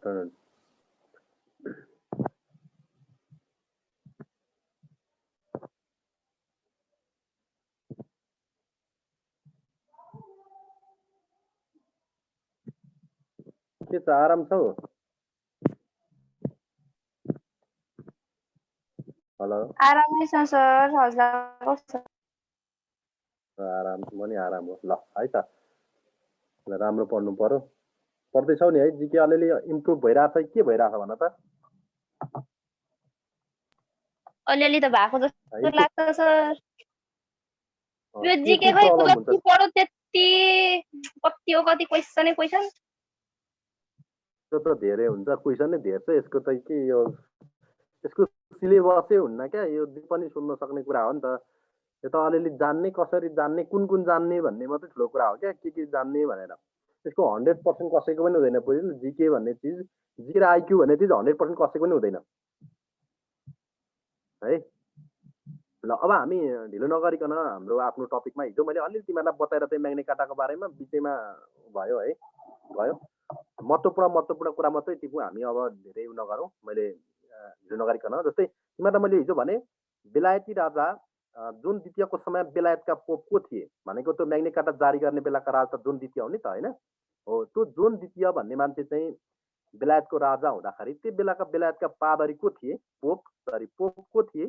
अँ, के छ आराम छौ? हेलो आरामै छ सर, हजुरलाई कस्तो छ? आराम म नि आराम हो ल है त राम्रो पढ्नु पर्यो पढ्दैछौ नि है जिके अलिअलि इम्प्रुभ भइरहेछ के भइरहेछ भन त अलिअलि त भएको जस्तो लाग्छ सर। यो के जिके खै प्रब्लम हुन्छ जति पढो त्यति कति हो कति क्वेसनै क्वेसन। त्यो त धेरै हुन्छ क्वेसन नै धेरै छ यसको त के यो यसको सिलेबसै हुन्न क्या यो पनि सुन्न सक्ने कुरा हो नि त यो त अलिअलि जान्ने कसरी जान्ने कुन जान्ने भन्ने मात्रै ठुलो कुरा हो क्या के जान्ने भनेर यसको 100% कसैको पनि हुँदैन बुझ्नु जिके भन्ने चिज जिके र आइक्यू भन्ने चिज 100% कसैको पनि हुँदैन है ल अब हामी ढिलो नगरिकन हाम्रो आफ्नो टपिकमा हिजो मैले अलिअलि तिमीहरूलाई बताएर चाहिँ म्याग्ने काटाको बारेमा विषयमा भयो है भयो महत्त्वपूर्ण कुरा मात्रै टिपौँ हामी अब धेरै नगरौँ मैले हिजो नगरिकन जस्तै तिमीलाई मैले हिजो भने बेलायती राजा जुन द्वितीयको समय बेलायतका पोप को थिए भनेको त्यो म्याग्ने कार्टा जारी गर्ने बेलाका राजा जुन द्वितीय हो नि त होइन हो त्यो जुन द्वितीय भन्ने मान्छे चाहिँ बेलायतको राजा हुँदाखेरि त्यो बेलाका बेलायतका पादरी को थिए पोप को थिए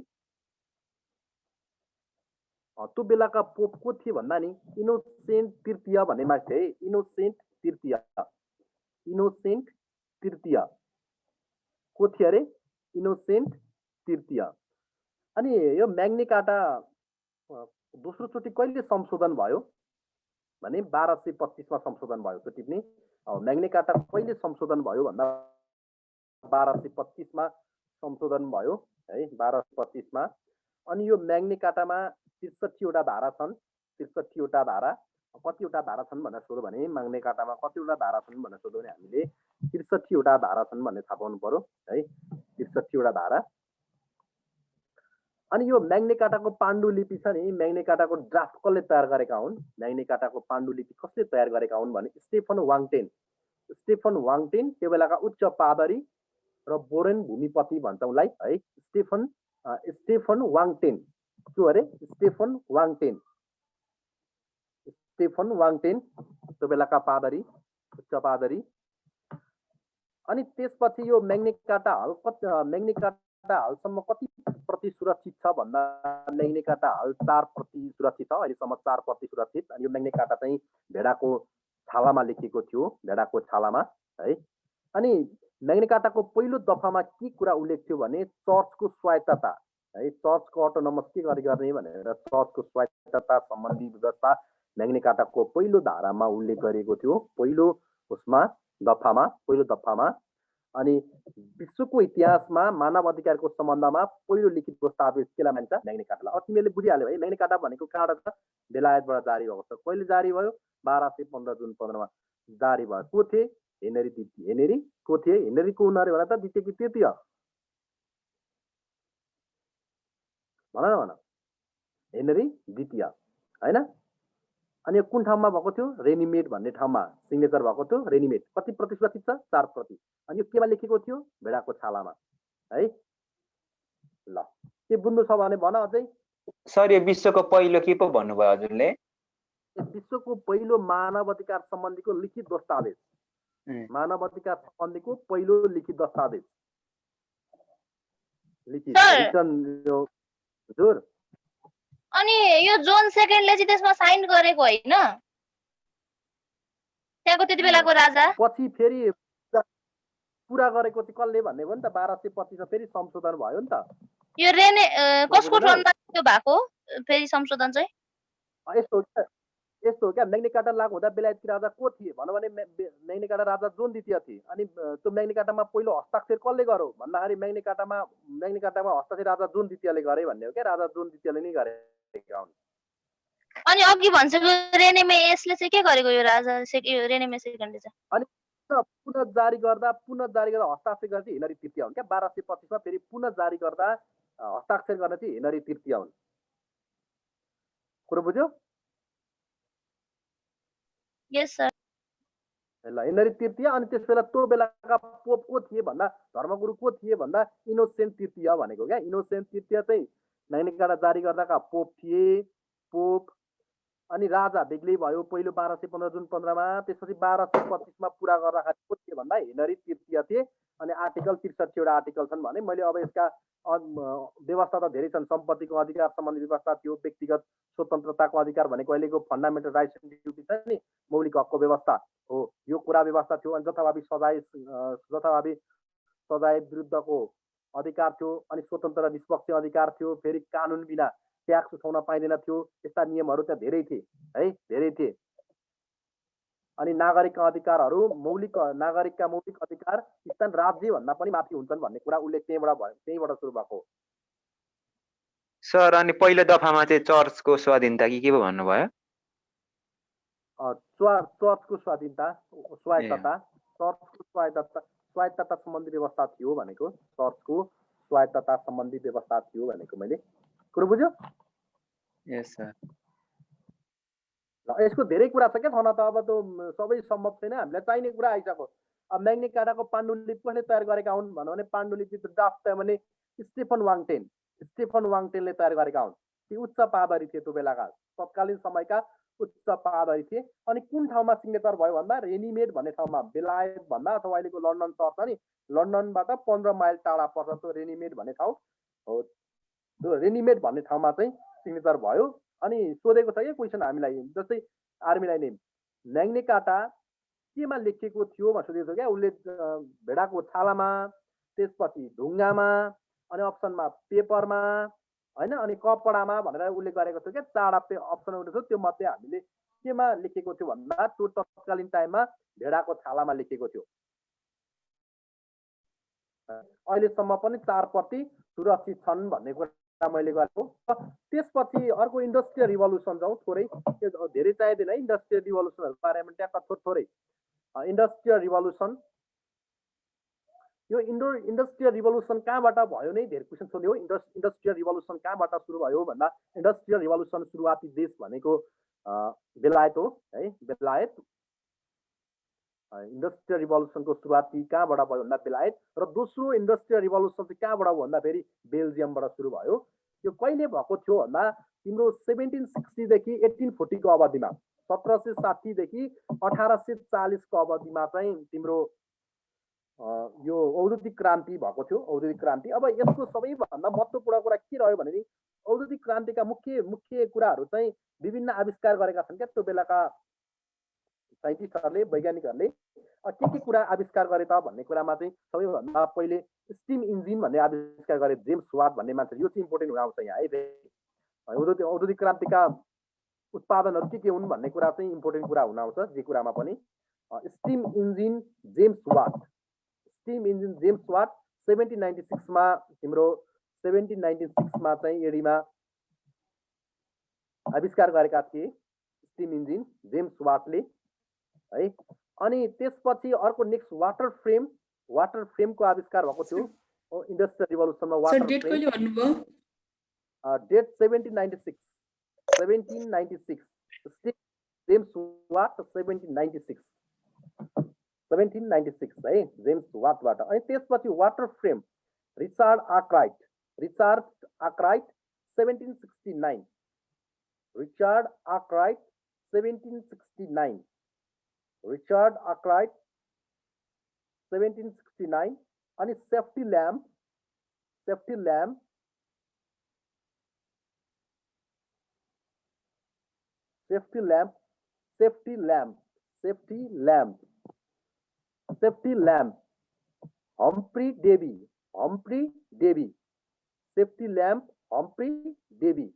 त्यो बेलाका पोप को थिए भन्दा नि इनोसेन्ट तृतीय भन्ने मान्छे है इनोसेन्ट तृतीय को थिए अरे इनोसेन्ट तृतीय अनि यो म्याग्ने कार्टा दोस्रोचोटि कहिले संशोधन भयो भने 1225 संशोधन भयो त्यो टिप्नी म्याग्ने कार्टा कहिले संशोधन भयो भन्दा 1225 संशोधन भयो है 1225 अनि यो म्याग्ने कार्टामा 63 वटा धारा छन् 63 वटा धारा कतिवटा धारा छन् भनेर सोध्यो भने म्याग्ने कार्टामा कतिवटा धारा छन् भनेर सोध्यो भने हामीले 63 वटा धारा छन् भन्ने थाहा पाउनु पर्यो है 63 वटा धारा अनि यो म्याग्ने कार्टाको पाण्डुलिपि छ नि म्याग्ने कार्टाको ड्राफ्ट कसले तयार गरेका हुन् म्याग्ने कार्टाको पाण्डुलिपि कसले तयार गरेका हुन् भने स्टेफन वाङटेन त्यो बेलाका उच्च पादरी र बोरेन भूमिपति भन्छ उसलाई है स्टेफन वाङटेन के अरे स्टेफन वाङटेन त्यो बेलाका पादरी उच्च पादरी अनि त्यसपछि यो म्याग्ने कार्टा हालसम्म कति प्रति सुरक्षित छ भन्दा म्याग्ने कार्टा हाल 4% सुरक्षित छ अहिलेसम्म 4% सुरक्षित अनि यो म्याग्ने कार्टा चाहिँ भेडाको छालामा लेखिएको थियो भेडाको छालामा है अनि म्याग्ने कार्टाको पहिलो दफामा के कुरा उल्लेख थियो भने चर्चको स्वायत्तता है चर्चको अटोनमस के गर्ने भनेर चर्चको स्वायत्तता सम्बन्धी व्यवस्था म्याग्ने कार्टाको पहिलो धारामा उल्लेख गरिएको थियो पहिलो दफामा अनि विश्वको इतिहासमा मानव अधिकारको सम्बन्धमा पहिलो लिखित दस्तावेज केलाई मान्छ म्याग्ने कार्टालाई अब तिमीले बुझिहाल्यौ है म्याग्ने कार्टा भनेको कहाँबाट छ बेलायतबाट जारी भएको छ कहिले जारी भयो 1215 जुन 15मा जारी भयो को थिए हेनरी को थिए हेनरीको उनीहरू भने त द्वितीय कि तृतीय भन हेनरी द्वितीय होइन अनि कुन ठाउँमा भएको थियो रेनिमेड भन्ने ठाउँमा सिग्नेचर भएको थियो रेनिमेड कति प्रति सुरक्षित छ 4% अनि यो केमा लेखेको थियो भेडाको छालामा है ल के बुझ्नु छ भने भन अझै सर यो विश्वको पहिलो के पो भन्नुभयो हजुरले विश्वको पहिलो मानव अधिकार सम्बन्धीको लिखित दस्तावेज मानव अधिकार सम्बन्धीको पहिलो लिखित दस्तावेज लिखित रिटन यो हजुर अनि यो जोन सेकेन्डले चाहिँ त्यसमा साइन गरेको होइन त्यहाँको त्यति बेलाको राजा पछि फेरि पुरा गरेको चाहिँ कसले भन्ने भयो नि त 1225 फेरि संशोधन भयो नि त यो कसको टर्नमा त्यो भएको फेरि संशोधन चाहिँ यस्तो हो क्या म्याग्ने कार्टा लागु हुँदा बेलायतकी राजा को थिए भन्नु भने म्याग्ने कार्टा राजा जोन द्वितीय थिए अनि त्यो म्याग्ने कार्टामा पहिलो हस्ताक्षर कसले गर्यो भन्दाखेरि म्याग्ने कार्टामा हस्ताक्षर राजा जोन द्वितीयले गरे भन्ने हो क्या राजा जोन द्वितीयले नै गरेका हुन् अनि अघि भन्छ रेनेमे यसले चाहिँ के गरेको यो राजा रेनेमे सेकेन्डले चाहिँ अनि पुनः जारी गर्दा हस्ताक्षर गर्ने चाहिँ हेनरी तृतीय हुन् क्या 1225 मा फेरि पुनः जारी गर्दा हस्ताक्षर गर्न चाहिँ हेनरी तृतीय हुन् कुरो बुझ्यो यस सर ल हेनरी तृतीय अनि त्यस बेला त्यो बेलाका पोप को थिए भन्दा धर्मगुरु को थिए भन्दा इनोसेन्ट तृतीय भनेको क्या इनोसेन्ट तृतीय चाहिँ म्याग्ना कार्टा जारी गर्दाका पोप थिए पोप अनि राजा बेग्लै भयो पहिलो 1215 जुन 15मा त्यसपछि 1225मा पुरा गर्दाखेरि को थिए भन्दा हेनरी तृतीय थिए अनि आर्टिकल 63 वटा आर्टिकल छन् भने मैले अब यसका व्यवस्था त धेरै छन् सम्पत्तिको अधिकार सम्बन्धी व्यवस्था थियो व्यक्तिगत स्वतन्त्रताको अधिकार भनेको अहिलेको फन्डामेन्टल राइट्स एन्ड ड्युटी छ नि मौलिक हकको व्यवस्था हो यो कुरा व्यवस्था थियो अनि जथाभावी सजाय विरुद्धको अधिकार थियो अनि स्वतन्त्र निष्पक्ष अधिकार थियो फेरि कानुन बिना ट्याक्स उठाउन पाइँदैन थियो यस्ता नियमहरू त्यहाँ धेरै थिए है धेरै थिए अनि नागरिकका अधिकारहरू नागरिकका मौलिक अधिकार स्थान राज्य भन्दा पनि माथि हुन्छन् भन्ने कुरा उल्लेख त्यहीबाट सुरु भएको सर अनि पहिलो दफामा चाहिँ चर्चको स्वाधीनता के पो भन्नुभयो चर्चको स्वाधीनता स्वायत्तता चर्चको स्वायत्तता सम्बन्धी व्यवस्था थियो भनेको चर्चको स्वायत्तता सम्बन्धी व्यवस्था थियो भनेको मैले कुरो बुझ्यो यस सर ल यसको धेरै कुरा छ क्या छन त अब त्यो सबै सम्भव छैन हामीलाई चाहिने कुरा आइसक्यो अब म्याग्ना कार्टाको पाण्डुलिपि कसले तयार गरेका हुन् भन्यो भने पाण्डुलिपि ड्राफ्ट भने स्टेफन वाङटेनले तयार गरेका हुन् ती उच्च पादरी थिए त्यो बेलाका तत्कालीन समयका उच्च पादरी थिए अनि कुन ठाउँमा सिग्नेचर भयो भन्दा रेनिमेड भन्ने ठाउँमा बेलायत भन्दा अथवा अहिलेको लन्डन सहर छ नि लन्डनबाट 15 माइल टाढा पर्छ त्यो रेनिमेड भन्ने ठाउँ हो त्यो रेनिमेड भन्ने ठाउँमा चाहिँ सिग्नेचर भयो अनि सोधेको छ कि क्वेसन हामीलाई जस्तै आर्मीलाई नै म्याग्ना कार्टा केमा लेखिएको थियो भनेर सोधेको छ क्या उसले भेडाको छालामा त्यसपछि ढुङ्गामा अनि अप्सनमा पेपरमा हैन अनि कपडामा भनेर उल्लेख गरेको थियो क्या चारवटा अप्सन उठेको थियो त्यो मध्ये हामीले केमा लेखेको थियो भन्दा त्यो तत्कालीन टाइममा भेडाको छालामा लेखेको थियो अहिलेसम्म पनि 4% सुरक्षित छन् भन्ने कुरा मैले गरेको त्यसपछि अर्को इन्डस्ट्रियल रिभोल्युसन जाउँ थोरै धेरै चाहिँदैन है इन्डस्ट्रियल रिभोल्युसनहरुको बारेमा ट्याक्क थोरै इन्डस्ट्रियल रिभोल्युसन यो इन्डस्ट्रियल रिभोल्युसन कहाँबाट भयो नै धेरै क्वेसन सोध्यो इन्डस्ट्रियल रिभोल्युसन कहाँबाट सुरु भयो भन्दा इन्डस्ट्रियल रिभोल्युसन सुरुवाती देश भनेको बेलायत हो है बेलायत इन्डस्ट्रियल रिभोल्युसनको सुरुवाती कहाँबाट भयो भन्दा बेलायत र दोस्रो इन्डस्ट्रियल रिभोल्युसन चाहिँ कहाँबाट भयो भन्दा फेरि बेल्जियमबाट सुरु भयो यो कहिले भएको थियो भन्दा तिम्रो 1760 देखि 1840 को अवधिमा 1760 देखि 1840 को अवधिमा चाहिँ तिम्रो यो औद्योगिक क्रान्ति भएको थियो औद्योगिक क्रान्ति अब यसको सबैभन्दा महत्त्वपूर्ण कुरा के रह्यो भने औद्योगिक क्रान्तिका मुख्य कुराहरू चाहिँ विभिन्न आविष्कार गरेका छन् क्या त्यो बेलाका साइन्टिस्टहरूले वैज्ञानिकहरूले के कुरा आविष्कार गरे त भन्ने कुरामा चाहिँ सबैभन्दा पहिले स्टिम इन्जिन भन्ने आविष्कार गरे जेम्स वाट भन्ने मान्छे यो चाहिँ इम्पोर्टेन्ट हुन आउँछ यहाँ है औद्योगिक क्रान्तिका उत्पादनहरू के हुन् भन्ने कुरा चाहिँ इम्पोर्टेन्ट कुरा हुन आउँछ जे कुरामा पनि स्टिम इन्जिन जेम्स वाट 1796 मा तिम्रो 1796 मा चाहिँ एडीमा आविष्कार गरेका थिए स्टिम इन्जिन जेम्स वाटले है अनि त्यसपछि अर्को नेक्स्ट वाटर फ्रेमको आविष्कार भएको थियो इन्डस्ट्रियल रिभोल्युसनमा वाटर डेट कहिले भन्नुभयो डेट 1796 जेम्स वाट 1796 है जेम्स वाटबाट अनि त्यसपछि water frame Richard Arkwright 1769 Richard Arkwright 1769 अनि safety lamp Humphry Davy safety lamp Humphry Davy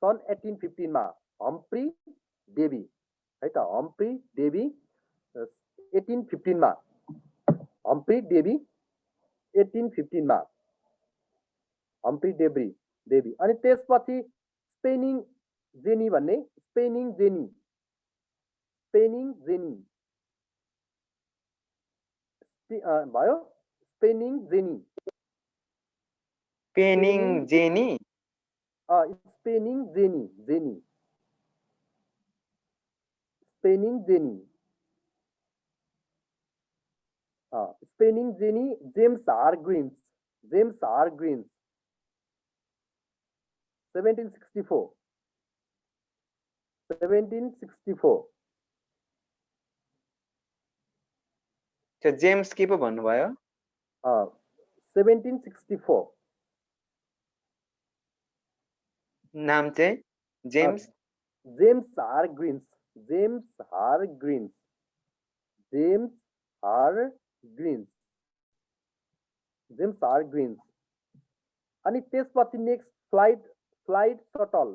सन् 1815 मा हम्फ्री डेवी है त हम्फ्री डेवी 1815 मा हम्फ्री डेवी 1815 मा हम्फ्री डेवी अनि त्यसपछि स्पेनिङ जेनी भयो spinning jenny spinning jenny James Hargreaves 1764 त्यो जेम्स के पो भन्नुभयो 1764 नाम चाहिँ जेम्स जेम्स आर ग्रिन्स अनि त्यसपछि नेक्स्ट फ्लाइट सटल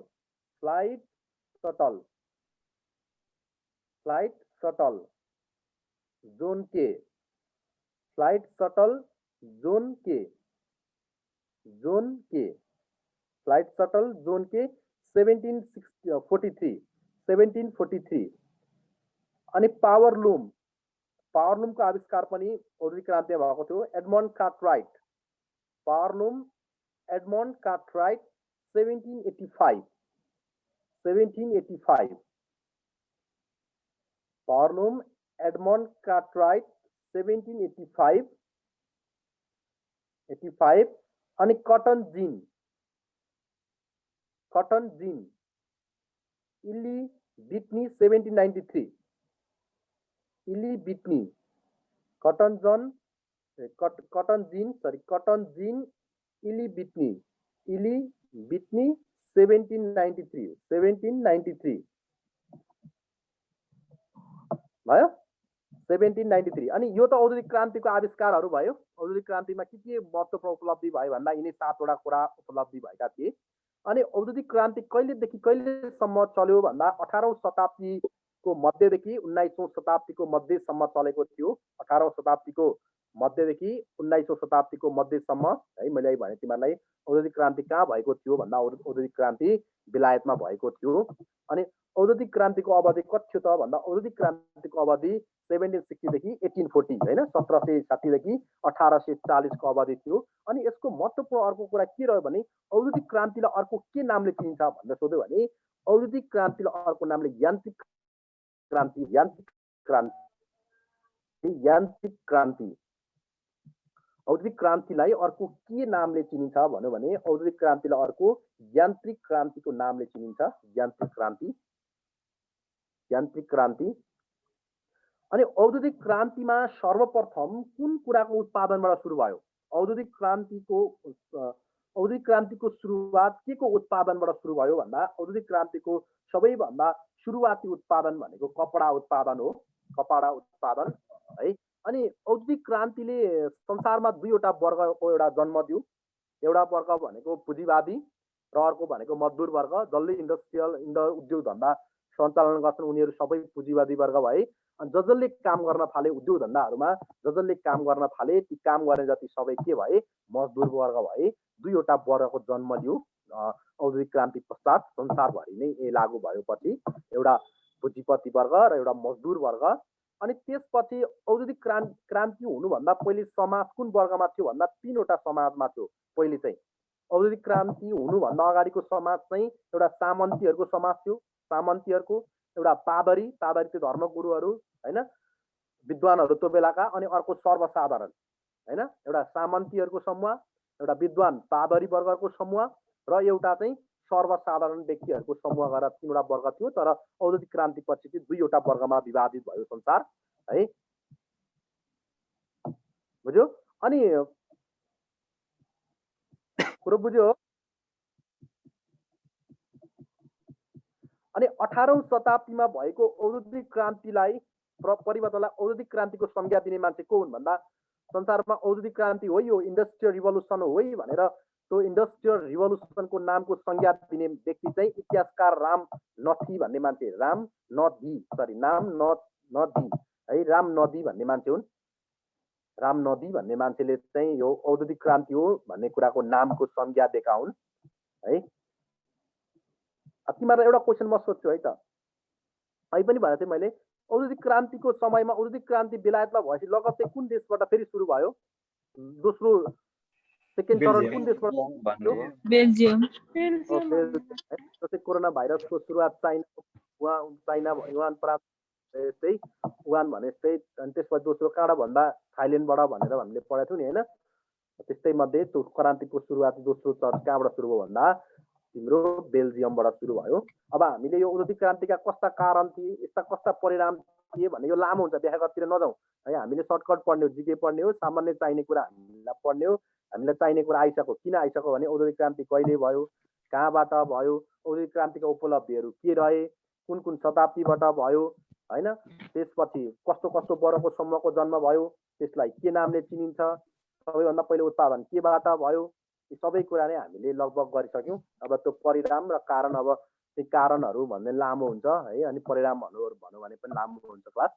जोन के फ्लाइट सटल जोन के 1743 अनि पावरलुमको आविष्कार पनि औद्योगिक क्रान्तिमा भएको थियो एडमन्ड कार्टराइट 1785 पावरलुम एडमन्ड कार्टराइट 1785 अनि कटन जिन इली बिट्नी 1793 कटन जिन इली बिट्नी 1793 भयो 1793 अनि यो त औद्योगिक क्रान्तिको आविष्कारहरू भयो औद्योगिक क्रान्तिमा के महत्त्वपूर्ण उपलब्धि भयो भन्दा यिनै 7वटा कुरा उपलब्धि भएका थिए अनि औद्योगिक क्रान्ति कहिलेदेखि कहिलेसम्म चल्यो भन्दा 18औं शताब्दीको मध्यदेखि 19औं शताब्दीको मध्यसम्म चलेको थियो 18औं शताब्दीको मध्यदेखि 19औं शताब्दीको मध्यसम्म है मैले भने तिमीहरूलाई औद्योगिक क्रान्ति कहाँ भएको थियो भन्दा औद्योगिक क्रान्ति बेलायतमा भएको थियो अनि औद्योगिक क्रान्तिको अवधि कति थियो त भन्दा औद्योगिक क्रान्तिको अवधि 1760 देखि 1840 हैन 1760 देखि 1840 को अवधि थियो अनि यसको महत्त्वपूर्ण अर्को कुरा के रह्यो भने औद्योगिक क्रान्तिलाई अर्को के नामले चिनिन्छ भनेर सोध्यो भने औद्योगिक क्रान्तिलाई अर्को नामले यान्त्रिक क्रान्ति औद्योगिक क्रान्तिलाई अर्को के नामले चिनिन्छ भन्यो भने औद्योगिक क्रान्तिलाई अर्को यान्त्रिक क्रान्तिको नामले चिनिन्छ यान्त्रिक क्रान्ति अनि औद्योगिक क्रान्तिमा सर्वप्रथम कुन कुराको उत्पादनबाट सुरु भयो औद्योगिक क्रान्तिको सुरुवात के को उत्पादनबाट सुरु भयो भन्दा औद्योगिक क्रान्तिको सबैभन्दा सुरुवाती उत्पादन भनेको कपडा उत्पादन है अनि औद्योगिक क्रान्तिले संसारमा दुईवटा वर्गको एउटा जन्म दियो एउटा वर्ग भनेको पुँजीवादी र अर्को भनेको मजदुर वर्ग जसले उद्योग धन्दा सञ्चालन गर्छन् उनीहरू सबै पुँजीवादी वर्ग भए अनि जसले काम गर्न थाले उद्योग धन्दाहरूमा जसले काम गर्न थाले ती काम गर्ने जति सबै के भए मजदुर वर्ग भए दुईवटा वर्गको जन्म लियो औद्योगिक क्रान्ति पश्चात संसारभरि नै लागू भएपछि एउटा पुँजीपति वर्ग र एउटा मजदुर वर्ग अनि त्यसपछि औद्योगिक क्रान्ति हुनुभन्दा पहिले समाज कुन वर्गमा थियो भन्दा तीनवटा समाजमा थियो पहिले चाहिँ औद्योगिक क्रान्ति हुनुभन्दा अगाडिको समाज चाहिँ एउटा सामन्तीहरूको समाज थियो सामन्तीहरूको एउटा पादरी त्यो धर्मगुरुहरू हैन विद्वानहरू त्यो बेलाका अनि अर्को सर्वसाधारण हैन एउटा सामन्तीहरूको समूह एउटा विद्वान पादरी वर्गको समूह र एउटा चाहिँ सर्वसाधारण व्यक्तिहरूको समूह गरेर तीनवटा वर्ग थियो तर औद्योगिक क्रान्ति पछि चाहिँ दुईवटा वर्गमा विभाजित भयो संसार है बुझ्यो अनि कुरो बुझ्यो अनि 18औं शताब्दीमा भएको औद्योगिक क्रान्तिलाई परिवर्तनलाई औद्योगिक क्रान्तिको संज्ञा दिने मान्छे को हुन् भन्दा संसारमा औद्योगिक क्रान्ति हो यो इन्डस्ट्रियल रिभोल्युसन हो है भनेर त्यो इन्डस्ट्रियल रिभोल्युसनको नामको संज्ञा दिने व्यक्ति चाहिँ इतिहासकार राम नदी भन्ने मान्छे राम नदी भन्ने मान्छे हुन् राम नदी भन्ने मान्छेले चाहिँ यो औद्योगिक क्रान्ति हो भन्ने कुराको नामको संज्ञा दिएका हुन् है तिमीलाई एउटा क्वेसन म सोध्छु है त अहिले पनि भनेको थिएँ मैले औद्योगिक क्रान्तिको समयमा औद्योगिक क्रान्ति बेलायतमा भएपछि लगत्तै कुन देशबाट फेरि सुरु भयो दोस्रो सेकेन्ड चरण कुन देशबाट बेल्जियम जस्तै कोरोना भाइरसको सुरुवात चाइना वुहान प्रान्त यस्तै वुहान भने यस्तै, अनि त्यसपछि दोस्रो कहाँबाट भन्दा थाइल्यान्डबाट भनेर हामीले पढेको थियौँ नि होइन। त्यस्तै मध्ये त्यो क्रान्तिको सुरुवाती दोस्रो चर्च कहाँबाट सुरु भयो भन्दा तिम्रो बेल्जियमबाट सुरु भयो। अब हामीले यो औद्योगिक क्रान्तिका कस्ता कारण थिए, यस्ता कस्ता परिणाम थिए भन्ने यो लामो हुन्छ, व्याख्यातिर नजाउँ है। हामीले सर्टकट पढ्ने हो, जिके पढ्ने हो, सामान्य चाहिने कुरा हामीलाई पढ्ने हो। हामीलाई चाहिने कुरा आइसक्यो, किन आइसक्यो भने औद्योगिक क्रान्ति कहिले भयो, कहाँबाट भयो, औद्योगिक क्रान्तिका उपलब्धिहरू के रहे, कुन कुन शताब्दीबाट भयो होइन, त्यसपछि कस्तो कस्तो वर्गको समूहको जन्म भयो, त्यसलाई के नामले चिनिन्छ, सबैभन्दा पहिलो उत्पादन केबाट भयो, यी सबै कुरा नै हामीले लगभग गरिसक्यौँ। अब त्यो परिणाम र कारण, अब ती कारणहरू भन्ने लामो हुन्छ है, अनि परिणामहरू भनौँ भने पनि लामो हुन्छ क्लास।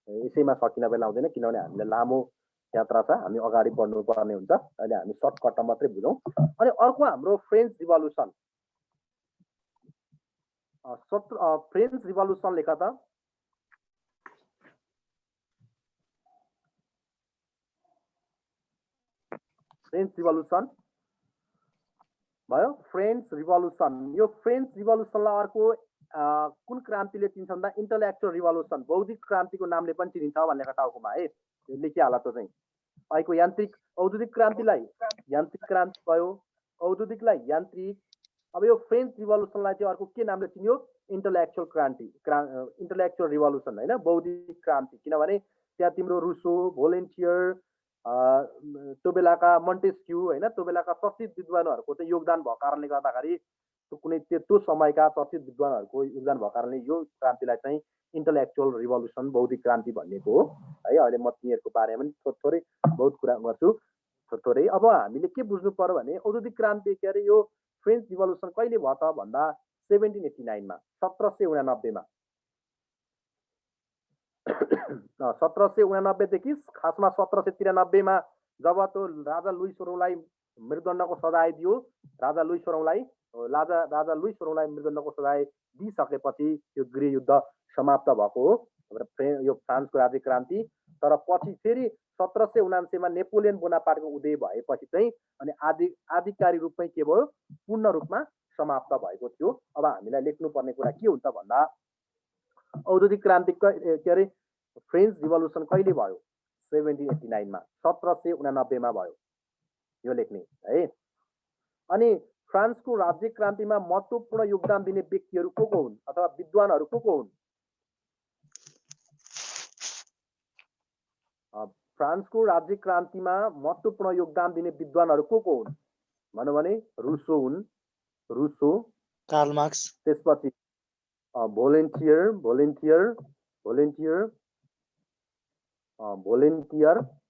यसैमा सकिन बेला आउँदैन, किनभने हामीले लामो यात्रा छ, हामी अगाडि बढ्नुपर्ने हुन्छ। अहिले हामी सर्टकटमा मात्रै बुझौँ। अनि अर्को हाम्रो फ्रेन्च रिभोल्युसन, फ्रेन्च रिभोल्युसन लेख त। फ्रेन्च रिभोल्युसन भयो, फ्रेन्च रिभोल्युसन। यो फ्रेन्च रिभोल्युसनलाई अर्को कुन क्रान्तिले चिन्छ भन्दा इन्टलेक्चुअल रिभोल्युसन, बौद्धिक क्रान्तिको नामले पनि चिनिन्छ भन्ने टाउकोमा है, लेखिहाल त चाहिँ। अहिलेको यान्त्रिक औद्योगिक क्रान्तिलाई यान्त्रिक क्रान्ति भयो, औद्योगिकलाई यान्त्रिक। अब यो फ्रेन्च रिभोल्युसनलाई चाहिँ अर्को के नामले चिन्यो, इन्टलेक्चुअल क्रान्ति, इन्टलेक्चुअल रिभोल्युसन होइन, बौद्धिक क्रान्ति। किनभने त्यहाँ तिम्रो रुसो, भोलेन्टियर, त्यो बेलाका मन्टेस्क्यू होइन, त्यो बेलाका चर्चित विद्वानहरूको चाहिँ योगदान भएको कारणले गर्दाखेरि, कुनै त्यो समयका चर्चित विद्वानहरूको योगदान भएको कारणले यो क्रान्तिलाई चाहिँ इन्टलेक्चुअल रिभोल्युसन, बौद्धिक क्रान्ति भनिएको हो है। अहिले म तिनीहरूको बारेमा पनि थोरै बहुत कुरा गर्छु थोरै। अब हामीले के बुझ्नु पर्यो भने औद्योगिक क्रान्ति के अरे यो फ्रेन्च रिभोल्युसन कहिले भयो त भन्दा 1789 मा, 1789 मा। 1789 देखि खासमा 1793 मा जब त्यो राजा लुई 16लाई मृदण्डको सजाय दियो, राजा लुई 16लाई मृदण्डको सजाय दिइसकेपछि यो गृह युद्ध समाप्त भएको हो, यो फ्रान्सको राज्य क्रान्ति। तर पछि फेरि 1779 मा नेपोलियन बोनापार्टको उदय भएपछि चाहिँ अनि आधिकारिक रूपमै के भयो, पूर्ण रूपमा समाप्त भएको थियो। अब हामीलाई लेख्नुपर्ने कुरा के हुन्छ भन्दा औद्योगिक क्रान्ति के अरे फ्रेन्च रिभोल्युसन कहिले भयो, 1789 मा, 1789 मा भयो, यो लेख्ने है। अनि फ्रान्सको राज्य क्रान्तिमा महत्त्वपूर्ण योगदान दिने व्यक्तिहरू को हुन् अथवा विद्वानहरू को हुन्? फ्रान्सको राज्य क्रान्तिमा महत्त्वपूर्ण योगदान दिने विद्वानहरू को हुन् भनौँ भने रुसो हुन्, रुसो, कार्ल मार्क्स, त्यसपछि भोलेन्टियर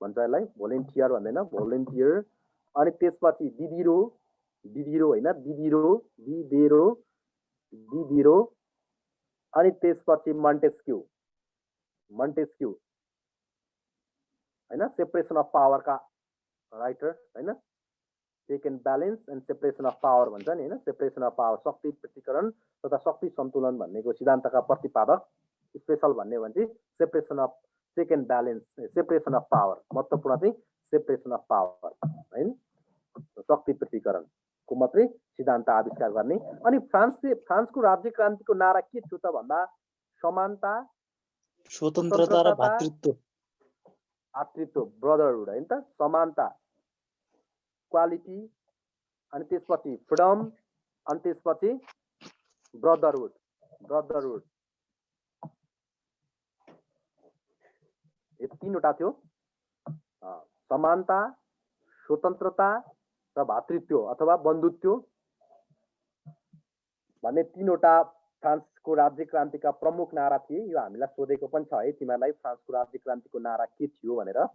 भन्छ यसलाई, भोलेन्टियर भन्दैन, भोलेन्टियर। अनि त्यसपछि दिदिरो होइन, दिदिरो। अनि त्यसपछि मन्टेस्क्यू होइन, सेपरेसन अफ पावरका राइटर होइन, check and balance and separation of power भन्छ नि होइन, सेपरेसन अफ पावर, शक्ति पृथकीकरण तथा शक्ति सन्तुलन भन्नेको सिद्धान्तका प्रतिपादक। स्पेसल भन्ने भने separation of, check and balance, separation of power, महत्त्वपूर्ण चाहिँ सेपरेसन अफ पावर होइन, शक्ति पृथकीकरणको मात्रै सिद्धान्त आविष्कार गर्ने। अनि फ्रान्सको राज्य क्रान्तिको नारा के थियो त भन्दा समानता, स्वतन्त्रता र भातृत्व, ब्रदरहुड होइन त, समानता, क्वालिटी, अनि त्यसपछि फ्रिडम, अनि त्यसपछि ब्रदरहुड, यो तीनवटा थियो, समानता, स्वतन्त्रता र भातृत्व अथवा बन्धुत्व भन्ने तीनवटा फ्रान्सको राज्य क्रान्तिका प्रमुख नारा थिए। यो हामीलाई सोधेको पनि छ है तिमीहरूलाई, फ्रान्सको राज्य क्रान्तिको नारा के थियो भनेर है।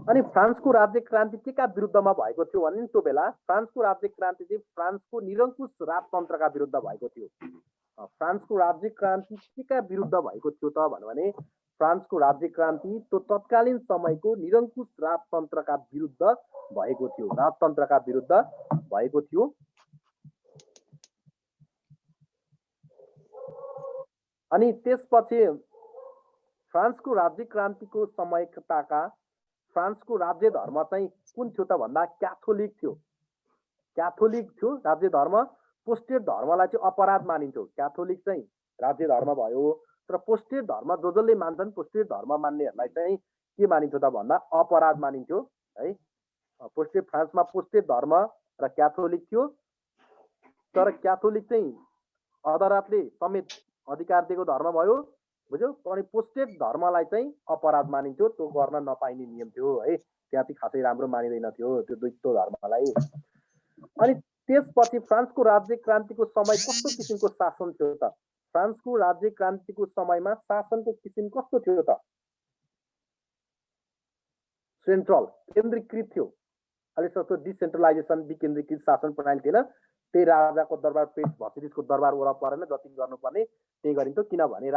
अनि फ्रान्सको राज्य क्रान्ति के का विरुद्धमा भएको थियो भने त्यो बेला फ्रान्सको राज्य क्रान्ति चाहिँ फ्रान्सको निरङ्कुश राजतन्त्रका विरुद्ध भएको थियो। फ्रान्सको राज्य क्रान्ति के का विरुद्ध भएको थियो त भने फ्रान्सको राज्य क्रान्ति त्यो तत्कालीन समयको निरङ्कुश राजतन्त्रका विरुद्ध भएको थियो, अनि त्यसपछि फ्रान्सको राज्य क्रान्तिको समयताका फ्रान्सको राज्य धर्म चाहिँ कुन थियो त भन्दा क्याथोलिक थियो राज्य धर्म। प्रोटेस्टेन्ट धर्मलाई चाहिँ अपराध मानिन्थ्यो। क्याथोलिक चाहिँ राज्य धर्म भयो, तर पोस्टेड धर्म जसले मान्छन् पोस्टेड धर्म मान्नेहरूलाई चाहिँ के मानिन्छ त भन्दा अपराध मानिन्थ्यो है। पोस्टेड फ्रान्समा पोस्टेड धर्म र क्याथोलिक थियो, तर क्याथोलिक चाहिँ अदालतले समेत अधिकार दिएको धर्म भयो, बुझ्यो। अनि पोस्टेड धर्मलाई चाहिँ अपराध मानिन्थ्यो, त्यो गर्न नपाइने नियम थियो है। त्यहाँ चाहिँ खासै राम्रो मानिँदैन थियो त्यो दुईटो धर्मलाई। अनि त्यसपछि फ्रान्सको राज्य क्रान्तिको समय कस्तो किसिमको शासन थियो त? फ्रान्सको राज्य क्रान्तिको समयमा शासनको किसिम कस्तो थियो त? सेन्ट्रल, केन्द्रीकृत थियो। अहिले जस्तो डिसेन्ट्रलाइजेसन, विकेन्द्रीकृत शासन प्रणाली थिएन। त्यही राजाको दरबार, पेट भसिरिसको दरबार वरा परेन, जति गर्नुपर्ने त्यही गरिन्थ्यो। किनभने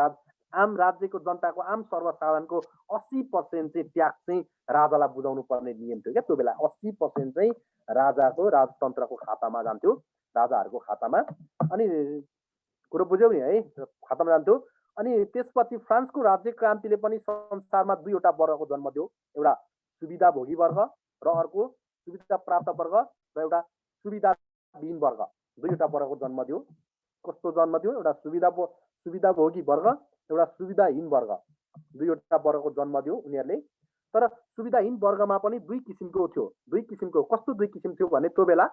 आम राज्यको जनताको, आम सर्वसाधारणको 80% चाहिँ ट्याक्स चाहिँ राजालाई बुझाउनु पर्ने नियम थियो क्या त्यो बेला। 80% चाहिँ राजाको, राजतन्त्रको खातामा जान्थ्यो, राजाहरूको खातामा। अनि कुरो बुझ्यौ नि है, खातामा जान्थ्यो। अनि त्यसपछि फ्रान्सको राज्य क्रान्तिले पनि संसारमा दुईवटा वर्गको जन्म दियो, एउटा सुविधाभोगी वर्ग र अर्को सुविधा प्राप्त वर्ग र एउटा सुविधाविहीन वर्ग, दुईवटा वर्गको जन्म दियो। कस्तो जन्म दियो? एउटा सुविधाभोगी वर्ग, एउटा सुविधाहीन वर्ग, दुईवटा वर्गको जन्म दियो उनीहरूले। तर सुविधाहीन वर्गमा पनि दुई किसिमको थियो। दुई किसिमको कस्तो दुई किसिम थियो भने त्यो बेला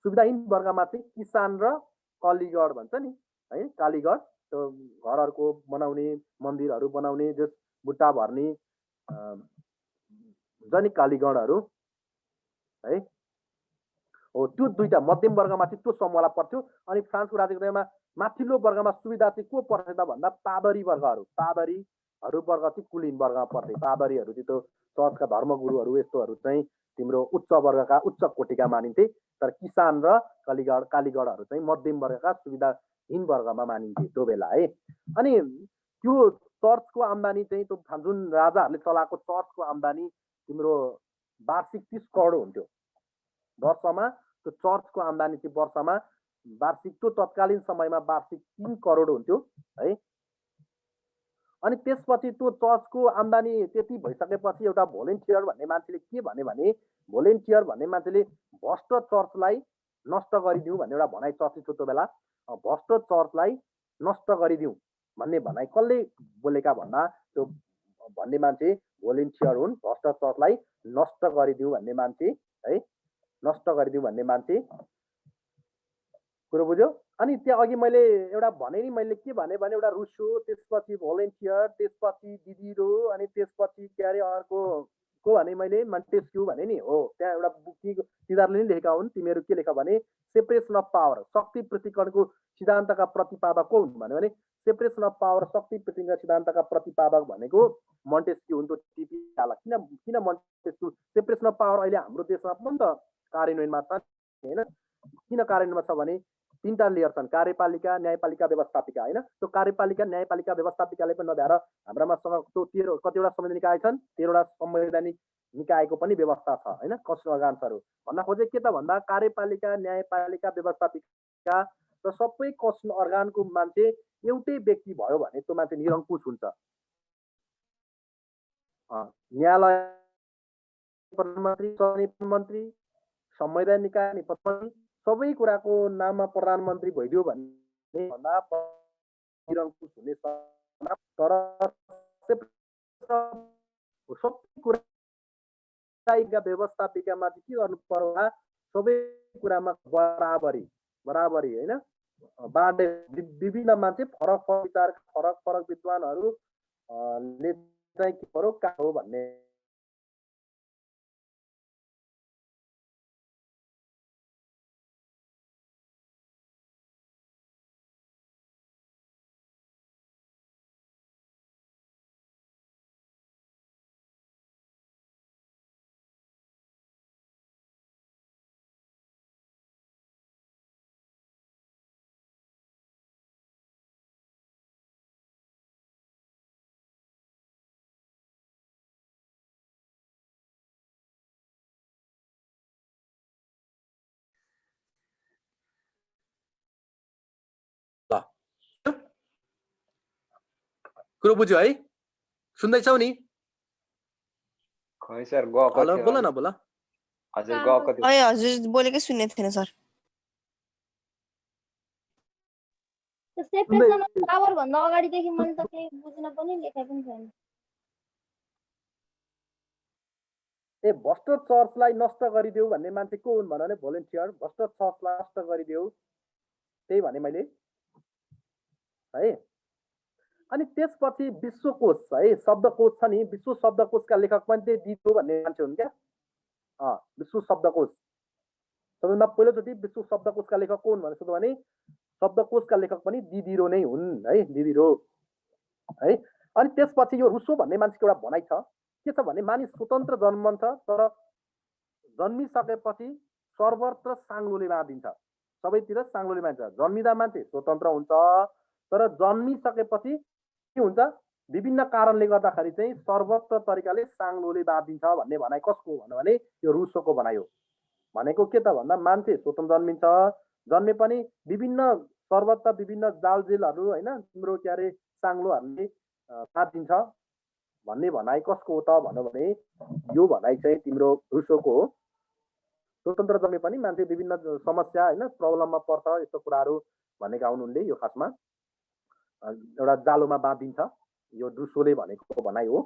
सुविधाहीन वर्गमा चाहिँ किसान र कालीगढ भन्छ नि है, कालीगढ, त्यो घरहरूको बनाउने, मन्दिरहरू बनाउने, जस बुट्टा भर्ने जनि कालीगढहरू है, हो त्यो दुईटा मध्यम वर्गमा चाहिँ त्यो समूहलाई पर्थ्यो। अनि फ्रान्सको राज्यमा माथिल्लो वर्गमा सुविधा चाहिँ को पर्छ त भन्दा पादरी वर्गहरू, पादरीहरू वर्ग चाहिँ कुलीन वर्गमा पर्थे। पादरीहरू चाहिँ त्यो चर्चका धर्मगुरुहरू यस्तोहरू चाहिँ तिम्रो उच्च वर्गका, उच्च कोटिका मानिन्थे। तर किसान र कालीगढहरू चाहिँ मध्यम वर्गका, सुविधाहीन वर्गमा मानिन्थे त्यो बेला है। अनि त्यो चर्चको आम्दानी चाहिँ त्यो जुन राजाहरूले चलाएको चर्चको आम्दानी तिम्रो वार्षिक 30 करोड हुन्थ्यो वर्षमा। त्यो चर्चको आम्दानी चाहिँ वर्षमा वार्षिक, त्यो तत्कालीन समयमा वार्षिक 3 करोड हुन्थ्यो है। अनि त्यसपछि त्यो चर्चको आम्दानी त्यति भइसकेपछि एउटा भोलिन्टियर भन्ने मान्छेले के भने भोलिन्टियर भन्ने मान्छेले भ्रष्ट चर्चलाई नष्ट गरिदिउँ भन्ने एउटा भनाइ चर्चित थियो त्यो बेला। भ्रष्ट चर्चलाई नष्ट गरिदिउँ भन्ने भनाइ कसले बोलेका भन्दा त्यो भन्ने मान्छे भोलिन्टियर हुन्। भ्रष्ट चर्चलाई नष्ट गरिदिउँ भन्ने मान्छे है, नष्ट गरिदिउँ भन्ने मान्छे, कुरो बुझ्यो। अनि त्यहाँ अघि मैले एउटा भने नि, मैले के भने एउटा रुसो, त्यसपछि भोलिन्टियर, त्यसपछि दिदिरो, अनि त्यसपछि के अरे अर्को को भने मैले मन्टेस्क्यू भने नि हो। त्यहाँ एउटा तिनीहरूले नि लेखेका हुन्। तिमीहरू के लेख भने सेपरेसन अफ पावर, शक्ति पृथकीकरणको सिद्धान्तका प्रतिपादक को हुन् भने सेपरेसन अफ पावर, शक्ति पृथकीकरण सिद्धान्तका प्रतिपादक भनेको मन्टेस्क्यू हुन्। त्यो टिपीहाला किन मन्टेस्क्यू? सेपरेसन अफ पावर अहिले हाम्रो देशमा पनि त कार्यान्वयनमा छ हैन। किन कार्यान्वयनमा छ भने 3टा लेयर छन्, कार्यपालिका, न्यायपालिका, व्यवस्थापिका हैन। त्यो कार्यपालिका, न्यायपालिका, व्यवस्थापिकाले पनि नभएर हाम्रामा त्यो 13 कतिवटा संवैधानिक निकाय छन्, 13वटा संवैधानिक निकायको पनि व्यवस्था छ हैन, कस्तो अर्गान्सहरू भन्न खोजे के त भन्दा कार्यपालिका, न्यायपालिका, व्यवस्थापिका र सबै कस्ट अर्गानको मान्छे एउटै व्यक्ति भयो भने त्यो मान्छे निरङ्कुश हुन्छ। न्यायालय प्रधानमन्त्री, संवैधानिक निकाय अनि प्रधानमन्त्री, सबै कुराको नाममा प्रधानमन्त्री भइदियो भने भन्दा निरङ्कुश हुने। तर सबै कुरा व्यवस्थापिकामा चाहिँ के गर्नु पर्ला? सबै कुरामा बराबरी हैन, बाँडे विभिन्न मान्छे फरक विचार, फरक विद्वानहरूले चाहिँ के पर्यो का हो भन्ने कुरो बुझ्यो है? सुन्दैछौ नि? खै सर गएको हेलो, थियो। बोल न बोल। हजुर गएको थियो। ए हजुर बोलेकै सुन्ने थिएन सर। सेपरेसन अफ पावर भन्दा अगाडिदेखि मैले त केही बुझ्न पनि लेखे पनि छैन। ए भ्रष्ट चर्चलाई नष्ट गरिदेऊ भन्ने मान्छे को हुन् भने भोलिन्टियर भ्रष्ट चर्चलाई नष्ट गरिदेऊ त्यही भने मैले है। अनि त्यसपछि विश्वकोश है शब्दकोश छ नि विश्व शब्दकोशका लेखक पनि त्यही दिदो भन्ने मान्छे हुन् क्या। विश्व शब्दकोश सबैभन्दा पहिलोचोटि विश्व शब्दकोशका लेखक को हुन् भने सोध्यो भने शब्दकोशका लेखक पनि दिदिरो नै हुन् है दिदिरो है। अनि त्यसपछि यो रुसो भन्ने मान्छेको एउटा भनाइ छ के छ भने मानिस स्वतन्त्र जन्मन्छ तर जन्मिसकेपछि सर्वत्र साङ्लोले बाँधिन्छ सबैतिर साङ्लोले बाँधिन्छ। जन्मिँदा मान्छे स्वतन्त्र हुन्छ तर जन्मिसकेपछि के हुन्छ विभिन्न कारणले गर्दाखेरि चाहिँ सर्वत्र तरिकाले साङ्लोले बाँधिन्छ भन्ने भनाइ कसको भन्नु भने यो रुसोको भनाइ हो। भनेको के त भन्दा मान्छे स्वतन्त्र जन्मिन्छ जन्मे पनि विभिन्न सर्वत्र विभिन्न जालजेलहरू होइन तिम्रो के अरे साङ्लोहरूले बाँधिन्छ भन्ने भनाइ कसको हो त भन्नु भने यो भनाइ चाहिँ तिम्रो रुसोको हो। स्वतन्त्र जन्मे पनि मान्छे विभिन्न समस्या होइन प्रब्लममा पर्छ यस्तो कुराहरू भनेका हुन् उनले। यो खासमा एउटा जालोमा बाँधिन्छ यो रुसोले भनेको भनाइ हो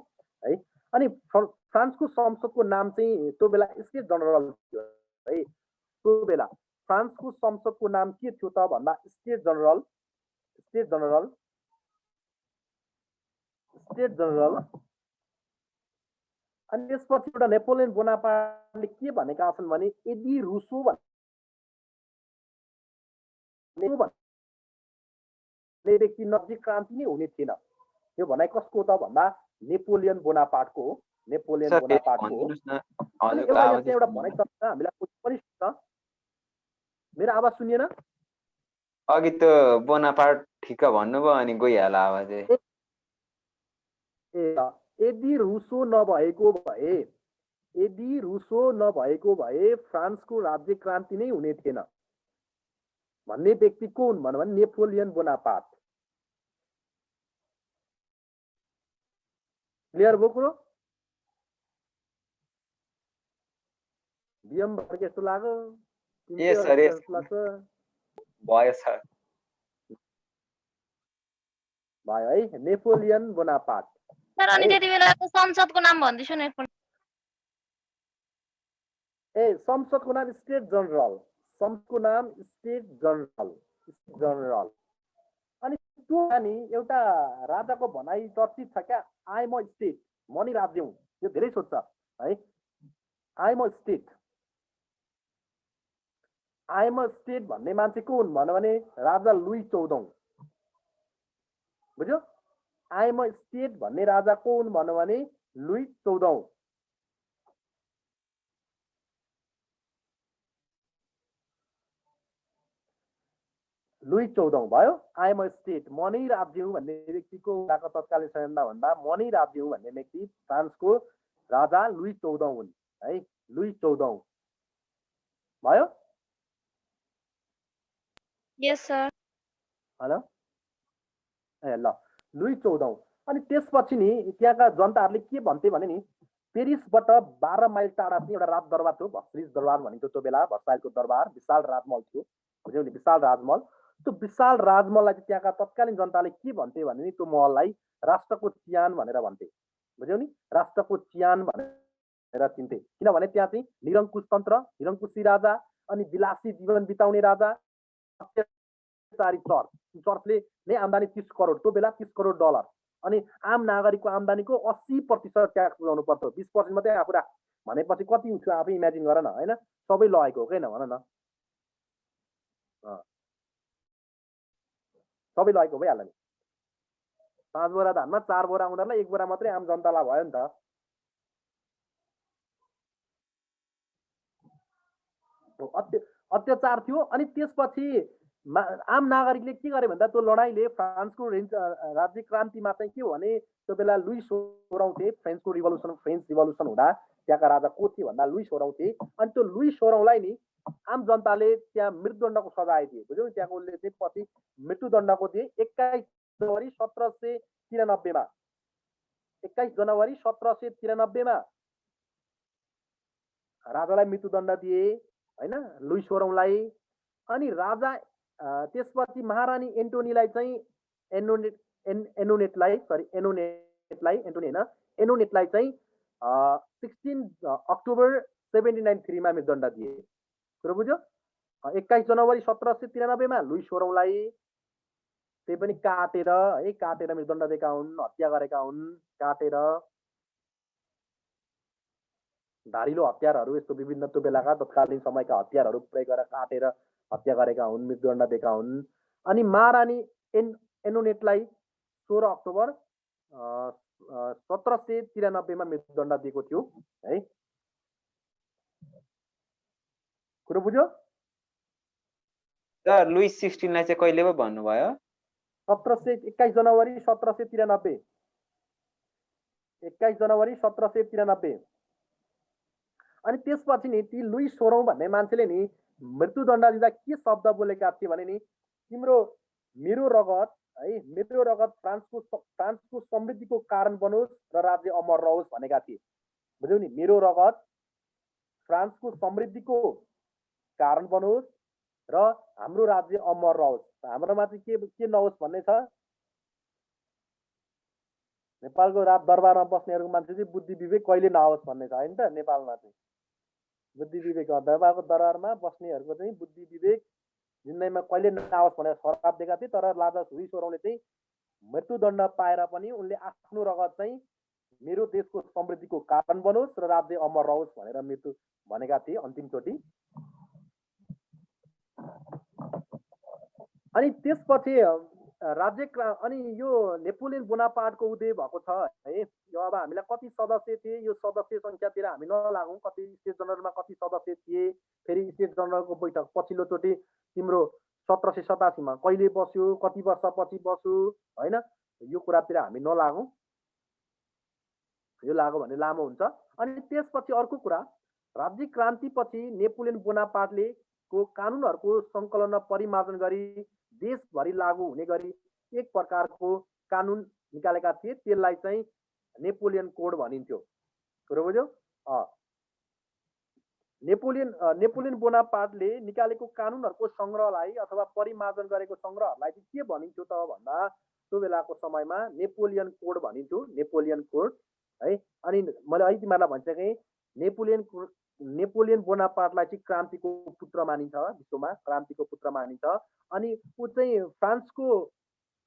है। अनि फ्रान्सको संसदको नाम चाहिँ त्यो बेला स्टेट जनरल थियो है। त्यो बेला फ्रान्सको संसदको नाम के थियो त भन्दा state general state general state general. अनि त्यसपछि एउटा नेपोलियन बोनापार्टले के भनेका छन् भने यदि रुसो व्यक्ति नजिक क्रान्ति नै हुने थिएन। यो भनाइ कसको त भन्दा नेपोलियन बोनापार्टको हो। नेपोलियन बोनापार्टको हो। एउटा भनाइ छ हामीलाई पनि छ। मेरो आवाज सुनिएन अघि त बोनापार्ट ठिक भन्नुभयो अनि गइहाल्यो आवाज। यदि रुसो नभएको भए फ्रान्सको राज्य क्रान्ति नै हुने थिएन भन्ने व्यक्ति को हुन् भने नेपोलियन बोनापार्ट। क्लियर भयो कुरो बिएम भएर यस्तो लाग्यो भयो सर भयो है नेपोलियन बोनापार्ट। सर अनि त्यति बेला संसदको नाम भन्दिछु न एकपल्ट। संसदको नाम स्टेट जनरल संसदको नाम स्टेट जनरल। अनि त्यो अनि एउटा राजाको भनाइ चर्चित छ क्या आई म स्टेट म नि राज्य हुँ। यो धेरै सोध्छ है आई म स्टेट भन्ने मान्छे को हुन् भने राजा लुई 14औं। बुझ्यो आई म स्टेट भन्ने राजा को हुन् भने लुई 14औं। लुई 14औं भयो। आई एम स्टेट म नै राज्य हुँ भन्ने व्यक्तिको उहाँको तत्कालीन समयमा भन्दा म नै राज्य हुँ भन्ने व्यक्ति फ्रान्सको राजा लुई 14औं हुन् है। लुई 14औं भयो। यस सर हेलो ल लुई 14औं। अनि त्यसपछि नि त्यहाँका जनताहरूले के भन्थे भने नि पेरिसबाट 12 माइल टाढा चाहिँ एउटा राजदरबार थियो भर्साइल्स दरबार भनिन्थ्यो त्यो बेला। भर्साइल्सको दरबार विशाल राजमहल थियो बुझ्यौ नि विशाल राजमहल। त्यो विशाल राजमहललाई चाहिँ त्यहाँका तत्कालीन जनताले के भन्थे भने नि त्यो महललाई राष्ट्रको चिहान भनेर भन्थे बुझ्यौ नि राष्ट्रको चिहान भनेर चिन्थे। किनभने त्यहाँ चाहिँ निरङ्कुश तन्त्र निरङ्कुशी राजा अनि विलासी जीवन बिताउने राजा चर्चले नै आम्दानी 30 करोड त्यो बेला 30 करोड डलर। अनि आम नागरिकको आम्दानीको 80% ट्याक्स बुझाउनु पर्छ 20% मात्रै आफू राख भनेपछि कति हुन्छ आफै इमेजिन गर न होइन। सबै लगेको हो किन भन न सबै लगेको भइहाल्यो नि। 5 बोरा धानमा 4 बोरा उनीहरूलाई 1 बोरा मात्रै आम जनतालाई भयो नि त। अत्याचार थियो। अनि त्यसपछि आम नागरिकले के गरे भन्दा त्यो लडाइँले फ्रान्सको राज्य क्रान्तिमा चाहिँ के हो भने त्यो बेला लुई 16औं थिए। फ्रेन्च रिभोल्युसन हुँदा त्यहाँका राजा को थिए भन्दा लुई 16औं थिए। अनि त्यो लुई 16औंलाई नि आम जनताले त्यहाँ मृत्युदण्डको सजाय दिए बुझ्यौ। त्यहाँको उसले चाहिँ पछि मृत्युदण्डको दिए 21 जनवरी 1793 मा 21 जनवरी 1793 मा राजालाई मृत्युदण्ड दिए होइन लुई 16औंलाई। अनि राजा त्यसपछि महारानी एन्टोनीलाई चाहिँ एनोनेटलाई चाहिँ 16 अक्टोबर 1793 मा मृत्युदण्ड दिए। कुरो बुझ्यो? 21 जनवरी 1793 मा लुइस सोरौलाई त्यही पनि काटेर मृत्युदण्ड दिएका हुन्, हत्या गरेका हुन्, काटेर धारिलो हतियारहरू यस्तो विभिन्न त्यो बेलाका तत्कालीन समयका हतियारहरू प्रयोग गरेर काटेर हत्या गरेका हुन्, मृत्युदण्ड दिएका हुन्। अनि महारानी एनोनेटलाई 16 अक्टोबर 1793 मा मृत्युदण्ड दिएको थियो है। कुरो बुझ्यो? सर लुइस 16 लाई चाहिँ कहिले पो भन्नुभयो? 21 जनवरी 1793। 21 जनवरी 1793। अनि त्यसपछि नि ती लुइस सोरौं भन्ने मान्छेले नि मृत्युदण्ड दिँदा के शब्द बोलेका थिए भने नि मेरो रगत फ्रान्सको समृद्धिको कारण बनोस् र राज्य अमर रहोस् भनेका थिए। बुझ्यौ नि? मेरो रगत फ्रान्सको समृद्धिको कारण बनोस् र हाम्रो राज्य अमर रहोस्। हाम्रोमा चाहिँ के नहोस् भन्ने छ? नेपालको दरबारमा बस्नेहरूको मान्छे चाहिँ बुद्धि विवेक कहिले नहोस् भन्ने छ हैन त? नेपालमा चाहिँ बुद्धि विवेक दरबारमा बस्नेहरूको चाहिँ बुद्धि विवेक जिन्दगीमा कहिले नआओस् भनेर श्राप दिएका थिए। तर राजा लुइस सोरौंले चाहिँ मृत्युदण्ड पाएर पनि उनले आफ्नो रगत चाहिँ मेरो देशको समृद्धिको कारण बनोस् र राज्य अमर रहोस् भनेर मृत्यु भनेका थिए अन्तिमचोटि। अनि त्यसपछि राज्य अनि यो नेपोलियन बोनापार्टको उदय भएको छ है। यो अब हामीलाई कति सदस्य थिए यो सदस्य संख्यातिर हामी नलागौँ, कति स्टेट जनरलमा कति सदस्य थिए, फेरि स्टेट जनरलको बैठक पछिल्लोचोटि तिम्रो 1787 मा कहिले बस्यो, कति वर्षपछि बस्यो हैन, यो कुरातिर हामी नलागौँ, यो लाग्यो भने लामो हुन्छ। अनि त्यसपछि अर्को कुरा, राज्य क्रान्तिपछि नेपोलियन बोनापार्टले को कानुनहरूको सङ्कलन परिमार्जन गरी देशभरि लागू हुने गरी एक प्रकारको कानुन निकालेका थिए। त्यसलाई चाहिँ नेपोलियन कोड भनिन्थ्यो। कुरो बुझ्यौ? नेपोलियन बोनापार्टले निकालेको कानुनहरूको सङ्ग्रहलाई अथवा परिमार्जन गरेको सङ्ग्रहलाई चाहिँ के भनिन्थ्यो त भन्दा त्यो बेलाको समयमा नेपोलियन कोड भनिन्थ्यो। नेपोलियन कोड है। अनि मैले अहिले तिमीहरूलाई भनिसकेँ, नेपोलियन बोनापार्टलाई चाहिँ क्रान्तिको पुत्र मानिन्छ, विश्वमा क्रान्तिको पुत्र मानिन्छ। अनि ऊ चाहिँ फ्रान्सको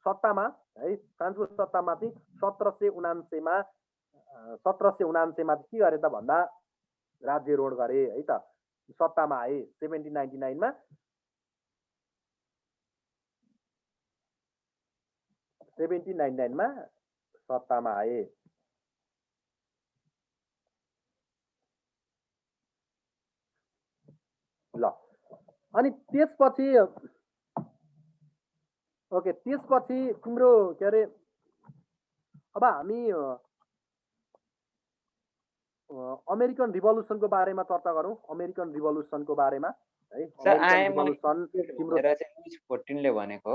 सत्तामा है, फ्रान्सको सत्तामा चाहिँ 1779 मा के गरे त भन्दा राज्यरोहण गरे है त, सत्तामा आए 1799 मा। 1799 मा सत्तामा आए। ल अनि त्यसपछि ओके, त्यसपछि तिम्रो के अरे अब हामी अमेरिकन रिभोल्युसनको बारेमा चर्चा गरौँ। अमेरिकन रिभोल्युसनको बारेमा है। रिभोल्युसन तिम्रो 14 ले भनेको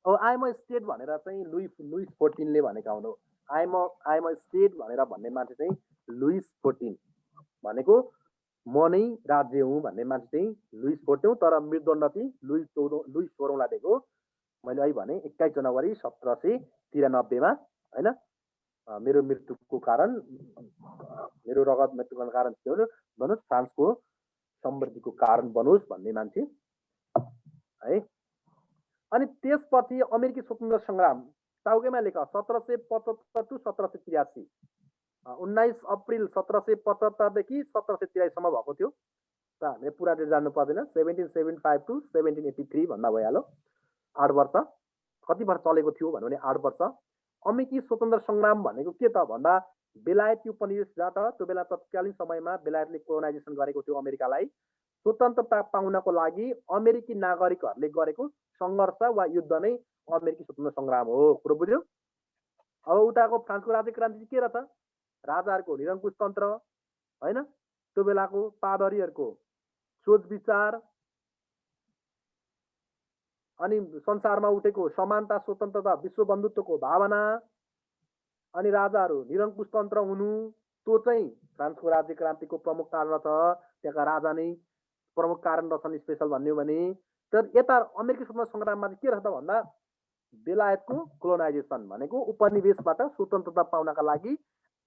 हो। आइएम अ स्टेट भनेर चाहिँ लुइस 14 ले भनेका हुन्। आइएम अ स्टेट भनेर भन्ने मान्छे चाहिँ लुइस 14 भनेको म नै राज्य हुँ भन्ने मान्छे चाहिँ लुइस 14, तर मृत्युदण्ड चाहिँ लुइस 14 लाई दिएको। मैले अहिले भने 21 जनवरी 1793 मा हैन। मेरो मृत्युको कारण, मेरो रगत मृत्युको कारण के हो भन्नुहोस्, फ्रान्सको समृद्धिको कारण बनोस् भन्ने मान्छे है। अनि त्यसपछि अमेरिकी स्वतन्त्र सङ्ग्राम टाउकेमा लेख 1775 टु 1783। 19 अप्रिल 1775 देखि 1783 सम्म भएको थियो। त हामीले पुरा डेट जान्नु पर्दैन। 1775 टु 1783 भन्दा भइहाल्यो। 8 वर्ष। कति वर्ष चलेको थियो भन्नु भने 8 वर्ष। अमेरिकी स्वतन्त्र सङ्ग्राम भनेको के त भन्दा बेलायती उपनिवेशबाट त्यो बेला तत्कालीन समयमा बेलायतले कोलोनाइजेसन गरेको थियो अमेरिकालाई। स्वतन्त्रता पाउनको लागि अमेरिकी नागरिकहरूले गरेको सङ्घर्ष वा युद्ध नै अमेरिकी स्वतन्त्र सङ्ग्राम हो। कुरो बुझ्यो? अब उताको फ्रान्सको राज्य क्रान्ति के रहेछ? राजाहरूको निरङ्कुश तन्त्र होइन, त्यो बेलाको पादरीहरूको सोच विचार, अनि संसारमा उठेको समानता, स्वतन्त्रता, विश्व बन्धुत्वको भावना, अनि राजाहरू निरङ्कुश तन्त्र हुनु, त्यो चाहिँ फ्रान्सको राज्य क्रान्तिको प्रमुख कारण छ। त्यहाँका राजा नै प्रमुख कारण रहेछन्। स्पेसल भन्ने हो भने तर यता अमेरिकी स्वतन्त्र सङ्ग्राममा चाहिँ के रहेछ त भन्दा बेलायतको कोलोनाइजेसन भनेको उपनिवेशबाट स्वतन्त्रता पाउनका लागि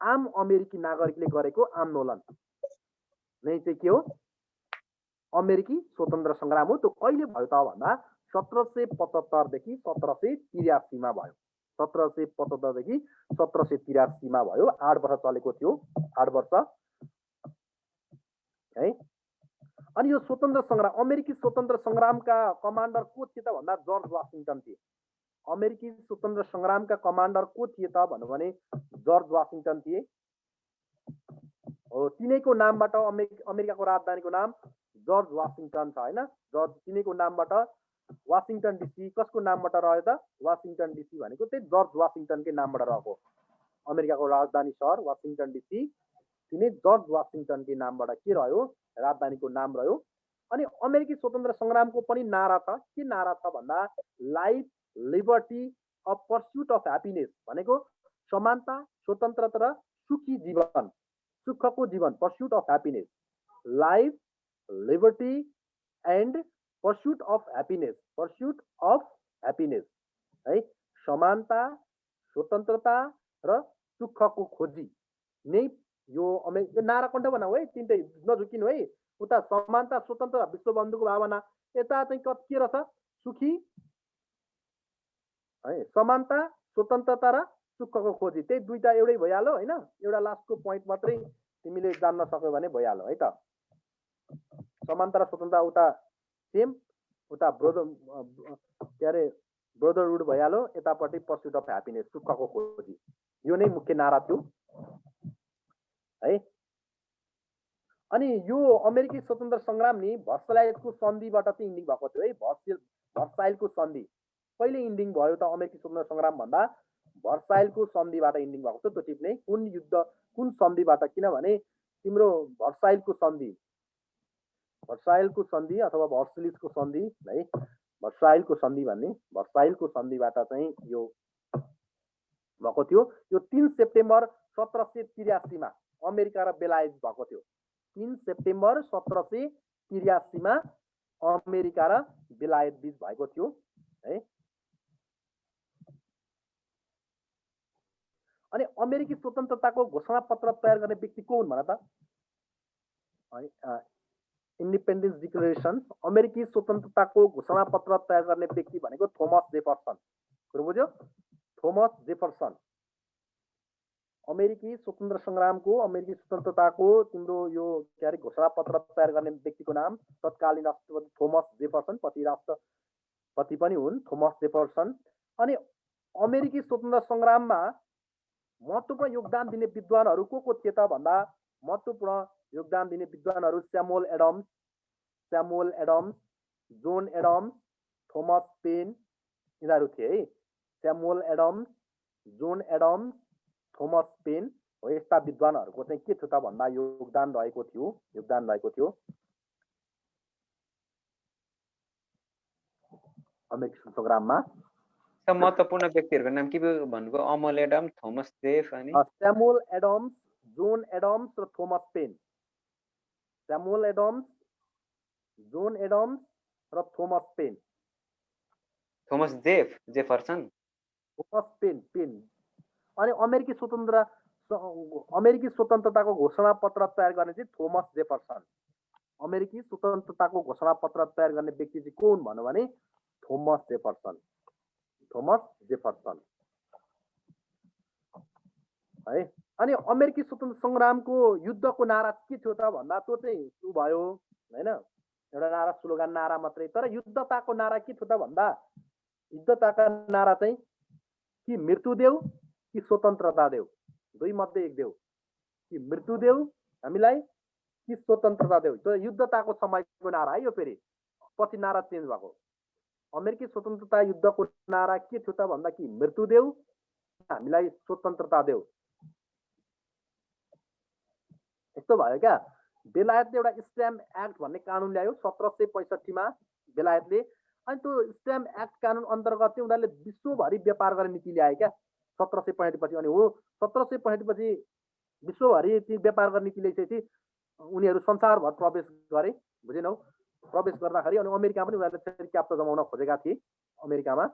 आम अमेरिकी नागरिकले गरेको आन्दोलन नै चाहिँ के हो अमेरिकी स्वतन्त्र सङ्ग्राम हो। त्यो कहिले भयो त भन्दा 1775 देखि 1783 मा भयो। 1775 देखि 1783 मा भयो। 8 वर्ष चलेको थियो, 8 वर्ष है। अनि यो स्वतन्त्र सङ्ग्राम अमेरिकी स्वतन्त्र सङ्ग्रामका कमान्डर को थिए त भन्दा जर्ज वाशिङटन थिए। अमेरिकी स्वतन्त्र सङ्ग्रामका कमान्डर को थिए त भन्नु भने जर्ज वाशिङटन थिए। हो, तिनैको नामबाट अमेरिकाको राजधानीको नाम जर्ज वाशिङटन छ हैन। जर्ज तिनैको नामबाट वाशिङटन डिसी कसको नामबाट रह्यो त? वाशिङटन डिसी भनेको त्यही जर्ज वाशिङटनकै नामबाट रहेको अमेरिकाको राजधानी सहर वाशिङटन डिसी तिनै जर्ज वाशिङटनकै नामबाट के रह्यो? राजधानीको नाम रह्यो। अनि अमेरिकी स्वतन्त्र सङ्ग्रामको पनि नारा छ। के नारा छ भन्दा life liberty a pursuit of happiness भनेको समानता, स्वतन्त्रता र सुखी जीवन, सुखको जीवन, pursuit of happiness, life liberty and pursuit of happiness, pursuit of happiness है। समानता, स्वतन्त्रता र सुखको खोजी नै यो नारा कण्ठ बनाऊ है। तिनटै नझुकिनु है। उता समानता, स्वतन्त्रता, विश्वबन्धुको भावना, यता चाहिँ के रहेछ? सुखी है। समानता, स्वतन्त्रता र सुखको खोजी, त्यही दुईटा एउटै भइहाल्यो हैन। एउटा लास्टको पोइन्ट मात्रै तिमीले जान्न सक्यौ भने भइहाल्यो है त। समानता र स्वतन्त्रता उता सेम, उता के अरे ब्रदरहुड भइहाल्यो, यतापट्टि पर्स्युट अफ ह्याप्पिनेस, सुखको खोजी। यो नै मुख्य नारा थियो है। अनि यो अमेरिकी स्वतन्त्र सङ्ग्राम नि भर्साइल्सको सन्धिबाट चाहिँ इन्डिङ भएको थियो है। भर्साइल्सको सन्धि कहिले इन्डिङ भयो त अमेरिकी स्वतन्त्र सङ्ग्राम भन्दा भर्साइल्सको सन्धिबाट इन्डिङ भएको थियो। त्यो टिप्ने कुन युद्ध कुन सन्धिबाट? किनभने तिम्रो भर्साइल्सको सन्धि अथवा भर्सलिसको सन्धि है, भर्साइल्सको सन्धि भन्ने भर्साइल्सको सन्धिबाट चाहिँ यो भएको थियो। यो 3 सेप्टेम्बर 1783 मा अमेरिका र बेलायत भएको थियो। 3 सेप्टेम्बर 1783 मा अमेरिका र बेलायत बीच भएको थियो है। अनि अमेरिकी स्वतन्त्रताको घोषणा पत्र तयार गर्ने व्यक्ति को हुन् भन त? इन्डिपेन्डेन्स डिक्लेरेसन, अमेरिकी स्वतन्त्रताको घोषणा पत्र तयार गर्ने व्यक्ति भनेको थोमस जेफरसन। कुरो बुझ्यो? Thomas Jefferson. अमेरिकी स्वतन्त्र सङ्ग्रामको, अमेरिकी स्वतन्त्रताको तिम्रो यो के अरे घोषणा पत्र तयार गर्ने व्यक्तिको नाम तत्कालीन राष्ट्रपति थोमस जेफरसन, पछि राष्ट्रपति पनि हुन् थोमस जेफरसन। अनि अमेरिकी स्वतन्त्र सङ्ग्राममा महत्त्वपूर्ण योगदान दिने विद्वानहरू को थिए त भन्दा महत्त्वपूर्ण योगदान दिने विद्वानहरू Samuel Adams, John Adams, Thomas Paine यिनीहरू थिए है। Samuel Adams, John Adams, Thomas Paine हो। यस्ता विद्वानहरूको चाहिँ के थियो त भन्दा योगदान रहेको थियो अमेरिकी सङ्ग्राममा। महत्त्वपूर्ण व्यक्तिहरूको नाम के भन्नुभयो? अमल एडम, थोमस जेफ अनि स्यामुअल एडम्स, जोन एडम्स र Thomas Paine. Samuel Adams, John Adams र Thomas Paine. Thomas Jefferson, Thomas Paine. अनि अमेरिकी स्वतन्त्रताको घोषणा पत्र तयार गर्ने चाहिँ थोमस जेफरसन। अमेरिकी स्वतन्त्रताको घोषणा पत्र तयार गर्ने व्यक्ति चाहिँ को हुन् भन्नु भने थोमस जेफरसन है। अनि अमेरिकी स्वतन्त्र सङ्ग्रामको युद्धको नारा के थियो त भन्दा त्यो चाहिँ उ भयो हैन, एउटा नारा स्लोगन नारा मात्रै। तर युद्धताको नारा के थियो त भन्दा युद्धताका नारा चाहिँ कि मृत्यु देऊ कि स्वतन्त्रता देऊ, दुई मध्ये एक देऊ, कि मृत्यु देऊ हामीलाई कि स्वतन्त्रता देऊ। त्यो युद्धताको समयको नारा है। यो फेरि पछि नारा चेन्ज भएको। अमेरिकी स्वतन्त्रता युद्धको नारा के थियो त भन्दा कि मृत्यु देऊ हामीलाई स्वतन्त्रता देऊ। यस्तो भयो क्या। बेलायतले एउटा स्ट्याम्प एक्ट भन्ने कानुन ल्यायो 1765 मा बेलायतले। अनि त्यो स्ट्याम्प एक्ट कानुन अन्तर्गत चाहिँ उनीहरूले विश्वभरि व्यापार गर्ने नीति ल्याए क्या 1765 पछि। अनि हो 1765 पछि विश्वभरि ती व्यापार गर्ने नीति ल्याएपछि उनीहरू संसारभर प्रवेश गरे। बुझेनौ? प्रवेश गर्दाखेरि अनि अमेरिका पनि उनीहरूले फेरि क्याप्चा जमाउन खोजेका थिए अमेरिकामा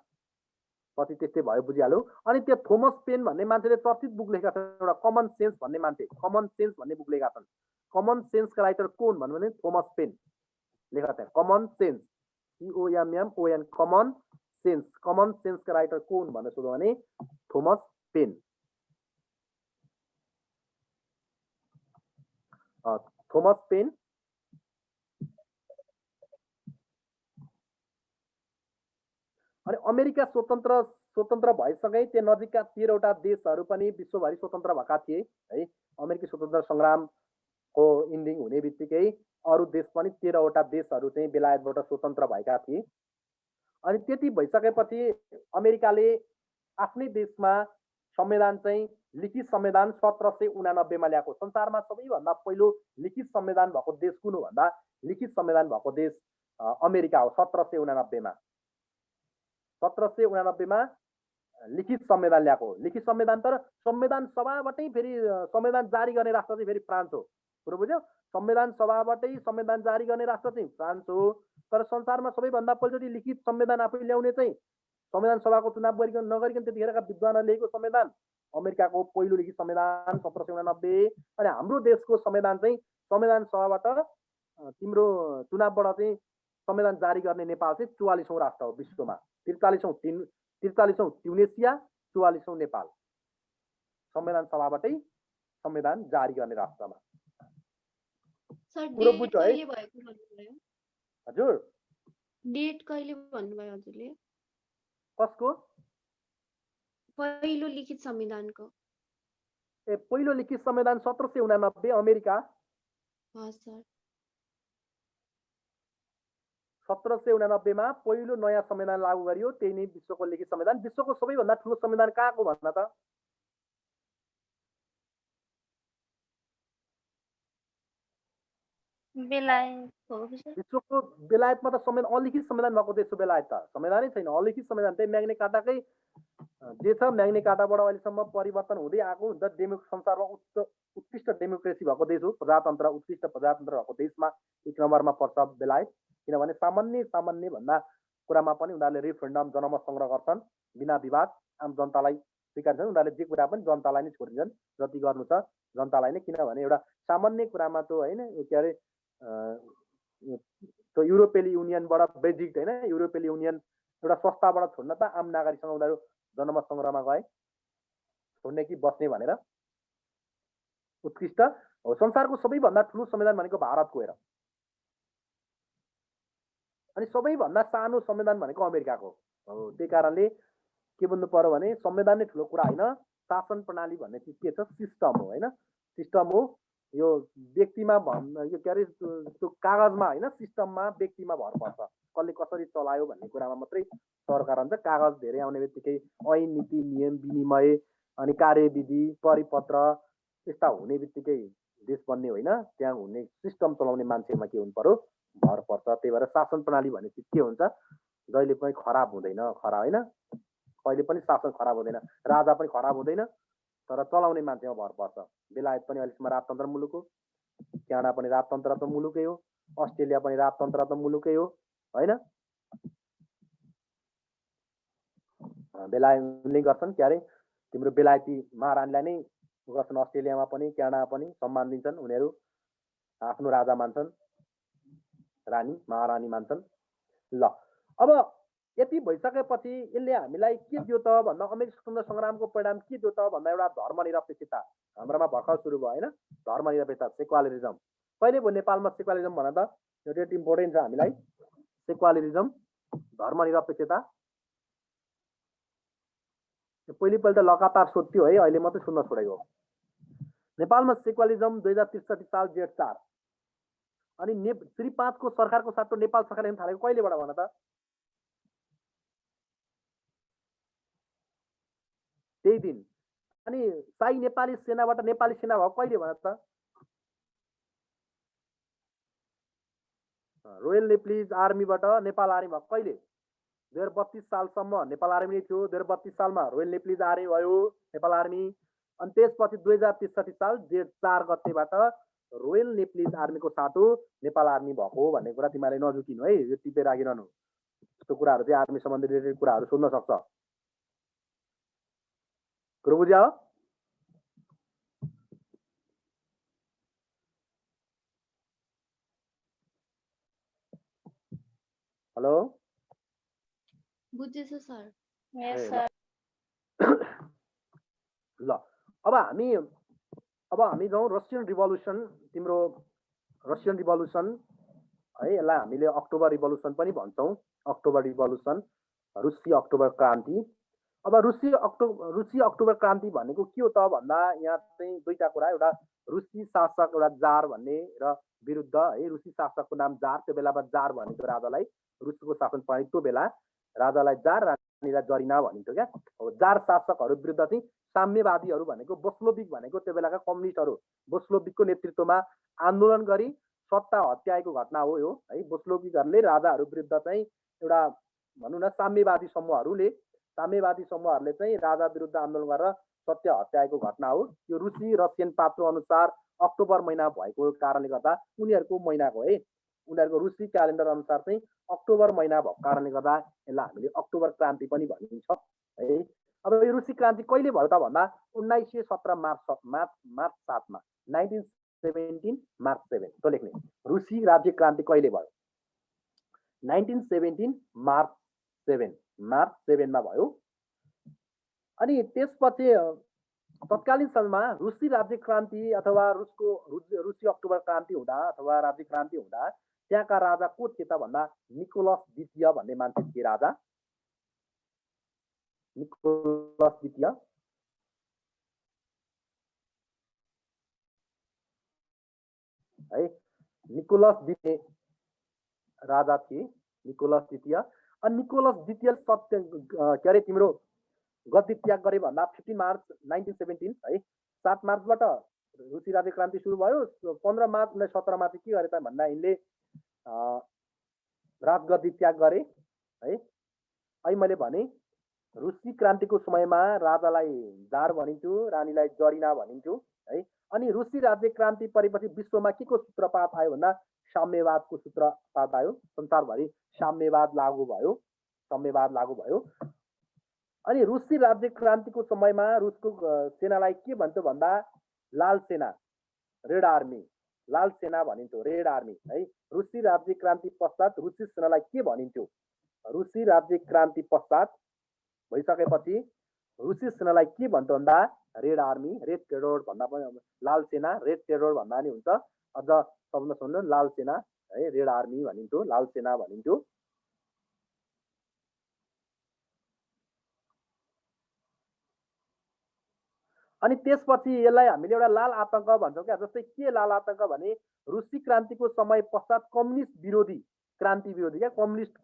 पछि त्यस्तै भयो बुझिहाल्यो अनि त्यो थोमस पेन भन्ने मान्छेले चर्चित बुक लेखेका छन् एउटा कमन सेन्स भन्ने मान्छे कमन सेन्स भन्ने बुक लेखेका छन् कमन सेन्सका राइटर को हुन् भन्नु भने थोमस पेन लेखेका छन् कमन सेन्स COMMON कमन सेन्सका राइटर को हुन् भनेर सोध्यो भने थोमस पेन थोमस पेन अनि अमेरिका स्वतन्त्र भइसके त्यो नजिकका 13 वटा देशहरू पनि विश्वभरि स्वतन्त्र भएका थिए है अमेरिकी स्वतन्त्र सङ्ग्रामको इन्डिङ हुने बित्तिकै अरू देश पनि 13 वटा देशहरू चाहिँ बेलायतबाट स्वतन्त्र भएका थिए अनि त्यति भइसकेपछि अमेरिकाले आफ्नै देशमा संविधान चाहिँ लिखित संविधान 1789 मा ल्याएको संसारमा सबैभन्दा पहिलो लिखित संविधान भएको देश कुन हो भन्दा लिखित संविधान भएको देश अमेरिका हो 1789 मा 1789 मा लिखित संविधान ल्याएको लिखित संविधान तर संविधान सभाबाटै फेरि संविधान जारी गर्ने राष्ट्र चाहिँ फेरि फ्रान्स हो कुरो बुझ्यो संविधान सभाबाटै संविधान जारी गर्ने राष्ट्र चाहिँ फ्रान्स हो तर संसारमा सबैभन्दा पहिलोचोटि लिखित संविधान आफै ल्याउने चाहिँ संविधान सभाको चुनाव गरिकन नगरिकन त्यतिखेरका विद्वानहरूले ल्याएको संविधान अमेरिकाको पहिलो लिखित संविधान 1789 अनि हाम्रो देशको संविधान चाहिँ संविधान सभाबाट तिम्रो चुनावबाट चाहिँ संविधान जारी गर्ने नेपाल चाहिँ 44औं राष्ट्र हो विश्वमा 43औं ट्युनेसिया 44औं नेपाल संविधान सभाबाटै संविधान जारी गर्ने राष्ट्रमा कुरो बुझ्यो है हजुर डेट कहिले भन्नुभयो हजुरले कसको पहिलो लिखित संविधानको ए पहिलो लिखित संविधान 1789 अमेरिका सर 1789 मा पहिलो नयाँ संविधान लागू गरियो त्यही नै विश्वको लिखित संविधान विश्वको सबैभन्दा ठुलो संविधान कहाँको भन्न त विश्वको बेलायतमा त संविधान अलिखित संविधान भएको देश हो बेलायत त संविधानै छैन अलिखित संविधान त्यही म्याग्ने कार्टाकै जे छ म्याग्ने कार्टाबाट अहिलेसम्म परिवर्तन हुँदै आएको हुन्छ संसारमा उत्कृष्ट डेमोक्रेसी भएको देश हो प्रजातन्त्र उत्कृष्ट प्रजातन्त्र भएको देशमा 1 नम्बरमा पर्छ बेलायत किनभने सामान्य भन्दा कुरामा पनि उनीहरूले रेफरेन्डम जनमत संग्रह गर्छन् बिना विवाद आम जनतालाई स्वीकार गर्छन् उनीहरूले जे कुरा पनि जनतालाई नै छोडिदिन्छन् जति गर्नु छ जनतालाई नै किनभने एउटा सामान्य कुरामा त हैन के अरे त्यो युरोपेली युनियनबाट ब्रेक्जिट हैन युरोपेली युनियन एउटा संस्थाबाट छोड्न त आम नागरिकसँग उनीहरू जनमत संग्रहमा गए छोड्ने कि बस्ने भनेर उत्कृष्ट हो संसारको सबैभन्दा ठुलो संविधान भनेको भारतको हेर अनि सबैभन्दा सानो संविधान भनेको अमेरिकाको हो त्यही कारणले के भन्नु पर्यो भने संविधान नै ठुलो कुरा हैन शासन प्रणाली भन्ने चिज के छ सिस्टम हो हैन सिस्टम हो यो व्यक्तिमा यो के अरे त्यो कागजमा हैन सिस्टममा व्यक्तिमा भर पर्छ कसले कसरी चलायो भन्ने कुरामा मात्रै सरकार हुन्छ कागज धेरै आउने बित्तिकै ऐन नीति नियम विनिमय अनि कार्यविधि परिपत्र यस्ता हुने बित्तिकै देश बन्ने होइन त्यहाँ हुने सिस्टम चलाउने मान्छेमा के हुनु पर्यो भर पर्छ त्यही भएर शासन प्रणाली भन्ने चिज के हुन्छ जहिले पनि खराब हुँदैन खरा होइन कहिले पनि शासन खराब हुँदैन राजा पनि खराब हुँदैन तर चलाउने मान्छेमा भर पर्छ बेलायत पनि अहिलेसम्म राजतन्त्र मुलुक हो क्यानाडा पनि राजतन्त्र त मुलुकै हो अस्ट्रेलिया पनि राजतन्त्र त मुलुकै हो होइन बेलायतले गर्छन् के अरे तिम्रो बेलायती महारानीलाई नै गर्छन् अस्ट्रेलियामा पनि क्यानाडामा पनि सम्मान दिन्छन् उनीहरू आफ्नो राजा मान्छन् रानी महारानी मान्छन् ल अब यति भइसकेपछि यसले हामीलाई के दियो त भन्दा अमेरिकी स्वतन्त्र सङ्ग्रामको परिणाम के दियो त भन्दा एउटा धर्मनिरपेक्षता हाम्रोमा भर्खर सुरु भयो होइन धर्मनिरपेक्षता सेक्युलरिजम कहिले भयो नेपालमा सेक्युलरिजम भन त यो डेट इम्पोर्टेन्ट छ हामीलाई सेक्युलरिजम धर्मनिरपेक्षता पहिलोपल्ट लगातार सोध्थ्यो है अहिले मात्रै सुन्न छोडेको नेपालमा सेक्युलरिजम 2063 साल जेठ 4 अनि श्री 5 को सरकारको साटो नेपाल सरकारले थालेको कहिलेबाट भन त त्यही दिन अनि साई नेपाली सेनाबाट नेपाली सेना भएको कहिले भन त रोयल नेप्लिज आर्मीबाट नेपाल आर्मी भएको कहिले 2032 सालसम्म नेपाल आर्मी नै थियो 2032 सालमा रोयल नेप्लिज आर्मी भयो नेपाल आर्मी अनि त्यसपछि 2063 साल जेठ 4 गतेबाट रोयल नेप्लिज आर्मीको साटो नेपाल आर्मी भएको हो भन्ने कुरा तिमीहरूले नझुकिनु है, यो टिपेर राखिरहनु। यस्तो कुराहरू चाहिँ आर्मी सम्बन्धी रिलेटेड कुराहरू सोध्न सक्छ। कुरो बुझ्या हो? हेलो बुझेछ सर। यस ए, सर। ल अब हामी जाउँ रसियन रिभोल्युसन। तिम्रो रसियन रिभोल्युसन है, यसलाई हामीले अक्टोबर रिभोल्युसन पनि भन्छौँ। अक्टोबर रिभोल्युसन, रुसी अक्टोबर क्रान्ति। अब रुसी अक्टोबर क्रान्ति भनेको के हो त भन्दा यहाँ चाहिँ दुईटा कुरा, एउटा रुसी शासक एउटा जार भन्ने र विरुद्ध है। रुसी शासकको नाम जार, त्यो बेलामा जार भनेको राजालाई, रुसको शासन प्रणाली त्यो बेला राजालाई जार, रानीलाई जरिना भनिन्थ्यो क्या। अब जार शासकहरू विरुद्ध चाहिँ साम्यवादीहरू भनेको बोस्लोभिक भनेको त्यो बेलाका कम्युनिस्टहरू, बोस्लोभिकको नेतृत्वमा आन्दोलन गरी सत्ता हत्याएको घटना हो यो है। बोस्लोभिकहरूले राजाहरू विरुद्ध चाहिँ एउटा भनौँ न साम्यवादी समूहहरूले चाहिँ राजा विरुद्ध आन्दोलन गरेर सत्य हत्याएको घटना हो यो। रुसी रसियन पात्रो अनुसार अक्टोबर महिना भएको कारणले गर्दा उनीहरूको महिनाको है, उनीहरूको रुसी क्यालेन्डर अनुसार चाहिँ अक्टोबर महिना भएको कारणले गर्दा यसलाई हामीले अक्टोबर क्रान्ति पनि भनिन्छ है। अब यो रुसी क्रान्ति कहिले भयो त भन्दा 1917 मार्च 7 मा, 1917 मार्च 7 तो लेख्ने। रुसी राज्य क्रान्ति कहिले भयो? 1917 मार्च 7 मा भयो। अनि त्यसपछि तत्कालीन समयमा रुसी राज्य क्रान्ति अथवा रुसी अक्टोबर क्रान्ति हुँदा अथवा राज्य क्रान्ति हुँदा त्यहाँका राजा को थिए त भन्दा निकोलस द्वितीय भन्ने मान्छे थिए राजा। निकोलस द्वितीय है, निकोलस द्वितीय राजा थिए, निकोलस द्वितीय। अनि निकोलस द्वितीय सत्य के अरे तिम्रो गद्दी त्याग गरे भन्दा 15 मार्च 1917 है, 7 मार्चबाट रुसी राज्य क्रान्ति सुरु भयो। 15 मार्च 1917 मा चाहिँ के गरे त भन्दा यिनले राजगद्दी त्याग गरे है। अहिले मैले भने रुसी क्रान्तिको समयमा राजालाई जार भनिन्थ्यो, रानीलाई जरिना भनिन्थ्यो है। अनि रुसी राज्य क्रान्ति परेपछि विश्वमा के को सूत्रपात आयो भन्दा साम्यवादको सूत्रपात आयो। संसारभरि साम्यवाद लागू भयो। अनि रुसी राज्य क्रान्तिको समयमा रुसको सेनालाई के भन्छ भन्दा लाल सेना, रेड आर्मी, लाल सेना भनिन्थ्यो, रेड आर्मी है। रुसी राज्य क्रान्ति पश्चात रुसी सेनालाई के भनिन्थ्यो? रुसी राज्य क्रान्ति पश्चात भइसकेपछि रुसी सेनालाई के भन्छ भन्दा रेड आर्मी, रेड टेरोर भन्दा पनि, लाल सेना, रेड टेरोर भन्दा नि हुन्छ। अझ शब्द सुन्नु, लाल सेना है, रेड आर्मी भनिन्थ्यो, लाल सेना भनिन्थ्यो। अनि त्यसपछि यसलाई हामीले एउटा लाल आतंक भन्छौँ क्या। जस्तै के लाल आतंक भने रुसी क्रान्तिको समय पश्चात कम्युनिस्ट विरोधी, क्रान्ति विरोधी क्या, कम्युनिस्ट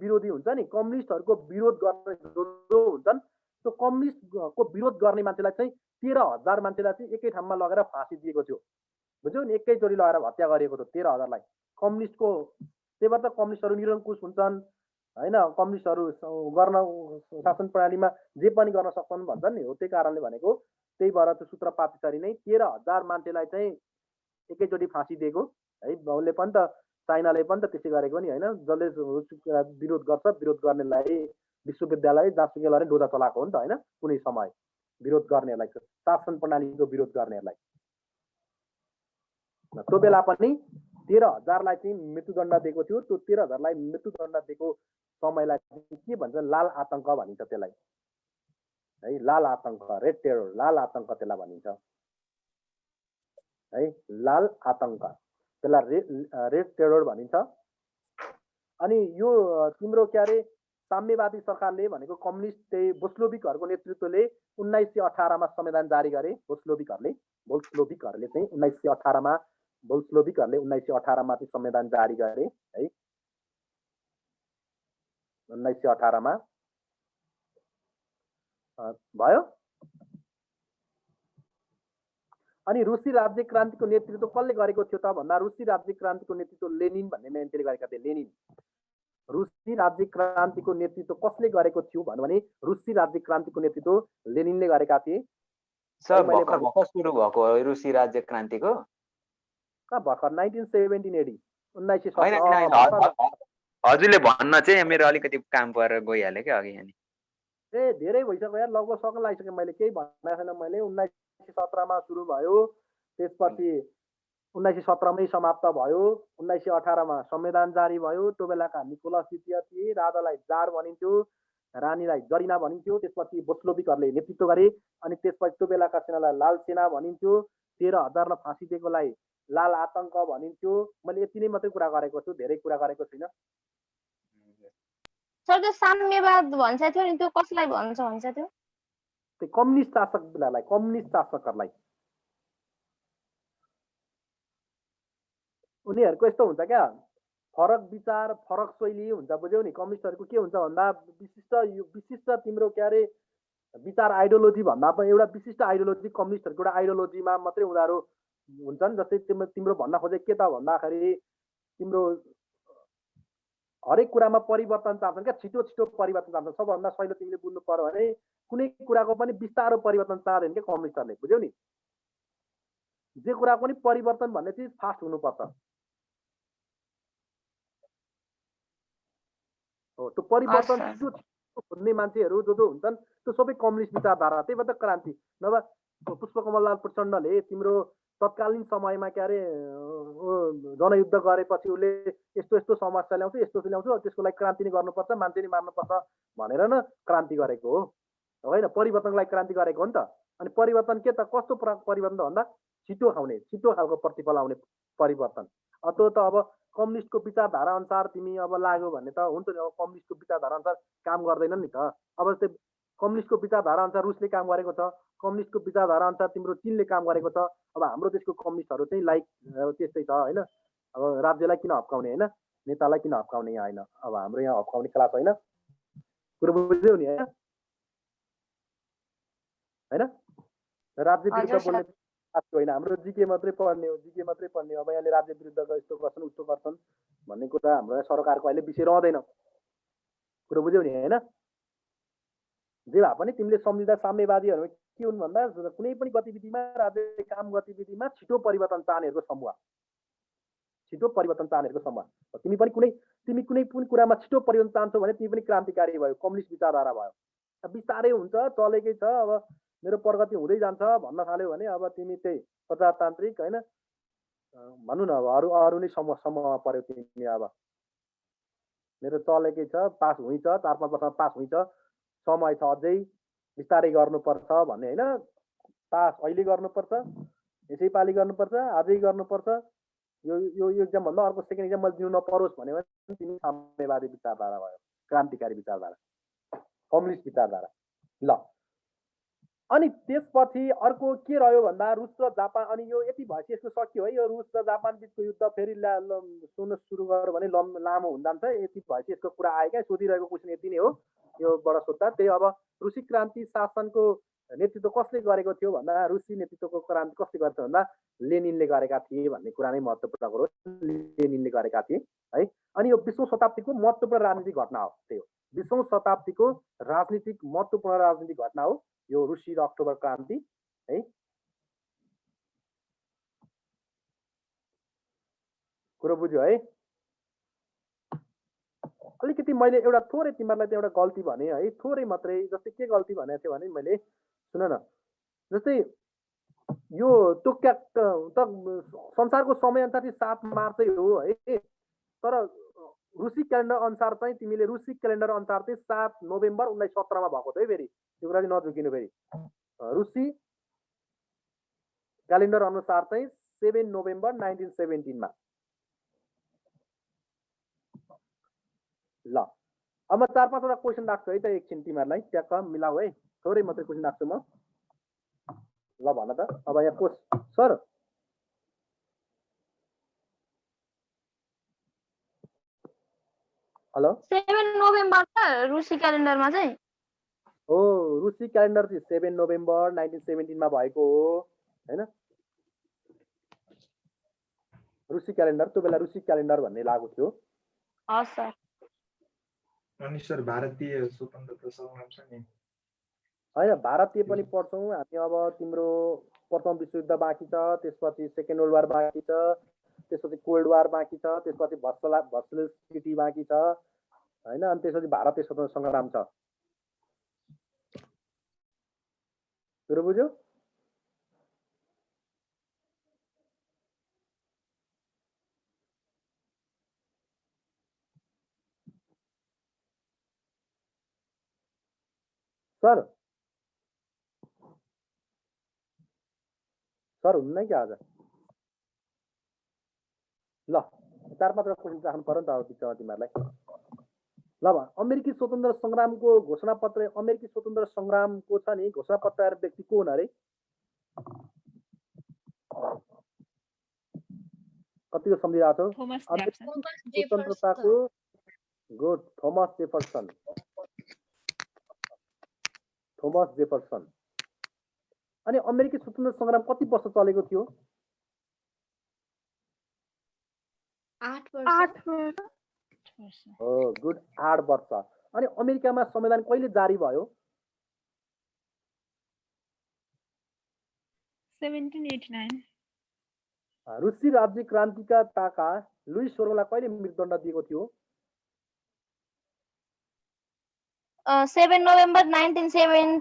विरोधी हुन्छ नि, कम्युनिस्टहरूको विरोध गर्ने जो हुन्छन् त्यो कम्युनिस्टको विरोध गर्ने मान्छेलाई चाहिँ 13,000 मान्छेलाई चाहिँ एकै ठाउँमा लगेर फाँसी दिएको थियो। बुझ्यौ नि, एकैचोटि लगेर हत्या गरेको थियो 13,000लाई कम्युनिस्टको। त्यही भएर त कम्युनिस्टहरू निरङ्कुश हुन्छन् होइन, कम्युनिस्टहरू गर्न शासन प्रणालीमा जे पनि गर्न सक्छन् भन्छन् नि, हो त्यही कारणले भनेको। त्यही भएर त्यो सूत्रपात त्यसरी नै 13,000 मान्छेलाई चाहिँ एकैचोटि फाँसी दिएको है। उसले पनि त, चाइनाले पनि त त्यसै गरेको नि होइन। जसले विरोध गर्छ, विरोध गर्नेलाई विश्वविद्यालय जहाँसुकै लगेर डोजा चलाएको हो नि त होइन, कुनै समय विरोध गर्नेहरूलाई, शासन प्रणालीको विरोध गर्नेहरूलाई। त्यो बेला पनि 13,000लाई चाहिँ मृत्युदण्ड दिएको थियो। त्यो 13,000लाई मृत्युदण्ड दिएको समयलाई के भन्छ? लाल आतंक भनिन्छ त्यसलाई है, लाल आतंक, रेड टेरोर, लाल आतंक त्यसलाई भनिन्छ है, लाल आतंक, त्यसलाई रेड टेरोर भनिन्छ। अनि यो तिम्रो के अरे साम्यवादी सरकारले भनेको कम्युनिस्ट त्यही बोस्लोभिकहरूको नेतृत्वले 1918 मा संविधान जारी गरे। बोल्सोभिकहरूले चाहिँ 1918 मा चाहिँ संविधान जारी गरे है। 1918 मा भयो। अनि रुसी राज्य क्रान्तिको नेतृत्व कसले गरेको थियो त भन्दा रुसी राज्य क्रान्तिको नेतृत्व लेनिन भन्ने मान्छेले गरेका थिए। लेनिन। रुसी राज्य क्रान्तिको नेतृत्व कसले गरेको थियो भने रुसी राज्य क्रान्तिको नेतृत्व लेनिनले गरेका थिए। सर भर्खर सुरु भएको रुसी राज्य क्रान्तिको कहाँ भर्खर 1970 होइन 1917 हजुरले भन्न चाहिँ मेरो अलिकति काम परेर गइहाल्यो क्या अघि अनि ए धेरै भइसक्यो यार, लगभग सक्न लागिसक्यो। मैले केही भनेको छैन। मैले 1917मा सुरु भयो, त्यसपछि 1917मै समाप्त भयो, 1918मा संविधान जारी भयो। त्यो बेलाका निकोलस द्वितीय थिए, राजालाई जार भनिन्थ्यो, रानीलाई जरिना भनिन्थ्यो। त्यसपछि बोल्सोभिकहरूले नेतृत्व गरे, अनि त्यसपछि त्यो बेलाका सेनालाई लाल सेना भनिन्थ्यो। 13,000लाई फाँसी दिएकोलाई लाल आतङ्क भनिन्थ्यो। मैले यति नै मात्रै कुरा गरेको छु, धेरै कुरा गरेको छुइनँ। सर त्यो साम्यवाद भन्छ थियो नि, त्यो कसलाई भन्छ त्यो? त्यो कम्युनिस्ट शासकलाई, कम्युनिस्ट शासकहरूलाई। उनीहरूको यस्तो हुन्छ क्या, फरक विचार फरक शैली हुन्छ, बुझ्यौ नि। कम्युनिस्टहरूको के हुन्छ भन्दा विशिष्ट तिम्रो के अरे विचार आइडियोलोजी भन्दा पनि एउटा विशिष्ट आइडियोलोजी, कम्युनिस्टहरूको एउटा आइडियोलोजीमा मात्रै उनीहरू हुन्छन्। जस्तै तिम्रो भन्न खोजेको के त भन्दाखेरि तिम्रो हरेक कुरामा परिवर्तन चाहन्छन् क्या, छिटो छिटो परिवर्तन चाहन्छन्। सबभन्दा सहिलो तिमीले बुझ्नु पर्यो भने कुनै कुराको पनि बिस्तारो परिवर्तन चाहदैन क्या कम्युनिस्टहरूले, बुझ्यौ नि। जे कुरा पनि परिवर्तन भन्ने चिज फास्ट हुनुपर्छ। हो, त्यो परिवर्तन छिटो छिटो खोज्ने मान्छेहरू जो हुन्छन् त्यो सबै कम्युनिस्ट विचारधारा। त्यही भएर त क्रान्ति। नभए पुष्पकमललाल प्रचण्डले तिम्रो तत्कालीन समयमा के अरे जनयुद्ध गरेपछि उसले यस्तो यस्तो समस्या ल्याउँछु, यस्तो ल्याउँछु, त्यसको लागि क्रान्ति नै गर्नुपर्छ, मान्छे नै मार्नुपर्छ भनेर न क्रान्ति गरेको हो, होइन? परिवर्तनको लागि क्रान्ति गरेको हो नि त। अनि परिवर्तन के त, कस्तो परिवर्तन भन्दा छिटो आउने, छिटो खालको प्रतिफल आउने परिवर्तन। त्यो त अब कम्युनिस्टको विचारधारा अनुसार तिमी अब लाग्यो भने त हुन्छ नि। अब कम्युनिस्टको विचारधारा अनुसार काम गर्दैन नि त। अब जस्तै कम्युनिस्टको विचारधारा अनुसार रुसले काम गरेको छ, कम्युनिस्टको विचारधारा अनुसार तिम्रो चीनले काम गरेको छ। अब हाम्रो देशको कम्युनिस्टहरू चाहिँ लाइक त्यस्तै छ, होइन? अब राज्यलाई किन हप्काउने, होइन? नेतालाई किन हप्काउने यहाँ, होइन? अब हाम्रो यहाँ हप्काउने क्लास होइन, कुरो बुझ्यौ नि, होइन? राज्य विरुद्ध बोल्ने होइन, हाम्रो जिके मात्रै पढ्ने हो, जिके मात्रै पढ्ने हो। अब यहाँले राज्य विरुद्धको यस्तो गर्छन् उस्तो गर्छन् भन्ने कुरा हाम्रो यहाँ सरकारको अहिले विषय रहँदैन, कुरो बुझ्यौ नि, होइन? जे भए पनि तिमीले सम्झिँदा साम्यवादीहरू के हुन् भन्दा कुनै पनि गतिविधिमा, राज्य काम गतिविधिमा छिटो परिवर्तन चाहनेहरूको समूह, छिटो परिवर्तन चाहनेहरूको समूह। तिमी कुनै पनि कुरामा छिटो परिवर्तन चाहन्छौ भने तिमी पनि क्रान्तिकारी भयो, कम्युनिस्ट विचारधारा भयो। बिस्तारै हुन्छ, चलेकै छ, अब मेरो प्रगति हुँदै जान्छ भन्न थाल्यो भने अब तिमी त्यही प्रजातान्त्रिक, होइन, भनौँ न, अब अरू नै समूहमा पर्यो तिमी। अब मेरो चलेकै छ, पास हुन्छ, 4-5 वर्षमा पास हुन्छ, समय छ अझै, बिस्तारै गर्नुपर्छ भन्ने, होइन? पास अहिले गर्नुपर्छ, यसैपालि गर्नुपर्छ, आजै गर्नुपर्छ, यो एक्जाम भन्दा अर्को सेकेन्ड एक्जाम मैले दिनु नपरोस् भन्यो भने तिमी साम्यवादी विचारधारा भयो, क्रान्तिकारी विचारधारा, कम्युनिस्ट विचारधारा। ल, अनि त्यसपछि अर्को के रह्यो भन्दा रुस र जापान। अनि यो यति भएपछि यसको सकियो है, यो रुस र जापान बिचको युद्ध फेरि सुन्न सुरु गर्यो भने लामो हुन जान्छ। यति भएपछि यसको कुरा आयो क्या, सोधिरहेको क्वेसन यति नै हो योबाट सोद्धा। त्यही अब रुसी क्रान्ति शासनको नेतृत्व कसले गरेको थियो भन्दा, रुसी नेतृत्वको क्रान्ति कसले गरेको भन्दा लेनिनले गरेका थिए भन्ने कुरा नै महत्त्वपूर्ण कुरो, लेनिनले गरेका थिए है। अनि यो 20औं शताब्दीको महत्त्वपूर्ण राजनीतिक घटना हो। त्यही हो 20औं शताब्दीको राजनीतिक महत्त्वपूर्ण राजनीतिक घटना हो यो रुसी र अक्टोबर क्रान्ति है। कुरो बुझ्यो है? अलिकति मैले एउटा थोरै तिमीहरूलाई त एउटा गल्ती भने है, थोरै मात्रै। जस्तै के गल्ती भनेको थियो भने मैले, सुन न, जस्तै यो टोक्या त संसारको समयअनुसार 7 मार्चै हो है, तर रुसी क्यालेन्डर अनुसार चाहिँ तिमीले रुसी क्यालेन्डर अनुसार चाहिँ 7 नोभेम्बर 1917मा भएको थियो है। फेरि त्यो कुरा चाहिँ नझुकिनु। फेरि रुसी क्यालेन्डर अनुसार चाहिँ 7 नोभेम्बर 1917मा। ल, अब म 4-5 क्वेसन राख्छु है त, एकछिन तिमीहरूलाई ट्याक्क मिलाऊ है, थोरै मात्रै क्वेसन राख्छु म। ल भन त अब यहाँ सर, हेलो, 7 नोभेम्बर रुसी क्यालेन्डरमा चाहिँ हो, रुसी क्यालेन्डर चाहिँ 7 नोभेम्बर 1917मा भएको हो, होइन? रुसी क्यालेन्डर त्यो बेला रुसी क्यालेन्डर भन्ने लागु थियो। हस् सर। अनि सर भारतीय स्वतन्त्रता संग्राम छ नि, होइन भारतीय पनि पढ्छौँ हामी। अब तिम्रो प्रथम विश्वयुद्ध बाँकी छ, त्यसपछि सेकेन्ड वर्ल्ड वार बाँकी छ, त्यसपछि कोल्ड वार बाँकी छ, त्यसपछि भर्सुलस ट्रिटी बाँकी छ हैन, अनि त्यसपछि भारतीय स्वतन्त्र सङ्ग्राम छ। कुरो बुझ्यो? सर सर हुन्न कि आज? ल 4-5 क्वेसन राख्नु पर्यो नि त अब बिचमा तिमीहरूलाई। ल अमेरिकी स्वतन्त्र सङ्ग्रामको घोषणापत्र, अमेरिकी स्वतन्त्र सङ्ग्रामको छ नि घोषणापत्र तयार व्यक्ति को हुन् अरे? कतिको सम्झिरहेको छौ? स्वतन्त्रताको good Thomas Jefferson. Thomas Jefferson. अनि अमेरिकी स्वतन्त्र सङ्ग्राम कति वर्ष चलेको थियो? 8 वर्ष। हो गुड 8 वर्ष। अनि अमेरिकामा संविधान कहिले जारी भयो? 1789। रुसी राज्य क्रान्तिका ताका लुइस सोर्गलाई कहिले मृत्युदण्ड दिएको थियो? 7 नोभेम्बर 1917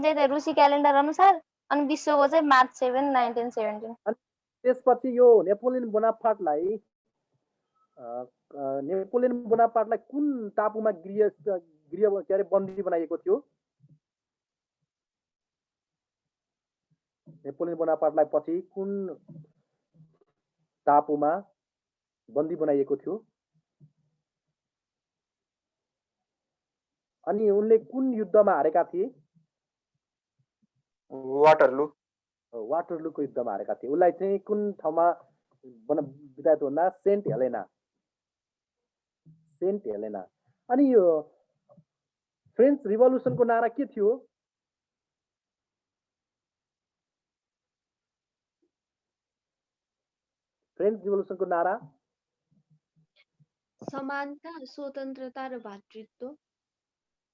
चाहिँ रुसी क्यालेन्डर अनुसार, अनि विश्वको चाहिँ मार्च 7 1917। त्यसपछि यो नेपोलियन बोनापार्टलाई कुन टापुमा गृह के अरे बन्दी बनाइएको थियो? नेपोलियन बोनापार्टलाई पछि कुन टापुमा बन्दी बनाइएको थियो? अनि उनले कुन युद्धमा हारेका थिए? वाटरलू। वाटरलूको युद्धमा हारेका थिए। उसलाई चाहिँ कुन ठाउँमा बिताएको भन्दा सेन्ट हेलेना। Saint Helena. अनि यो फ्रेन्च रिभोल्युसनको नारा के थियो? फ्रेन्च रिभोल्युसनको नारा समानता, स्वतन्त्रता र भातृत्व।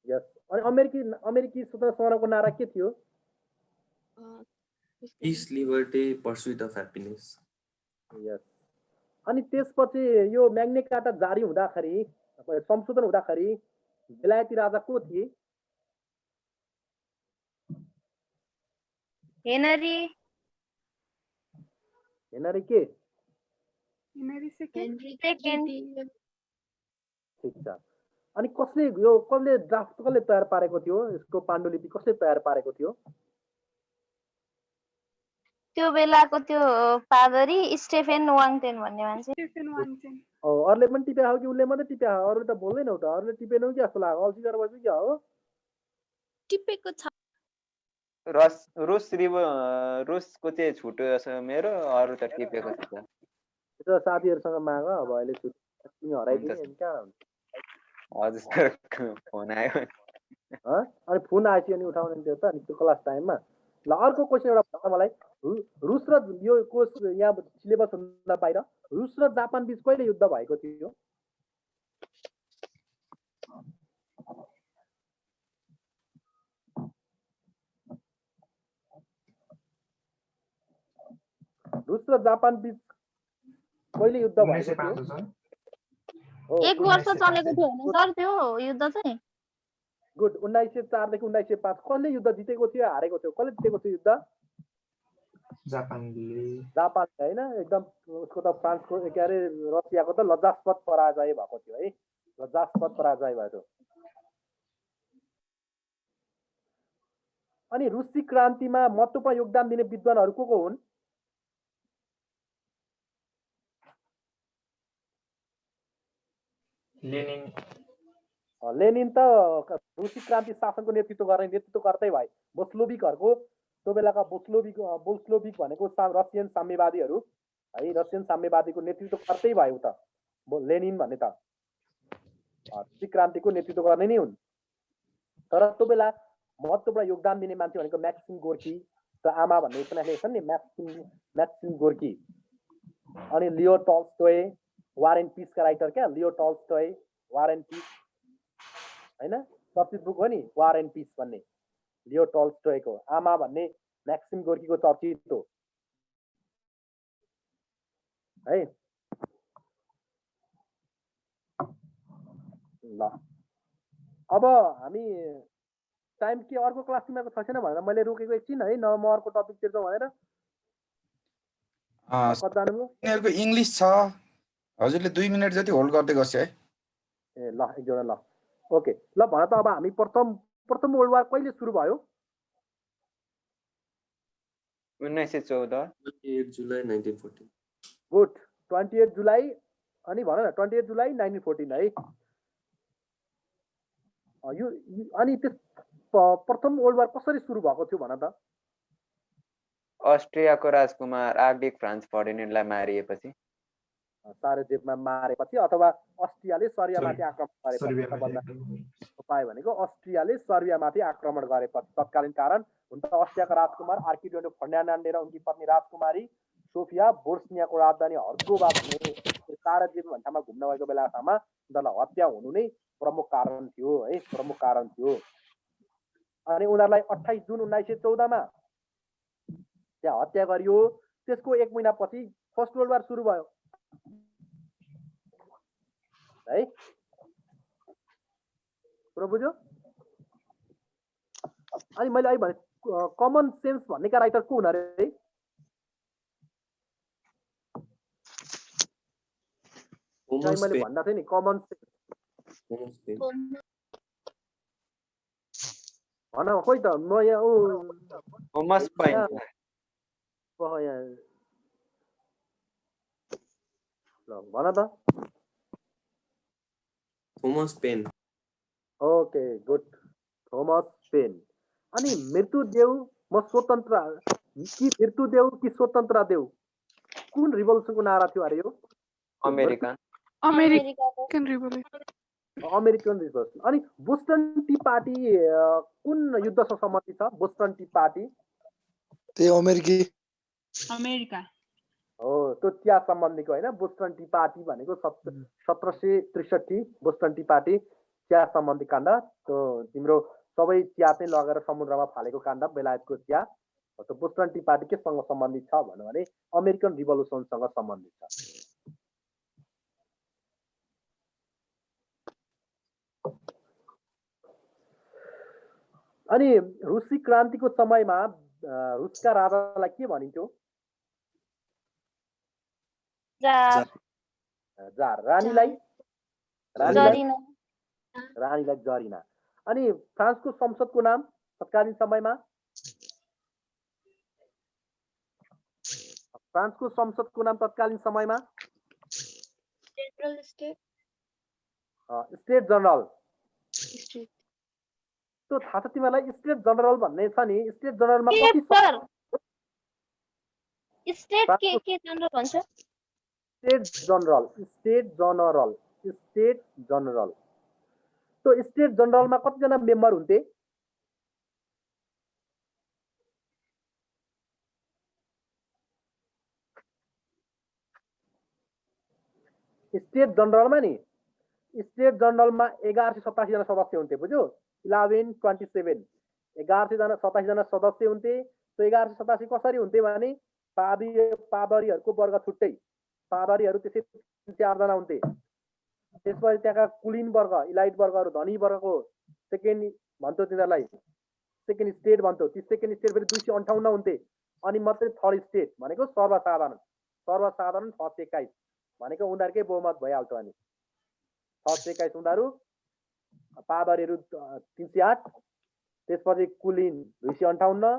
यस। अनि अमेरिकी स्वतन्त्र सङ्ग्रामको नारा के थियो? Peace, liberty, pursuit of happiness. Yes. अनि त्यसपछि यो म्याग्ना कार्टा जारी हुँदाखेरि, संशोधन हुँदाखेरि बेलायती राजा को थिए? हेनरी के? Henry second. ठिक छ। अनि कसले ड्राफ्ट कसले तयार पारेको थियो? यसको पाण्डुलिपि कसले तयार पारेको थियो? त्यो बेलाको त्यो पादरी स्टेफेन वाङटेन भन्ने मान्छे। अरूले पनि टिप्या हो कि उसले मात्रै टिप्या हो? अरू त बोल्दैन त, अरूले टिपेनौ कि जस्तो लाग्यो। अल्छी गरेर बस्यो क्या हो? टिपेको छ। रुसको चाहिँ छुट्यो मेरो, अरू त टिपेको छ। त्यो साथीहरूसँग माग, अब अहिले तिमी हराइदिने कहाँ हुन्छ? हजुर फोन आयो। अनि फोन आएपछि अनि उठाउने त्यो त अनि त्यो क्लास टाइममा। ल अर्को क्वेसन एउटा भन्छ मलाई, रुस र यो कोर्स यहाँ सिलेबस भन्दा बाहिर रुस र जापान बीच कहिले युद्ध भएको थियो? रुस र जापान बीच कहिले युद्ध भएको थियो? 1 वर्ष चलेको थियो हैन सर त्यो युद्ध चाहिँ? गुड। 1904 देखि 1905 कसले युद्ध जितेको थियो, हारेको थियो? कसले जितेको थियो युद्ध? जापानले हैन। एकदम उसको त फ्रान्सको के अरे रसियाको त लज्जास्पद पराजय भएको थियो है। लज्जास्पद पराजय भयो त्यो। अनि रुसी क्रान्तिमा महत्त्वपूर्ण योगदान दिने विद्वानहरू को हुन्? लेनिन त रुसी क्रान्ति शासनको नेतृत्व गर्दै भए। बोल्सोभिकहरूको त्यो बेलाका बोल्सोभिक भनेको रसियन साम्यवादीहरू है, रसियन साम्यवादीको नेतृत्व गर्दै भए उता लेनिन भन्ने त रुसी क्रान्तिको नेतृत्व गर्ने नै हुन्। तर त्यो बेला महत्त्वपूर्ण योगदान दिने मान्छे भनेको म्याक्सिम गोर्की, त आमा भन्ने उपन्यास लेख्छन् नि म्याक्सिम गोर्की, अनि लियो टल्स्टोय, वार एन्ड पिसका राइटर क्या लियो टल्स्टोय, वार एन्ड पिस हैन, चर्चित बुक हो नि वार एन्ड पिस भन्ने, लियो टल्स्टोयको। आमा भन्ने म्याक्सिम गोर्कीको चर्चित हो। है ल अब हामी टाइम के अर्को क्लास तिमीहरूको छ छैन भनेर मैले रोकेको एकछिन है न म अर्को टपिक तिर्छौँ भनेर कति जानुभयो यिनीहरूको इङ्ग्लिस छ हजुरले 2 मिनेट जति होल्ड गर्दै गर्छ है ए ल एकजना ल ओके ल भन त अब हामी प्रथम वर्ल्ड वार कहिले सुरु भयो 1914 28 July 1914. गुड 28 जुलाई अनि भन न 28 जुलाई 1914 है यो अनि त्यस प्रथम वर्ल्ड वार कसरी सुरु भएको थियो भन त अस्ट्रियाको राजकुमार आर्कडिक फ्रान्स फर्डिनेन्डलाई मारिएपछि सारेजेभमा मारेपछि अथवा अस्ट्रियाले सर्बियामाथि आक्रमण गरेपछि उपाय भनेको अस्ट्रियाले सर्बियामाथि आक्रमण गरेपछि तत्कालीन कारण हुन त अस्ट्रियाका राजकुमार आर्किडोनो फर्डिनान्ड र उनकी पत्नी राजकुमारी सोफिया बोस्नियाको राजधानी हर्जोगा भन्ने सारेजेभ भन्ने ठाउँमा घुम्न गएको बेलासम्म उनीहरूलाई हत्या हुनु नै प्रमुख कारण थियो है प्रमुख कारण थियो अनि उनीहरूलाई 28 जुन 1914 मा त्यहाँ हत्या गरियो त्यसको 1 महिनापछि फर्स्ट वर्ल्ड वार सुरु भयो है पुरो बुझ्यो अनि मैले अहिले भने कमन सेन्स भन्नेका राइटर को हुन रे मैले भन्दा थिएँ नि कमन सेन्स भन खोइ त म यहाँ थोमस पेन ल भन त Thomas Paine. Okay good Thomas Paine अनि मृत्युदेव म स्वतन्त्र कि मृत्युदेव कि स्वतन्त्र देव कुन रिभोल्युसनको नारा थियो अरे यो अमेरिकन अमेरिकन रिभोल्युसन अनि बोस्टन टी पार्टी कुन युद्धसँग सम्बन्धित छ बोस्टन टी पार्टी त्यही अमेरिका हो त्यो चिया सम्बन्धीको होइन बोस्टन टी पार्टी भनेको 1763 बोस्टन टी पार्टी चिया सम्बन्धी काण्ड त्यो तिम्रो सबै चिया चाहिँ लगेर समुद्रमा फालेको काण्ड बेलायतको चिया त्यो बोस्टन टी पार्टी केसँग सम्बन्धित छ भन्नु भने अमेरिकन रिभोल्युसनसँग सम्बन्धित छ अनि रुसी क्रान्तिको समयमा रुसका राजालाई के भनिन्थ्यो जार रानीलाई जरिना अनि फ्रान्सको संसदको नाम तत्कालीन समयमा फ्रान्सको संसदको नाम तत्कालीन समयमा स्टेट जनरल त्यो थाहा छ तिमीलाई स्टेट जनरल भन्ने छ नि स्टेट जनरलमा कति स्टेट के जनरल भन्छ स्टेट जनरल त्यो स्टेट जनरलमा कतिजना मेम्बर हुन्थे स्टेट जनरलमा नि स्टेट जनरलमा 1187 जना सदस्य हुन्थे बुझ्यो 1127 1187 जना सदस्य हुन्थे त्यो 1187 कसरी हुन्थे भने पादरीहरूको वर्ग छुट्टै पादरीहरू त्यसै 4 जना हुन्थे त्यसपछि त्यहाँका कुलीन वर्ग इलाइट वर्गहरू धनी वर्गको सेकेन्ड भन्थ्यो तिनीहरूलाई सेकेन्ड स्टेट भन्थ्यो ती सेकेन्ड स्टेट फेरि 258 हुन्थे अनि मात्रै थर्ड स्टेट भनेको सर्वसाधारण 621 भनेको उनीहरूकै बहुमत भइहाल्छ अनि 621 उनीहरू पादरीहरू 308 त्यसपछि कुलीन 258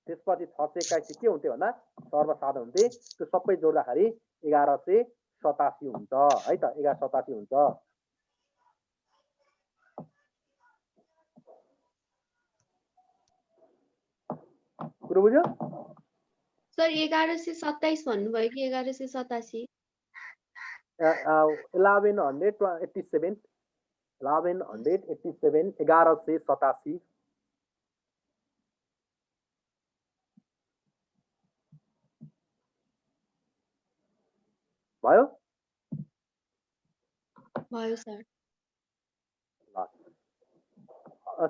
त्यसपछि 621 के हुन्थ्यो भन्दा सर्वसाधारण हुन्थे त्यो सबै जोड्दाखेरि 1187 हुन्छ है त 1187 हुन्छ कुरो बुझ्यो सर 1127 भन्नुभयो कि 1187 1187 1187 भयो सर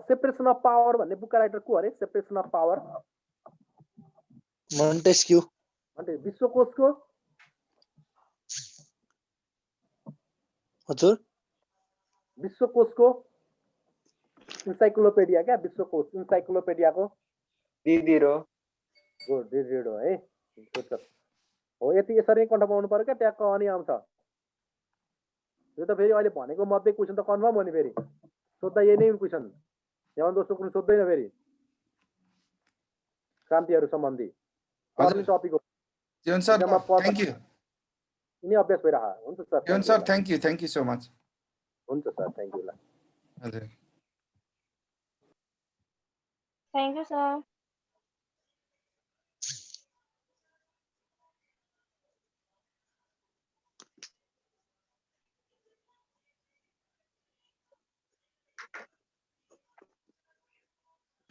सेपरेसन अफ पावर भन्ने बुक राइटर को अरे सेपरेसन अफ पावर मोन्टेस्क्यू विश्वकोशको हजुर विश्वकोशको इन्साइक्लोपेडिया क्या विश्वकोश इन्साइक्लोपेडियाको दिदिरो गुड डिड हो है हो यति यसरी कन्ठ पाउनु पर्यो क्या ट्याक्क अनि आउँछ यो त फेरि अहिले भनेको मध्ये क्वेसन त कन्फर्म हो नि फेरि सोद्धा यही नै क्वेसन यहाँ दोस्रो कुरो सोध्दैन फेरि क्रान्तिहरू सम्बन्धी हजुर टपिक हो जीवन सर थ्याङ्क यू यिनै अभ्यास भइरह हुन्छ सर जीवन sir thank you so much हुन्छ सर थ्याङ्क यू ल हजुर thank you sir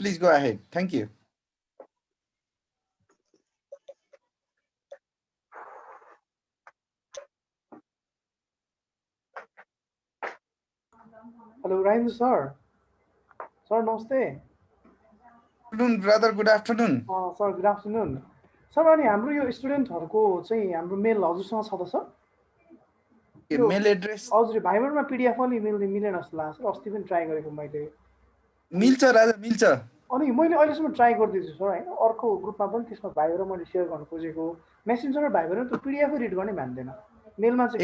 Please go ahead. Thank you. Hello, Ryan sir. Sir, namaste. Good afternoon, brother. Good afternoon. Sir, good afternoon. Sir, अनि हाम्रो यो स्टुडेन्टहरुको चाहिँ हाम्रो मेल हजुरसँग छ त सर? मेल एड्रेस हजुर भाइबरमा पीडीएफ अलि मिलेन जस्तो लाग्छ सर अस्ति पनि ट्राई गरेको मैले मिल्छ राजा मिल्छ अनि मैले अहिलेसम्म ट्राई गर्दैछु सर हैन अर्को ग्रुपमा पनि त्यसमा भाइबर मैले शेयर गर्न खोजेको मेसेन्जर र भाइबर त पीडीएफ रिड गर्ने मान्दैन मेलमा चाहिँ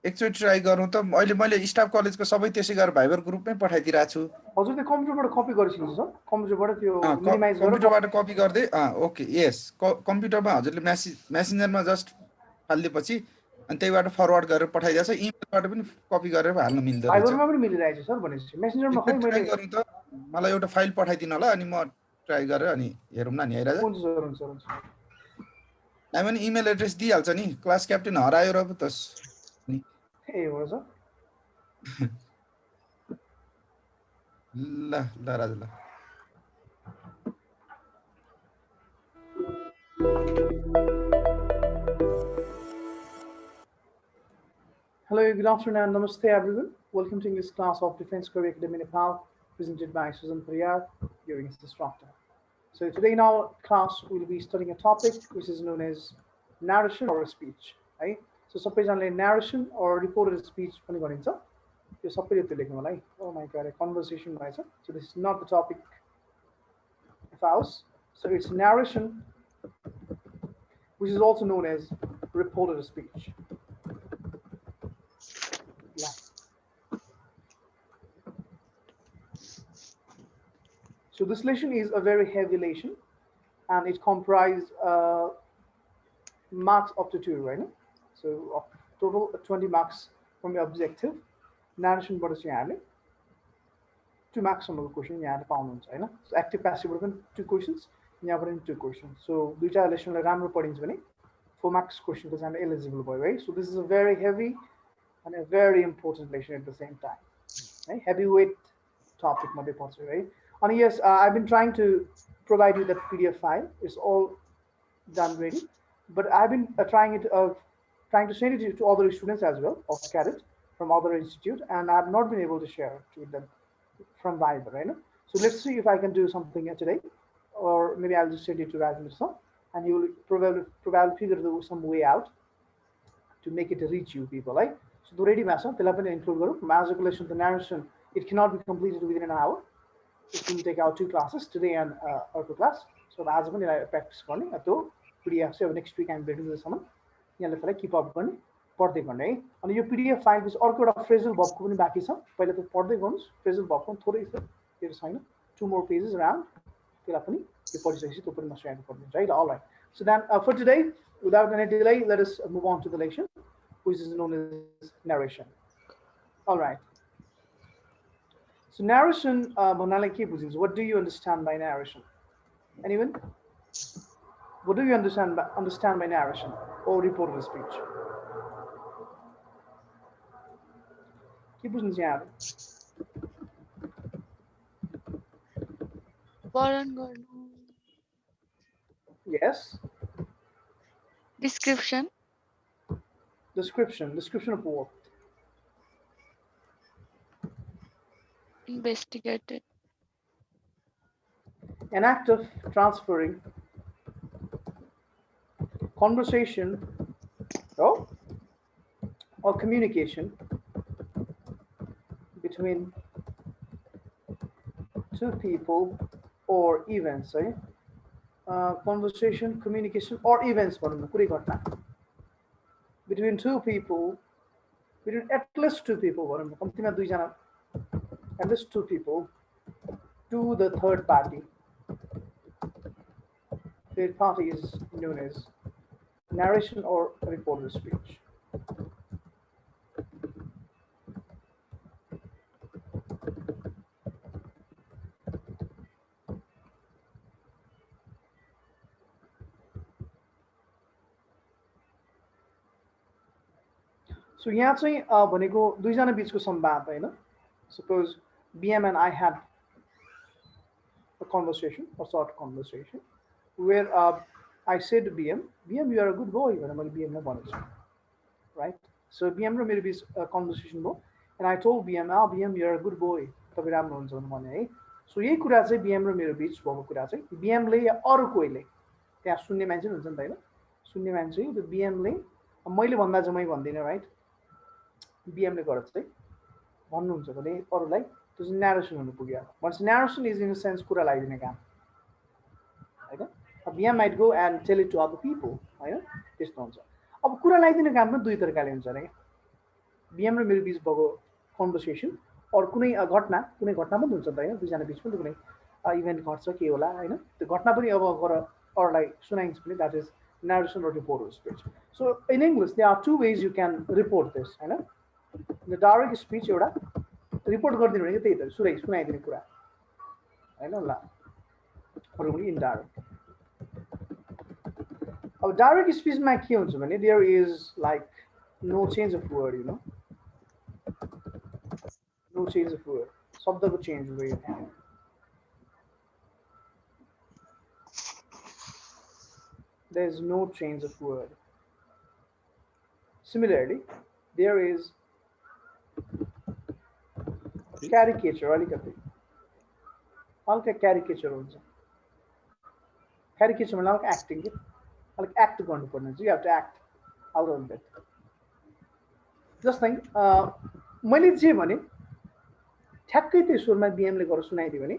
एकचोटि ट्राई गरौँ त मैले स्टाफ कलेजको सबै त्यसै गरेर भाइबर ग्रुपमै पठाइदिरहेको छु हजुर त्यो कम्प्युटरबाट कपी गरिसक्नु सर कम्प्युटरबाट त्यो मिनिमाइज गरेर कम्प्युटरबाट कपी गर्दै ओके यस कम्प्युटरमा हजुरले मेसेन्जरमा जस्ट हाल्दिएपछि अनि त्यहीबाट फरवर्ड गरेर पठाइदिएछ इमेलबाट पनि कपी गरेर हाल्न मिल्दैन भाइबरमा पनि मिलिरहेछ सर भनेपछि मेसेन्जरमा खै मैले गरौँ त मलाई एउटा फाइल पठाइदिनु होला अनि म ट्राई गरेर अनि हेरौँ न नि आइराज हुन्छ सर हुन्छ हामी इमेल एड्रेस दिइहाल्छ नि क्लास क्याप्टेन हरायो र त ए हो सर ल राजा ल Hello, good afternoon and namaste everyone. Welcome to English class of Defense Career Academy Nepal, presented by Susan Priyar, your English instructor. So today in our class, we'll be studying a topic which is known as narration or speech, right? So suppose narration or reported speech, oh my god, a conversation, right? So this is not the topic of ours. So it's narration, which is also known as reported speech. So this lesson is a very heavy lesson, and it comprises marks up to 2, right? So total 20 marks from the objective. Narration but 2 marks from the question. So active passive 2 questions. 2 questions. So duita lesson la ramro padincha bhane 4 marks question ko jana eligible boy, right? So this is a very heavy and a very important lesson at the same time, right? Heavyweight topic madhe parcha, right? And yes, I've been trying to provide you that PDF file. It's all done ready, but I've been trying to send it to other students as well of Cadet from other institute, and I've not been able to share it with them from Viber, right? So let's see if I can do something today, or maybe I'll just send it to Rajendra, and you will probably figure some way out to make it reach you people, right? So the ready master, include the narration. It cannot be completed within an hour. It will take out 2 classes today and auto class. So as I practice running at PDF. So next week I'm building this one. Keep up running. And your PDF file is all code of phrasal bob back is up. By the phrasal bob here's 2 more pages around. Right? All right. So then for today, without any delay, let us move on to the lesson, which is known as narration. All right. So narration, what do you understand by narration? Anyone? What do you understand by narration or reported speech? Yes. Description. Description of what? Investigated. An act of transferring conversation or communication between two people or events, right? Conversation, communication, or events between two people, between at least two people, at least two people, to the third party. Third party is known as narration or reported speech. So यहाँ चाहिँ भनेको दुईजना बीचको संवाद हैन. Suppose BM and I had a conversation, a short conversation, where I said to BM, you are a good boy, भनेर मैले BM लाई भनेको छु, right? So BM र मेरो बीच conversation भयो, and I told BM, BM, you are a good boy, तपाईं राम्रो हुनुहुन्छ भनेर भने है. So यही कुरा चाहिँ BM र मेरो बीच भएको कुरा चाहिँ BM ले या अरु कोहीले, त्यहाँ सुन्ने मान्छे हुन्छ नि त हैन, सुन्ने मान्छे त्यो BM ले मैले भन्दा जम्मै भन्दिन, राइट? BM ले गरेर चाहिँ भन्नुहुन्छ भने अरूलाई त्यो चाहिँ narration हुनु पुग्यो. Once narration is in a sense कुरा लगाइदिने काम हैन. BM might go and tell it to other people, हैन, त्यस्तो हुन्छ. अब कुरा लगाइदिने काम पनि दुई तरिकाले हुन्छ नि. BM र मेरो बीच भएको कन्भर्सेसन अर कुनै घटना पनि हुन्छ त हैन, दुईजना बीच पनि कुनै इभेन्ट घट्छ के होला हैन, त्यो घटना पनि अब गएर अरूलाई सुनाइन्छ पनि, that is narration or reported speech. So in English there are two ways you can report this, हैन. The direct speech एउटा रिपोर्ट गरिदिनु भनेको त्यही त, सुनाइदिने कुरा हैन ल, अरु पनि इनडाइरेक्ट. अब डाइरेक्ट स्पीचमा के हुन्छ भने there is like no change of word, you know, no change of word, शब्दको चेन्ज हुँदैन. There is no change of word. Similarly, there is caricature, अलिकति हल्का caricature हुन्छ. Caricature मतलब acting के, अलिक act गर्नुपर्ने हुन्छ. You have to act out of it. जस्तै मैले जे भने ठ्याक्कै त्यो स्वरमा BM ले गरेर सुनाइदियो भने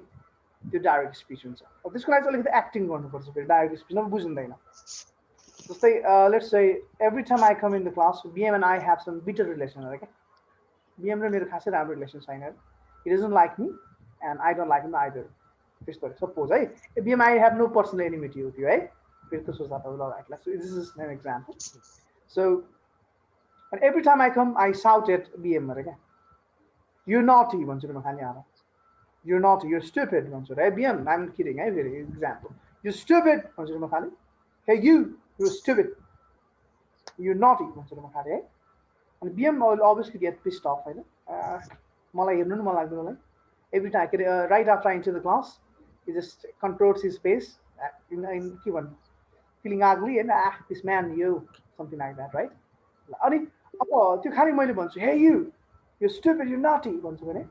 त्यो डाइरेक्ट स्पीच हुन्छ. अब त्यसको लागि चाहिँ अलिकति एक्टिङ गर्नुपर्छ फेरि, डाइरेक्ट स्पीच नभए बुझिँदैन. जस्तै let's say every time I come in the class, BM and I have some bitter relation, okay? BM र मेरो खासै राम्रो रिलेसन छैन. He doesn't like me and I don't like him either. त्यस्तो suppose है, BM I have no personal enmity with you, है, फेरि त सोच्दा त ल राख्ला. So this is an example. So and every time I come I shout at BM अरे क्या, you're naughty भन्छु म खाली आएर, you're naughty, you're stupid भन्छु है BM, I'm kidding है, फेरि example, you're stupid भन्छु म खाली, hey you're stupid, you're naughty भन्छु म खाली है. And BM will obviously get pissed off, हैन. मलाई हेर्नु नि मन लाग्दैन मलाई. Every time right after I enter the class, he just controls his face in के भन्नु, feeling ugly and this man, you, something like that, right? अनि अब त्यो खाली मैले भन्छु hey you're stupid, you're naughty भन्छु भने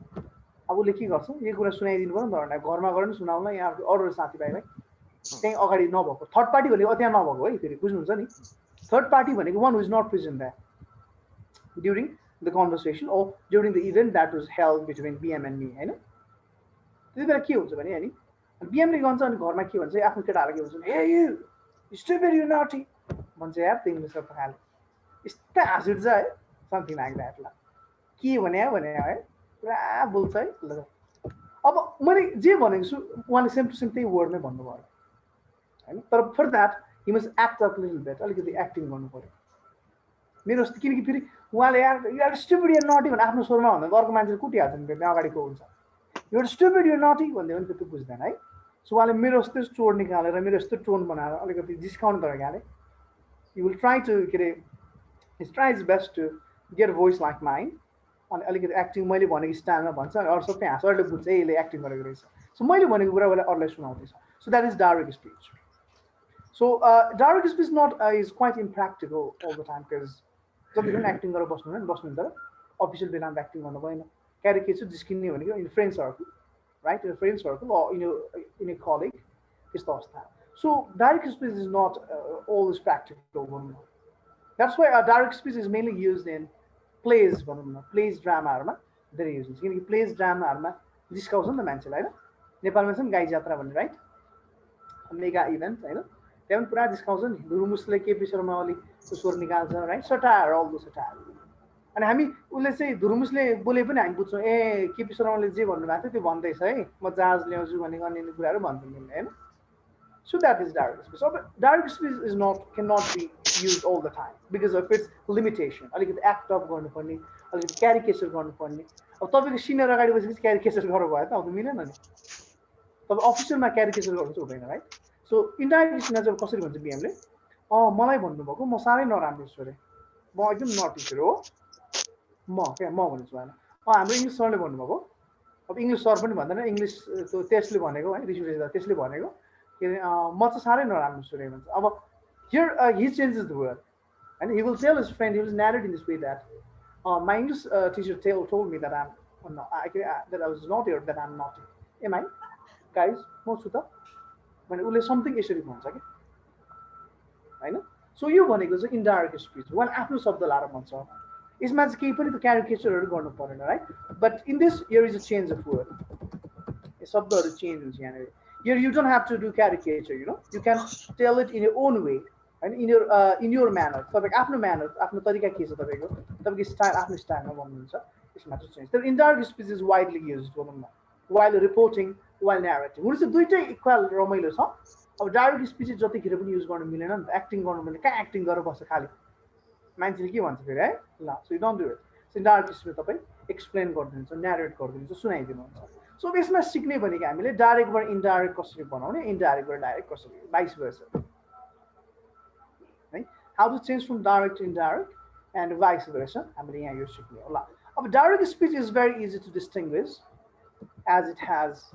अब उसले के गर्छ, यो कुरा सुनाइदिनु पर्यो नि त, घरमा गएर नि सुनाउला, यहाँ अरू साथीभाइलाई त्यही अगाडि नभएको थर्ड पार्टी भनेको त्यहाँ नभएको है, फेरि बुझ्नुहुन्छ नि. थर्ड पार्टी भनेको one who is not present there during the conversation or during the event that was held between BM and me, हैन. त्यति बेला के हुन्छ भने अनि BM ले भन्छ अनि घरमा के भन्छ, आफ्नो केटाहरुले के भन्छ, hey you stupid, you're naughty भन्छ यार, त्यो इङ्ग्लिस शब्द खाले यस्तो हाँस उठ्छ है, something like that ल. के भने है, पुरा बोल्छ है ल. अब मैले जे भनेको छु उहाँले सेम टु सेम त्यही वर्डमै भन्नुभयो हैन, तर for that he must act up a little bit, अलिकति एक्टिङ गर्नु पर्यो मेरो जस्तो. किनकि फेरि उहाँले यार you are stupid, you're naughty भने आफ्नो स्वरमा भन्दा अर्को मान्छेले कुटिहाल्छ नि, त्यहाँ अगाडिको हुन्छ you are stupid, you're naughty भन्दै भने त्यो बुझ्दैन है. सो उहाँले मेरो जस्तो टोन निकालेर मेरो जस्तो टोन बनाएर अलिकति जिस्काउने तरिकाले he will try to get a, he tries best to get a voice like mine, अनि अलिकति एक्टिङ मैले भनेको स्टाइलमा भन्छ अनि अरू सबै हाँस, अरूले बुझ्छ यसले एक्टिङ गरेको रहेछ. सो मैले भनेको कुरा उसले अरूलाई सुनाउँदैछ. So that is direct speech. So direct speech not is quite impractical all the time, because जति पनि एक्टिङ गरेर बस्नु तर अफिसियल बेलामा एक्टिङ गर्नु भएन. क्यारिकेचर जिस्किने भनेको in friend circle, right, in friend circle in a colleague, त्यस्तो अवस्था. So direct speech is not always practical. That's why direct speech is mainly used in plays भनौँ न, प्लेज ड्रामाहरूमा धेरै युज हुन्छ, किनकि प्लेज ड्रामाहरूमा जिस्काउँछ नि त मान्छेलाई होइन। नेपालमा छ नि गाई जात्रा भन्ने राइट, मेगा इभेन्ट होइन, त्यहाँ पनि पुरा जिस्काउँछ नि। धुर्मुसले केपी शर्मा ओली स्वर निकाल्छ right, satire all the satire. अनि हामी उसले चाहिँ धुर्मुसले बोले पनि हामी बुझ्छौँ ए केपी शर्माले जे भन्नुभएको थियो त्यो भन्दैछ है, म जहाज ल्याउँछु भनेको अन्य कुराहरू भन्छौँ होइन। So that is direct speech. So direct speech is cannot be used all the time because of its limitation. अलिकति act up गर्नुपर्ने, अलिकति caricature गर्नुपर्ने। अब तपाईको सिनियर अगाडि बसेपछि caricature गर्नु भयो त, अब त मिलेन नि। तब अफिसरमा caricature गर्नु चाहिँ हुँदैन राइट। सो इन्डाइरेक्ट स्पिचमा चाहिँ कसरी भन्छ बीएमले, मलाई भन्नुभएको म साह्रै नराम्रो छु अरे, म एकदम नटी छु हो, म भन्छु होइन। हाम्रो इङ्ग्लिस सरले भन्नुभएको, अब इङ्ग्लिस सर पनि भन्दैन, इङ्ग्लिस त्यसले भनेको है, ऋषि त्यसले भनेको के अरे म चाहिँ साह्रै नराम्रो छु अरे भन्छ। अब here he changes the word and he will tell his friend, he will narrate in this way that my English teacher told me that that I was naughty or that I'm naughty. Am I? Guys, म छु त भने उसले something यसरी भन्छ कि होइन। So यो भनेको चाहिँ इन्डाइरेक्ट स्पिच, उहाँले आफ्नो शब्द लाएर भन्छ, यसमा चाहिँ केही पनि त क्यारिकेचरहरू गर्नु परेन right. But in this here is a change of word, शब्दहरू चेन्ज हुन्छ यहाँनिर। Here you don't have to do caricature, you know. You can tell it in your own way and in your manner. तपाईँको आफ्नो manner, आफ्नो तरिका के छ तपाईँको, तपाईँको स्टाइल आफ्नो स्टाइलमा भन्नुहुन्छ, यसमा चाहिँ चेन्ज। तर indirect speech is widely use भनौँ न, वाइल रिपोर्टिङ वाइल न्यारेटिभ। हुनु चाहिँ दुइटै इक्वल रमाइलो छ। अब डाइरेक्ट स्पिच जतिखेर पनि युज गर्नु मिलेन नि त, एक्टिङ गर्नु मिलेन, कहाँ एक्टिङ गरेर बस्छ खालि मान्छेले के भन्छ फेरि है ल। So you don't do it. So direct speech तपाईँ एक्सप्लेन गरिदिनुहुन्छ, न्यारेट गरिदिनुहुन्छ, सुनाइदिनुहुन्छ। सो यसमा सिक्ने भनेको हामीले डाइरेक्टबाट इन्डाइरेक्ट कसरी बनाउने, इन्डाइरेक्टबाट डाइरेक्ट कसरी, भाइस भर्सा है। How to change from direct to indirect and vice versa हामीले यहाँ यो सिक्ने होला। अब direct speech is very easy to distinguish as it has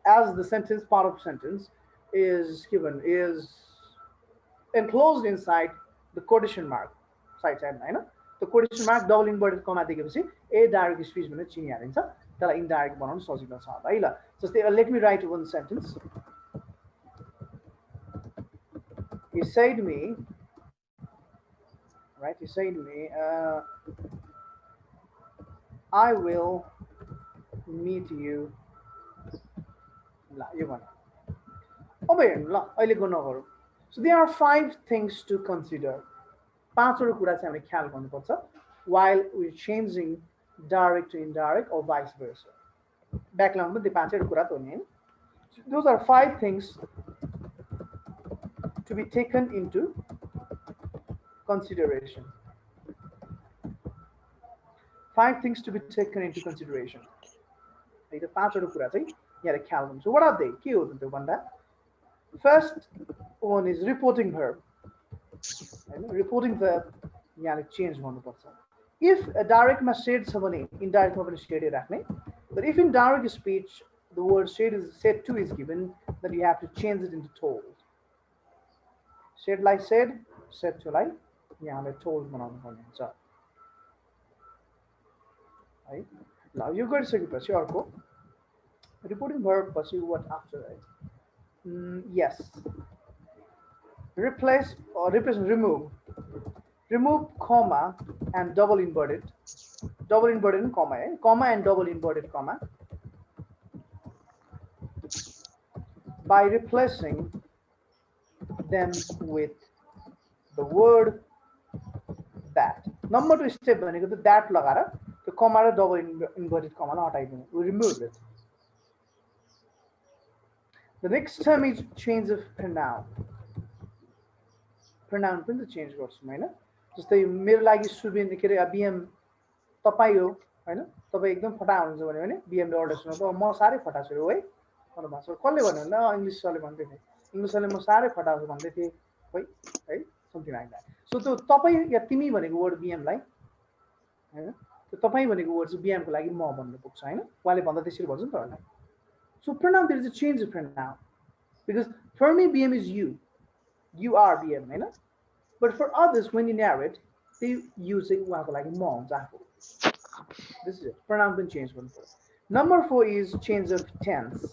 as the sentence, part of sentence is given, is enclosed inside the quotation mark side हैन। त्यो quotation mark double inverted कमा देखेपछि ए direct speech भनेर चिनिहालिन्छ, त्यसलाई indirect बनाउन सजिलो छ है ल। जस्तै let me right one sentence. He said me, right, he said me, I will meet you, ल यो भन्नु। अब हेर्नु ल, अहिलेको नगरौँ। So there are 5 things to consider, 5वटा कुरा चाहिँ हामीले ख्याल गर्नुपर्छ while we're changing direct to indirect or vice versa। ब्याकग्राउन्डमा त्यो 5वटा कुरा त हो नि हैन। Those are 5 things to be taken into consideration. 5 things to be taken into consideration. यो 5वटा कुरा चाहिँ यहाँ ख्याल गर्नु। So what are they? के हो त्यो भन्दा first one is reporting verb. Reporting verb यहाँ चेन्ज गर्नुपर्छ। If a direct मा said छ भने indirect मा पनि said राख्ने, but if in direct speech the word said to is given, then you have to change it into told. Said like said, said to like यहाँ हामीले told बनाउनु पर्ने हुन्छ है ल। यो गरिसकेपछि अर्को reporting verb पछि what after right? Yes, replace or remove comma and double inverted and comma, comma and double inverted comma by replacing them with the word that. Number 2 step भनेको त that लगाएर त्यो comma र double inverted comma लाई हटाइदिनु, we remove it. The next term is change of pronoun. Pronoun पनि त change गर्छौँ हैन। जस्तै मेरो लागि सुबिन के अरे बीएम तपाईँ हो हैन, तपाईँ एकदम फटा हुनुहुन्छ भने बीएमले अर्डर सुनाउँदा म साह्रै फटा छु है भन्नु भएको छ। कसले भन्यो न इङ्ग्लिस सरले भन्दै थिए, इङ्ग्लिस सरले म साह्रै फटा छु भन्दै थिए है समथिङ लाइक द्याट। सो त्यो तपाईँ या तिमी भनेको वर्ड बीएमलाई हैन, त्यो तपाईँ भनेको वर्ड चाहिँ बीएमको लागि म भन्नु पुग्छ हैन, उहाँले भन्दा त्यसरी भन्छ नि त होला। So pronoun, there is a change of pronoun because for me BM is you are BM हैन, but for others when you narrate they use it उहाँको लागि म हुन्छ आफू। This is it, pronoun पनि change गर्नु पर्छ। Number 4 is change of tense.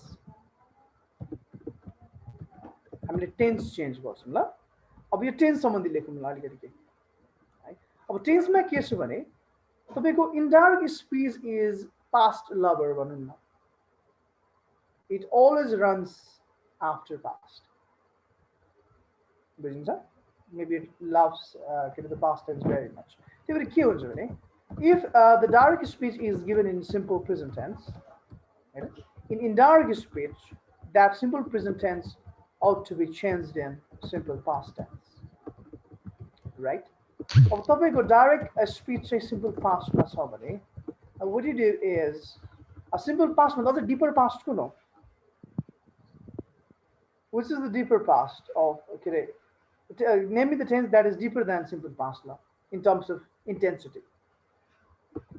हामीले टेन्स चेन्ज गर्छौँ ल। अब यो टेन्स सम्बन्धी लेखौँ ल अलिकति के है। अब टेन्समा के छ भने तपाईँको indirect speech is past lover भनौँ न. It always runs after past. बुझिन्छ? Maybe it loves the past tense very much. त्यही भएर के हुन्छ भने if the direct speech is given in simple present tense, in indirect speech that simple present tense ought to be changed in simple past tense, right? अब तपाईँको direct speech चाहिँ simple past मा छ भने what you do is a simple past मा अझ deeper past कुन हो? Which is the deeper past of name me the tense that is deeper than simple past law in terms of intensity.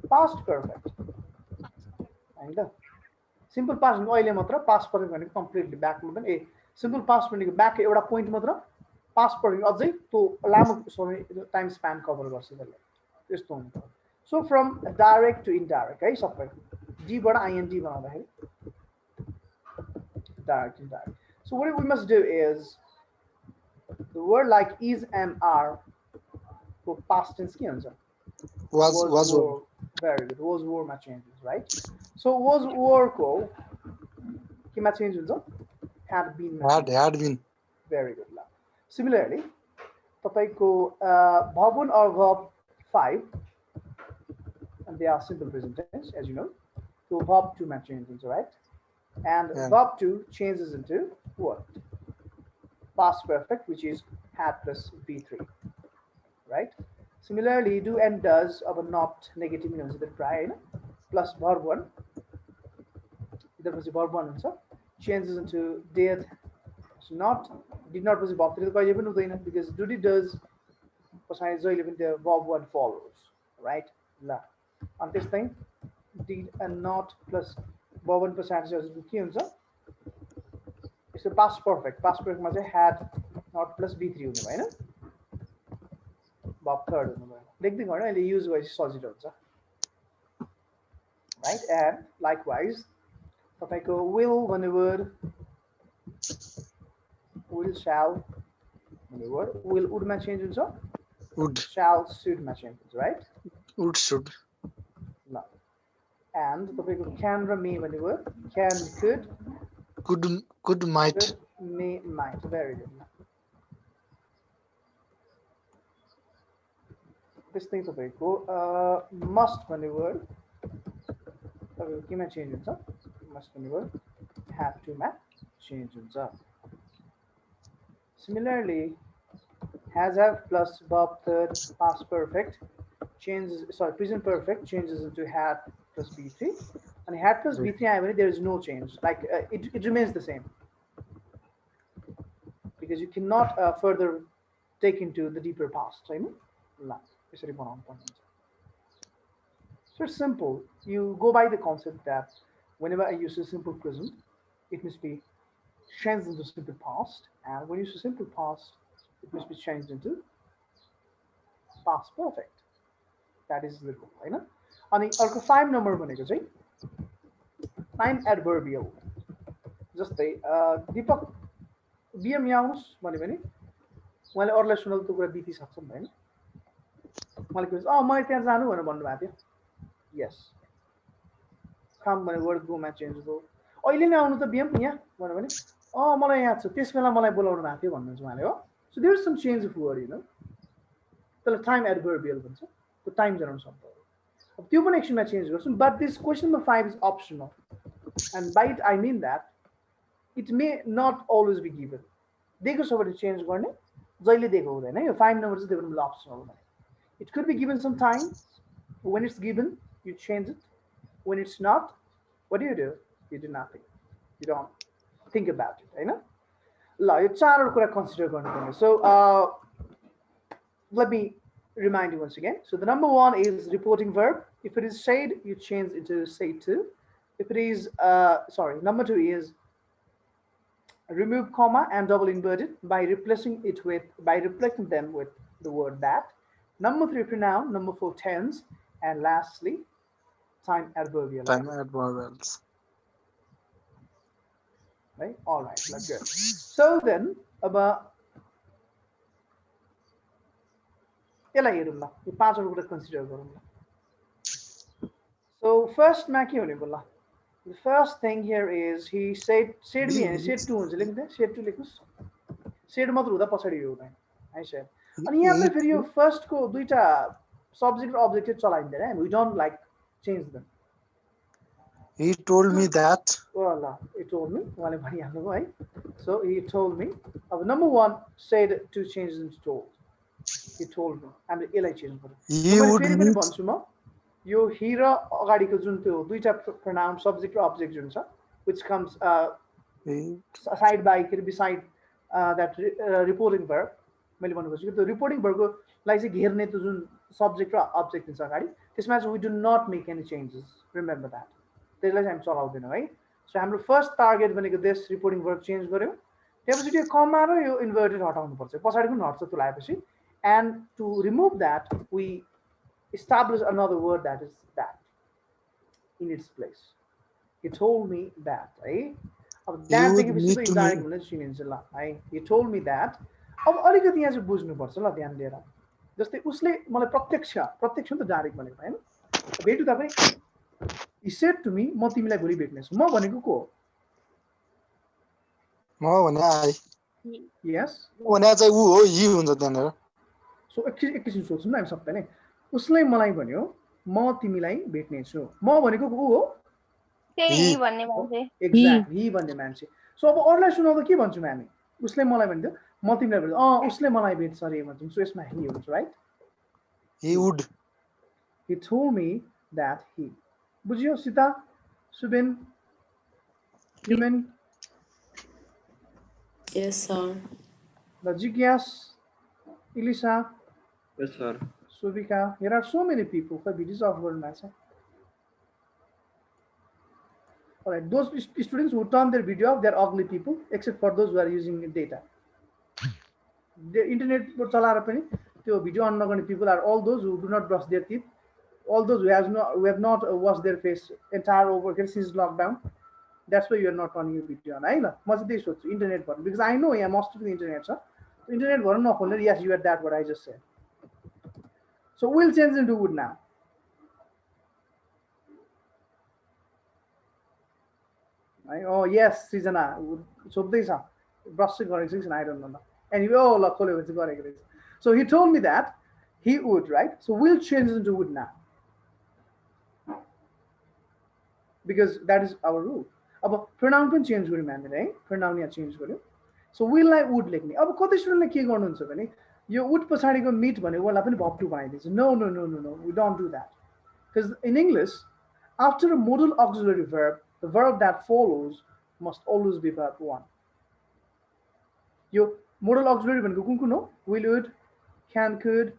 Past perfect. And simple past अहिले मात्र past perfect भनेको completely back मा पनि simple past भनेको back एउटा point मात्र, past perfect अझै त्यो लामो समय time span cover गर्छ त्यसले. त्यस्तो हुन्छ. So from direct to indirect है सबै D बाट ing बनाउँदाखेरि direct indirect. So what we must do is the word like is and are for past tense के हुन्छ? Was were. Very good. Was were मा changes, right? So was were को केमा change हुन्छ? Had been. had been. Very good. Similarly, तपाईँको verb 1 or verb 5 and they are simple present tense as you know. So verb 2 मा change हुन्छ, right? And verb 2 changes into what? Past perfect, which is had plus B3, right? Similarly, do and does of a not negative means that prior plus verb 1. That was the verb 1 answer. Changes into did, so not, did not was the verb 3 because do did does besides the verb 1 follows, right? On this thing, did and not plus verb 1 percentage answer. It's a past perfect. Past perfect must had not plus B3 right? Bob third use right? And likewise, will whenever will shall whenever will would match change Would. Shall should match change, right? Would should. No. And can may whenever can could might. May might. Very good. This thing must whenever change must whenever have to match change. Similarly, has have plus verb third past perfect changes, sorry, present perfect changes into had plus B3, and had plus B3 there is no change, like it remains the same because you cannot further take into the deeper past. So it's simple. You go by the concept that whenever I use a simple present, it must be changed into simple past, and when you use a simple past, it must be changed into past perfect. That is the rule, right? And the 5 number time adverbial. Just say Deepak BM yaunus भने मैले अरूलाई सुनाउँदा त्यो कुरा बितिसक्छ हैन मैले के भन्छ मैले त्यहाँ जानु भनेर भन्नु भएको थियो यस काम भने वर्ड गो मा चेन्ज गो अहिले नै आउनु त बीएम यहाँ भन्नु भने मलाई याद छ त्यस बेला मलाई बोलाउनु भएको थियो भन्नुहुन्छ उहाँले हो so there is some change of word you know त्यसलाई टाइम एडभर्बियल भन्छ त्यो टाइम जनाउन शब्द हो अब त्यो पनि एकछिनमा चेन्ज गर्छौं but this question number 5 is optional and by it I mean that it may not always be given दिएको छ भने चेन्ज गर्ने जहिले दिएको हुँदैन यो 5 नम्बर चाहिँ दिएको बेला अप्सनल भने it could be given sometimes when it's given you change it when it's not what do you do nothing you don't think about it हैन ल यो चारवटा कुरा कन्सिडर गर्नुपर्ने so let me remind you once again so the number 1 is reporting verb if it is said you change into say to if it is number 2 is remove comma and double inverted by replacing them with the word that. Number 3 pronoun, number 4 tense, and lastly time adverbial. Time adverbials. Right? All right, that's good. So then about यसलाई हेरौँ ल यो पाँचवटा कुरा consider गरौँ ल फर्स्टमा के हुने बोला the first thing here is he said me and said to हुन्छ लेख्नु said to लेख्नुस् said मात्र हुँदा पछाडि यो हुँदैन I said अनि यहाँ चाहिँ फेरि यो फर्स्ट को दुईटा सब्जेक्ट र objective चलाइँदैन and we don't like change them. He told me that. Well, he told me उहाँले भनिहाल्नु है. So he told me. अब number 1 said to change into told. He told me. हामीले यसलाई चेन्ज गर्नु. He would फेरि meet. भन्छु म यो he र अगाडिको जुन त्यो दुईटा pronoun subject र object जुन छ which comes side by beside that reporting verb मैले भन्नु खोजेको त्यो reporting verb को लाई चाहिँ घेर्ने त्यो जुन subject र object हुन्छ अगाडि त्यसमा चाहिँ we do not make any changes. Remember that. त्यसलाई चाहिँ हामी चलाउँदैनौँ है. So हाम्रो फर्स्ट टार्गेट भनेको this reporting verb चेन्ज गर्यो. त्यसपछि त्यो कमा र यो इन्भर्टेड हटाउनु पर्छ. पछाडि पनि हट्छ त्यो लगाएपछि and to remove that we establish another word that is that in its place. He told me that, right? अब that देखेपछि त इन्डाइरेक्ट हुन चिनिन्छ ल है. He told me that. अब अलिकति यहाँ चाहिँ बुझ्नुपर्छ ल ध्यान दिएर. जस्तै उसले मलाई प्रत्यक्ष नि त डाइरेक्ट भनेको हैन. भेटु त पनि he said to me म तिमीलाई भोलि भेट्नेछु. म भनेको को? म भने आई. Yes. म भने चाहिँ उ हो ही हुन्छ त्यहाँनेर. सो एकैछिन सोच्नु न हामी सबै नै. उसले मलाई भन्यो म तिमीलाई भेट्नेछु. म भनेको को हो? ही भन्ने मान्छे. एक्ज्याक्ट ही भन्ने मान्छे. सो अब अरूलाई सुनाउँदा के भन्छौँ हामी? उसले मलाई भन्यो म तिमीलाई भेट्छु. उसले मलाई भेट्छ रे भन्छौँ. सो यसमा ही हुन्छ right? He would. He told me that he. बुझ्यो Sita? Subin? Human? Yes, sir. The Jigyas? Elisa? Yes, sir. Subika? There are so many people for videos of World Master. Alright, those students who turn their video off, they're ugly people, except for those who are using data. The internet video on people are all those who do not brush their teeth, all those who have not washed their face entire over since lockdown. That's why you are not running a video on. Internet button because I know most of the internet, sir. Internet button, yes, you are that what I just said. So we'll change into would now. Oh yes, Srijana. So these are brushing or existing, I don't know. Anyway, so he told me that he would, right? So we'll change into would now. Because that is our rule. About pronoun can change right? Pronoun change. So we'll like would like me. About what is like you would pasadi go meet money, well happen to buy this. No, we don't do that. Because in English, after a modal auxiliary verb, the verb that follows must always be verb 1. Your modal auxiliary when go no, will would, can, could,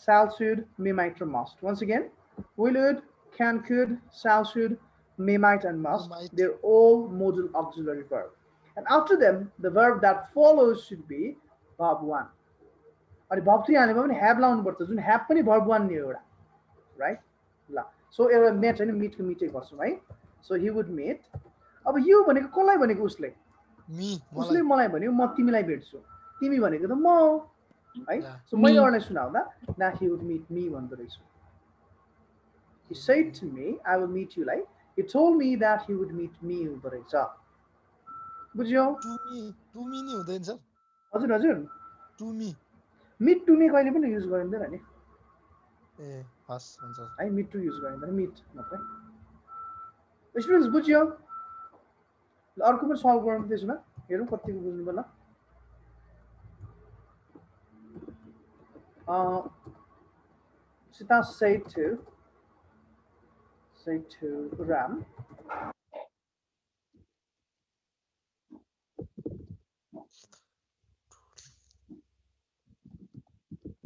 shall, should, may, might, or must. Once again, will would, can, could, shall, should, may, might, and must. They're all modal auxiliary verb. And after them, the verb that follows should be verb 1. Or verb 3 have laun but doesn't have any verb 1 near, right? So a met and meet person, right? So he would meet. अब you भनेको कसलाई भनेको उसले? उसले मलाई भन्यो म तिमीलाई भेट्छु. तिमी भनेको त म है. So मैले अरूलाई सुनाउँदा now he would meet me भन्दो रहेछ. He said to me, I will meet you like. He told me that he would meet me भन्दो रहेछ. बुझ्यौ? To me नि हुँदैन सर. हजुर. To me. Meet to me कहिले पनि युज गरिँदैन नि. ए हस् हुन्छ. I meet to use गरिँदैन meet मात्रै. Students बुझ्यो? अर्को पनि सल्भ गरौँ त्यसमा. हेरौँ कतिको बुझ्नु होला. Sita said to Ram.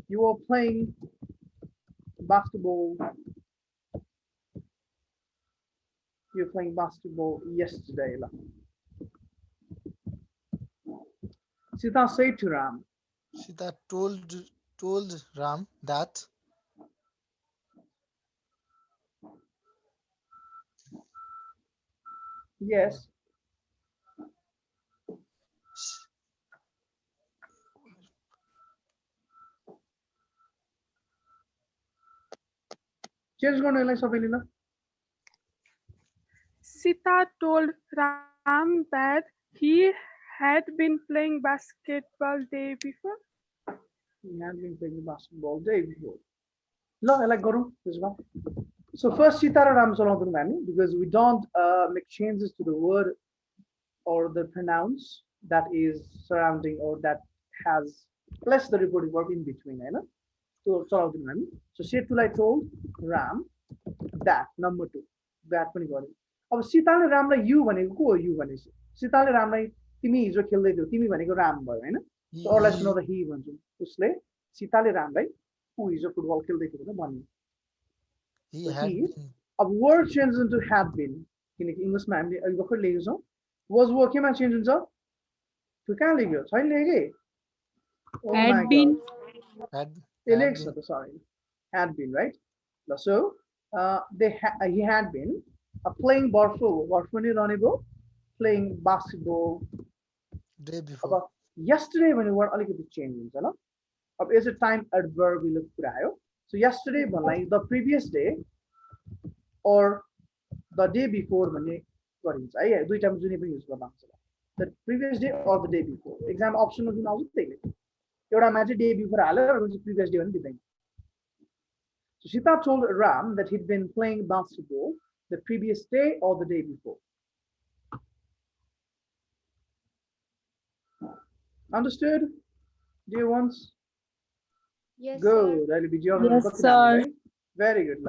You were playing basketball. You were playing basketball yesterday. Sita said to Ram. Sita told Ram that. Yes. Change गर्नु यसलाई सबैले ल. Sita told Ram that he had been playing basketball day before. He had been playing basketball day before. ल यसलाई गरौँ त्यसो भए. So first Sita र Ram चलाउँदैनौँ हामी because we don't make changes to the word or the pronouns that is surrounding or that has plus the reporting verb in between, हैन? So चलाउँदैनौँ हामी. So Setulai told Ram that number 2 that पनि गर्यो. अब सीताले रामलाई you भनेको को हो you भनेपछि सीताले रामलाई तिमी हिजो खेल्दै थियौ तिमी भनेको राम भयो हैन सो अरूलाई सुनाउँदा हि भन्छौ उसले सीताले रामलाई ऊ हिजो फुटबल खेल्दै थियो भनेर भन्यो अब word change into had been किनकि इंग्लिशमा हामीले अहिले भर्खर लेखेको छौं वाज वर्ड केमा चेन्ज हुन्छ त्यो कहाँ लेख्यो छैन लेखे had been sorry had been right so he had been playing playing basketball day before yesterday when word अलिकति चेन्ज हुन्छ ल अब is a time adverbial कुरा आयो so yesterday भन्लाई the previous day or the day before भन्ने गरिन्छ है दुईटामा जुनै पनि युज गर्न सक्छ the previous day or the day before exam option जुन आउँछ त्यही एउटामा चाहिँ day before हाल्यो अरूमा चाहिँ previous day भन्ने दिदैन so Sita told Ram that he'd been playing basketball the previous day or the day before. Understood? Dear ones? Yes, good. sir. I'll be your Yes, sir. right? Very good.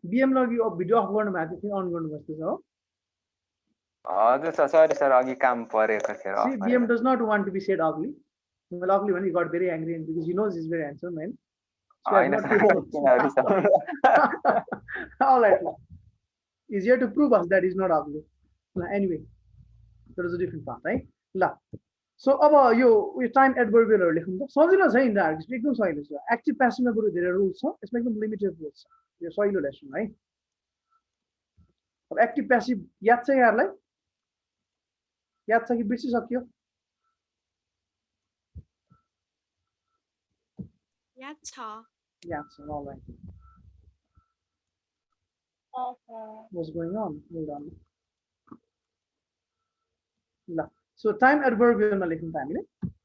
BM लगी अब video of गर्नु भएको थियो on गर्नु पर्छ हो हजुर sir sorry sir अघि काम परेको थियो See, BM does not want to be said ugly. Well, ugly when he got very angry and because he knows he's very handsome man. So all right. He's here to prove us that he's not ugly. Anyway, that is a different part, right? La. So अब यो time एडभर्बियलहरु लेख्नु त सजिलो छ indirect एकदम सजिलो छ active प्यासिभमा बरु धेरै रुल्स छ यसमा एकदम लिमिटेड रुल्स छ यो सजिलो लेसन है अब एक्टिभ प्यासिभ याद छ यहाँहरुलाई याद छ कि बिर्सिसक्यो याद छ all right what's going on hold on la so time adverbial मा लेख्नु त हामीले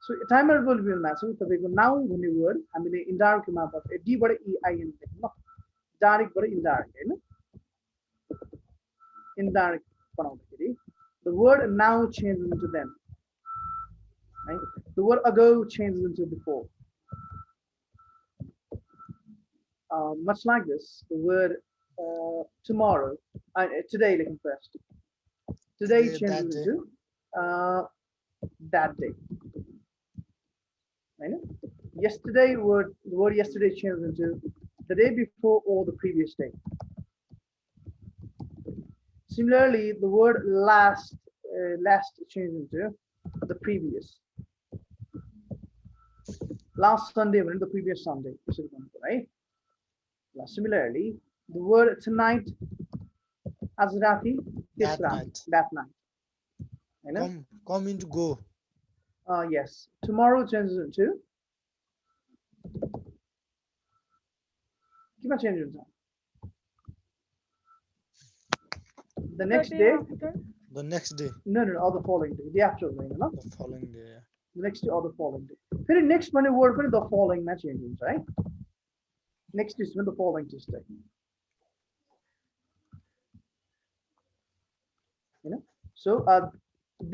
so time adverbial मा चाहिँ तपाईको नाउ भन्ने वर्ड हामीले इन्डाइरेक्ट मा बाट डी बाट ई आई एन लेख्नु ल डाइरेक्ट बाट इन्डाइरेक्ट हैन इन्डाइरेक्ट बनाउँदाखेरि the word now changes into them right the word ago changes into before much like this the word tomorrow today looking first today changes into that day right yesterday the word yesterday changes into the day before or the previous day similarly the word last changes into the previous last Sunday when the previous Sunday right similarly the word tonight as rati that night come into go yes tomorrow changes into kima change huncha the next day no or the following day the actual day no the following day yeah. the next day or the following day then next one word for the following ma change huncha right next is when the following Tuesday you know so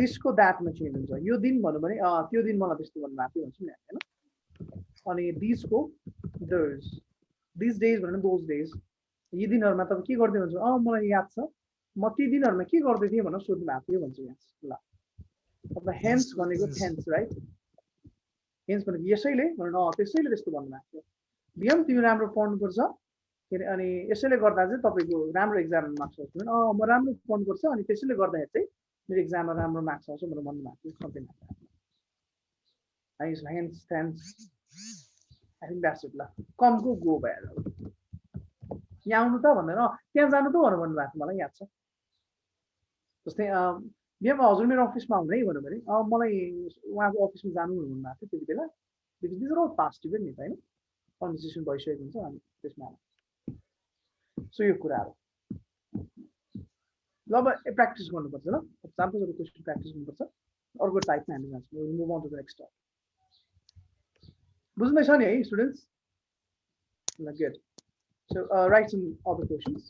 this ko that ma change huncha yo din bhannu bhane त्यो दिन मलाई त्यस्तो भन्नु भएको थियो भन्छु नि हैन अनि these को those these days भन्नु those days यी दिनहरुमा तपाईं के गर्दै हुनुहुन्छ मलाई याद छ म ती दिनहरुमा के गर्दै थिए भनेर सोध्नु भएको थियो भन्छु यहाँ ल अब hence भनेको hence right hence भनेको यसैले भन्नु त्यसैले त्यस्तो भन्नु भएको थियो बियम तिमी राम्रो पढ्नु पर्छ अनि यसैले गर्दा चाहिँ तपाईको राम्रो एक्जाममा मार्क्स आउँछ म राम्रो पढ्नु पर्छ अनि त्यसैले गर्दाखेरि चाहिँ मेरो एक्जाममा राम्रो मार्क्स आउँछ भनेर भन्नु भएको थियो something like that hence tense I think that's it la come go भएर यहाँ आउनु त भनेर त्यहाँ जानु त भनेर भन्नुभएको थियो मलाई याद छ जस्तै बिहामा हजुर मेरो अफिसमा आउनु है भन्यो भने मलाई उहाँको अफिसमा जानु भन्नुभएको थियो त्यति बेला because these are all past event नि त होइन कन्भर्सेसन भइसकेको हुन्छ अनि त्यसमा सो यो कुराहरू ल अब प्र्याक्टिस गर्नुपर्छ ल चार 5 क्वेसन प्र्याक्टिस गर्नुपर्छ अर्को टाइपमा हामी जान्छौँ move on to the next topic बुझ्दैछ नि है स्टुडेन्ट्स ल good so right some other questions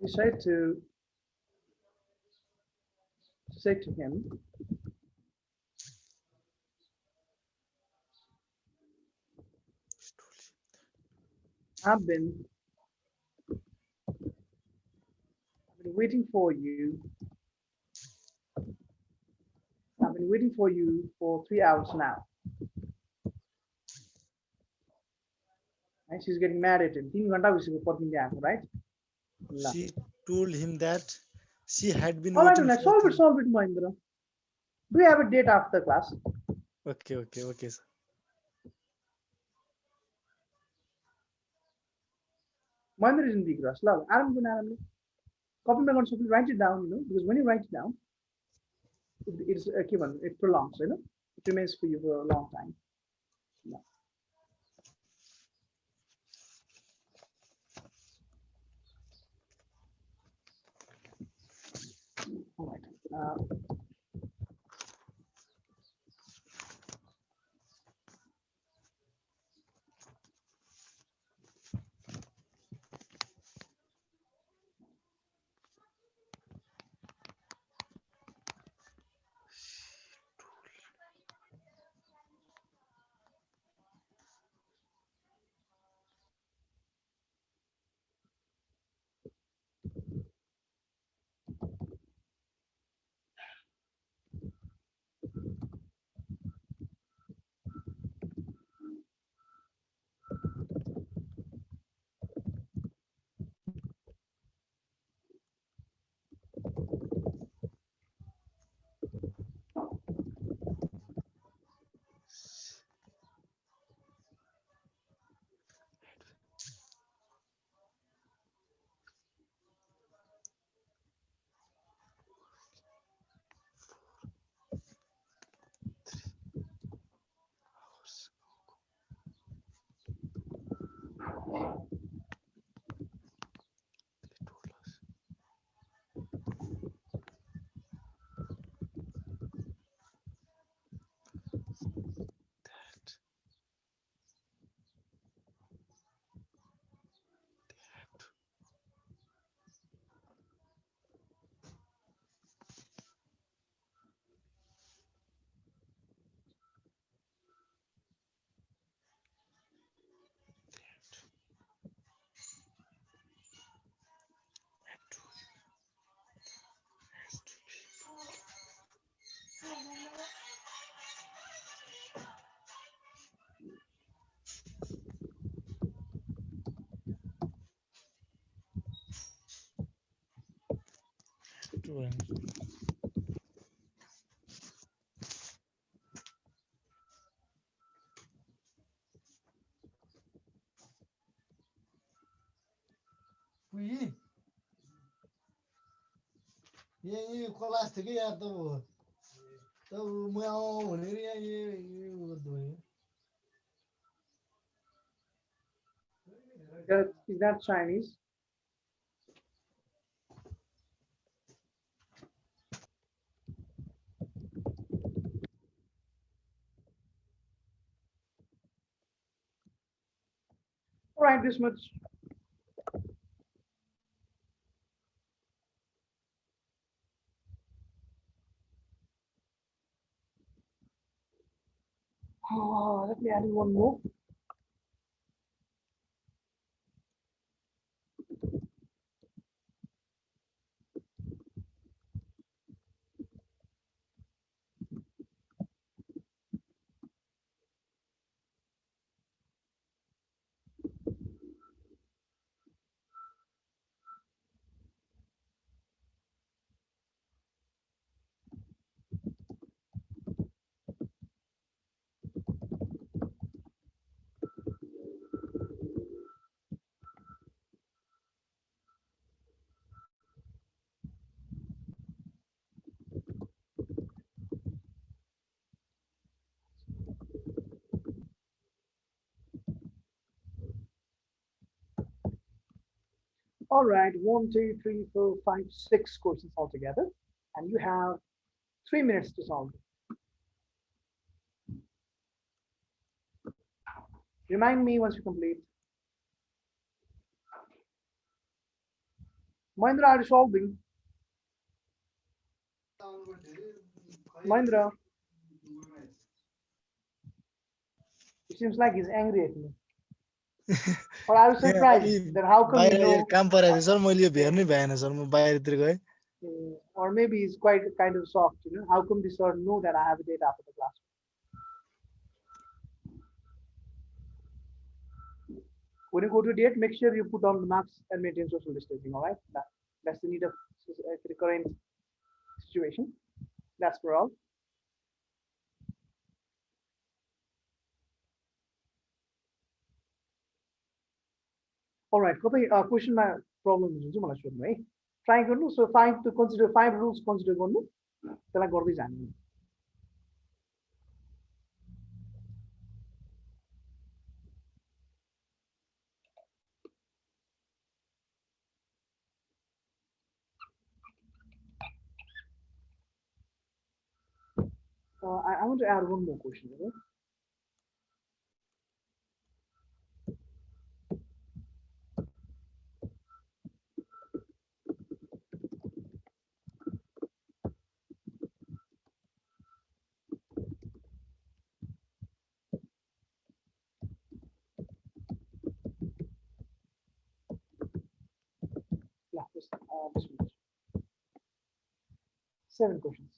we said to say to him I've been waiting for you. I've been waiting for you for 3 hours now. And she's getting mad at him. 3 घण्टा भइसक्यो पर्खिँदै आएको, right? She told him that she had been All right, waiting let's for solve it, Mahindra. Do you have a date after class? Okay, sir. Mahindra is in the class. Love. Aram, copy my concept, write it down, because when you write it down, it's given, it prolongs, it remains for you for a long time. Yeah. All right. ये class थियो कि यार त म आउँ भनेर यहाँ Is that Chinese? All right, this much. Oh, let me add in one more. All right, 1, 2, 3, 4, 5, 6 questions altogether, and you have 3 minutes to solve it. Remind me once you complete. Mahindra, are you solving? Mahindra. It seems like he's angry at me. Or are you surprised that how come you know? काम परेको sir मैले यो भेर्नै भएन sir म बाहिरतिर गएँ Or maybe he's quite kind of soft, you know. How come this sir know that I have a date after the class? When you go to a date, make sure you put on the masks and maintain social distancing. All right, that's the need of the current situation. That's for all. All right, question my problem हुन्छ मलाई सोध्नु है try गर्नु so 5 to consider 5 rules consider गर्नु त्यसलाई गर्दै जानु I want to add one more question. Okay? Yeah, this one. 7 questions.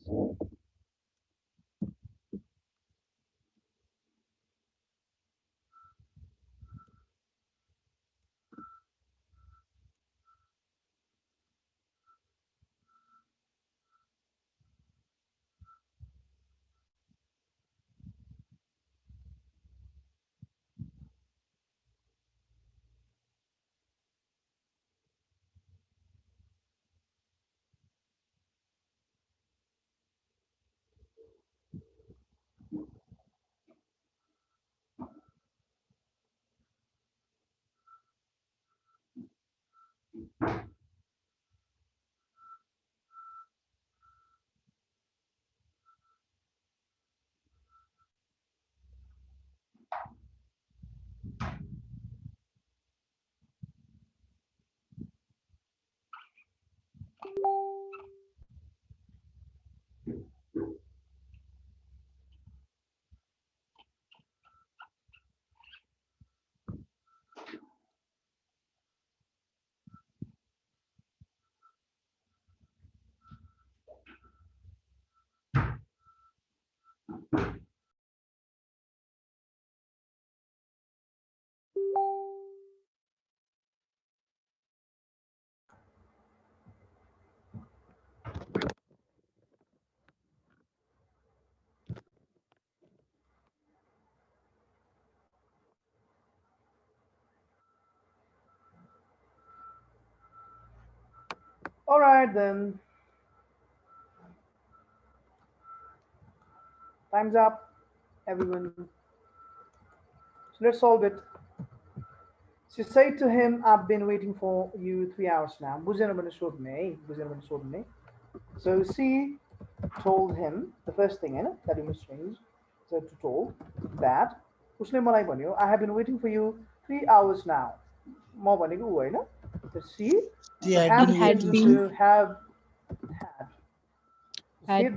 All right then. Time's up, everyone. So let's solve it. She said to him, I've been waiting for you 3 hours now. So she told him the first thing that you must change. So to told that I have been waiting for you 3 hours now. So she had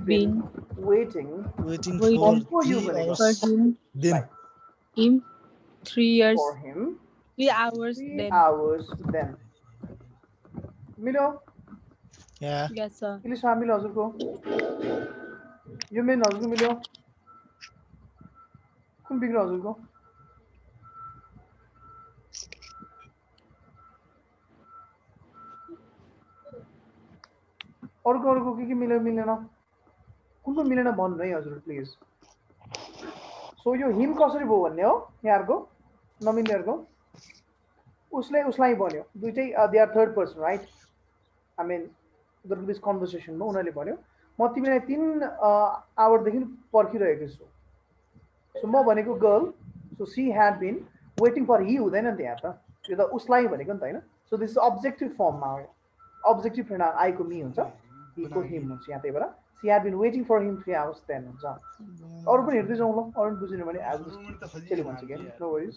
been waiting for you then him 3 years for him 3 hours 3 hours then Milo yes sir Ili Shamil हजुरको यो main हजुरको मिल्यो कुन बिग्र हजुरको अर्को के मिल्यो मिलेन कुन मिलेन भन्नु है हजुर प्लिज सो यो हिम कसरी भयो भन्ने हो यहाँहरुको नमिल्नेहरुको उसलाई भन्यो दुईटै they are third person right I mean this conversation मा उनीहरुले भन्यो म तिमीलाई 3 आवर देखि पर्खिरहेको छु सो म भनेको girl so she had been waiting for he हुँदैन नि त्यहाँ त यो त उसलाई भनेको नि त हैन So this is objective form now. Objective pronoun I को me हुन्छ, he को him हुन्छ यहाँ, त्यही भएर she had been waiting for him 3 hours then हुन्छ. अरु पनि हेर्दै जाउँ ल, अरु बुझिनु भने I will just tell you once again, no worries.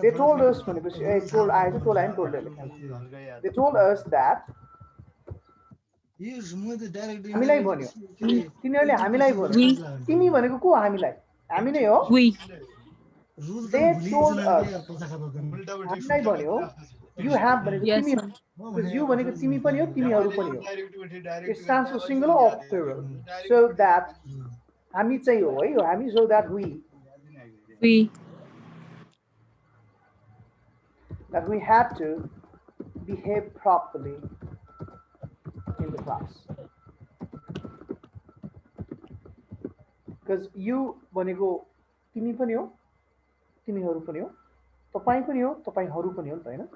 They told us भनेपछि told I told they told us that हामीलाई भन्यो, तिनीहरूले हामीलाई भन्यो, तिमी भनेको को हामीलाई, हामी नै हो. They told us, हामीलाई भन्यो, you have भनेको तिमी, because you भनेको तिमी पनि हो, तिमीहरू पनि हो. It stands for singular or plural. So that हामी चाहिँ हो है, हामी, so that we had to behave properly in the class. Because you भनेको तिमी पनि हो, तिमीहरू पनि हो, तपाई पनि हो, तपाईहरू पनि हो नि त हैन.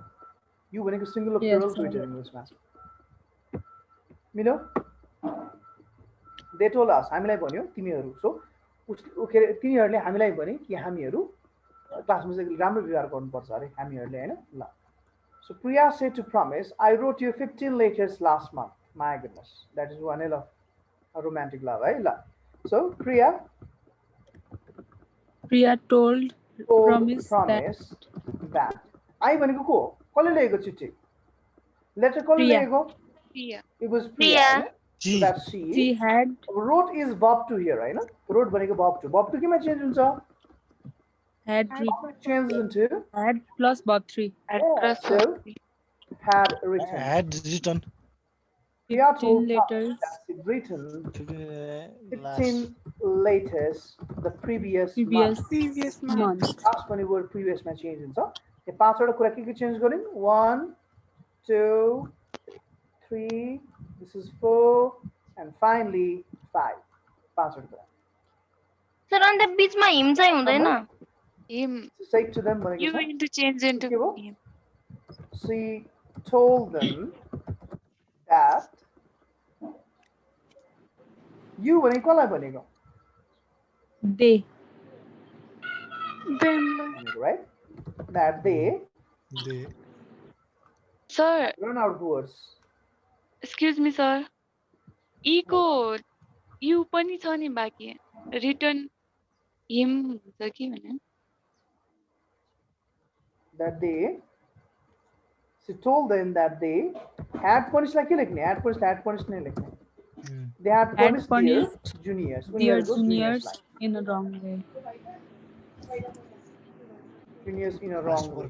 You भनेको singular plural duiटा इङ्ग्लिशमा. मिल्यो? They told us, हामीलाई भन्यो, तिमीहरू. So तिनीहरूले हामीलाई भने कि हामीहरू क्लासमा चाहिँ राम्रो व्यवहार गर्नुपर्छ अरे हामीहरूले हैन. ल. So Priya said to Promise, I wrote you 15 letters last month. My goodness, that is one of a romantic love, right? So Priya told Promise that I भनेको को कसले लेखेको चिठी, लेटर कसले लेखेको, it was Priya. So that she had wrote is verb to here, right? Wrote भनेको verb to केमा change हुन्छ, had changed into had plus verb 3. So had written. Priya told letters written 15 letters the previous month. Last one word previous ma change हुन्छ. यो पाँचवटा कुरा के change गर्यौं, 1 2 3, this is 4 and finally 5. पाँचवटा कुरा. सर अन्त बीचमा हिम चाहिँ हुँदैन. Him. Say to them भनेको You need to change into him. She told them that you भनेको कसलाई भनेको, they, right? That they Sir, run out of words. excuse me sir. Eco you पनि छ नि बाँकी. Return him हुन्छ कि भने. That they, she told them that they had punished like लेख्ने, had punished नै लेख्ने. They had punished their juniors in a wrong way. Juniors in a wrong way.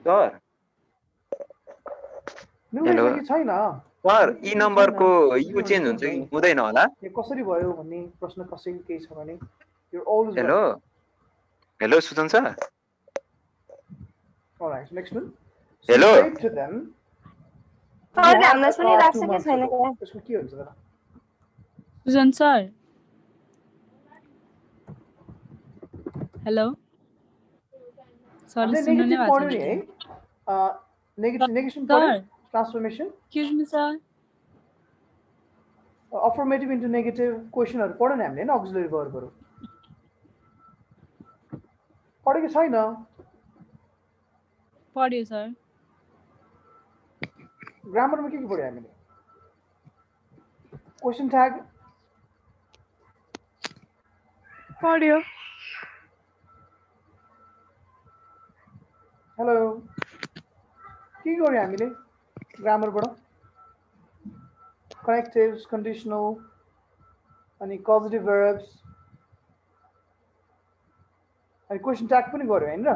Sir. मिल्दैन कि छैन? सर ई नम्बरको यु चेन्ज हुन्छ कि हुँदैन होला? यो कसरी भयो भन्ने प्रश्न कसैको केही छ भने you're always Hello Sujan sir. All right, next one. Hello. Say to them. हामीलाई सुनिरहेको छ कि छैन क्या? त्यसको के हुन्छ त? Susan sir. Hello. Sorry, सुन्नु नै भएको छैन. Negation पढ्यो? Transformation. Excuse me sir. Affirmative into negative questionहरु पढ्यो नि हामीले हैन, auxiliary verbहरु. पढेको छैन? पढ्यो सर. ग्रामरमा के पढ्यो हामीले? Question tag पढ्यो. Hello. के गर्यो हामीले ग्रामरबाट? Correctives, conditional, अनि causative verbs, अनि question tag पनि गर्यो हैन र?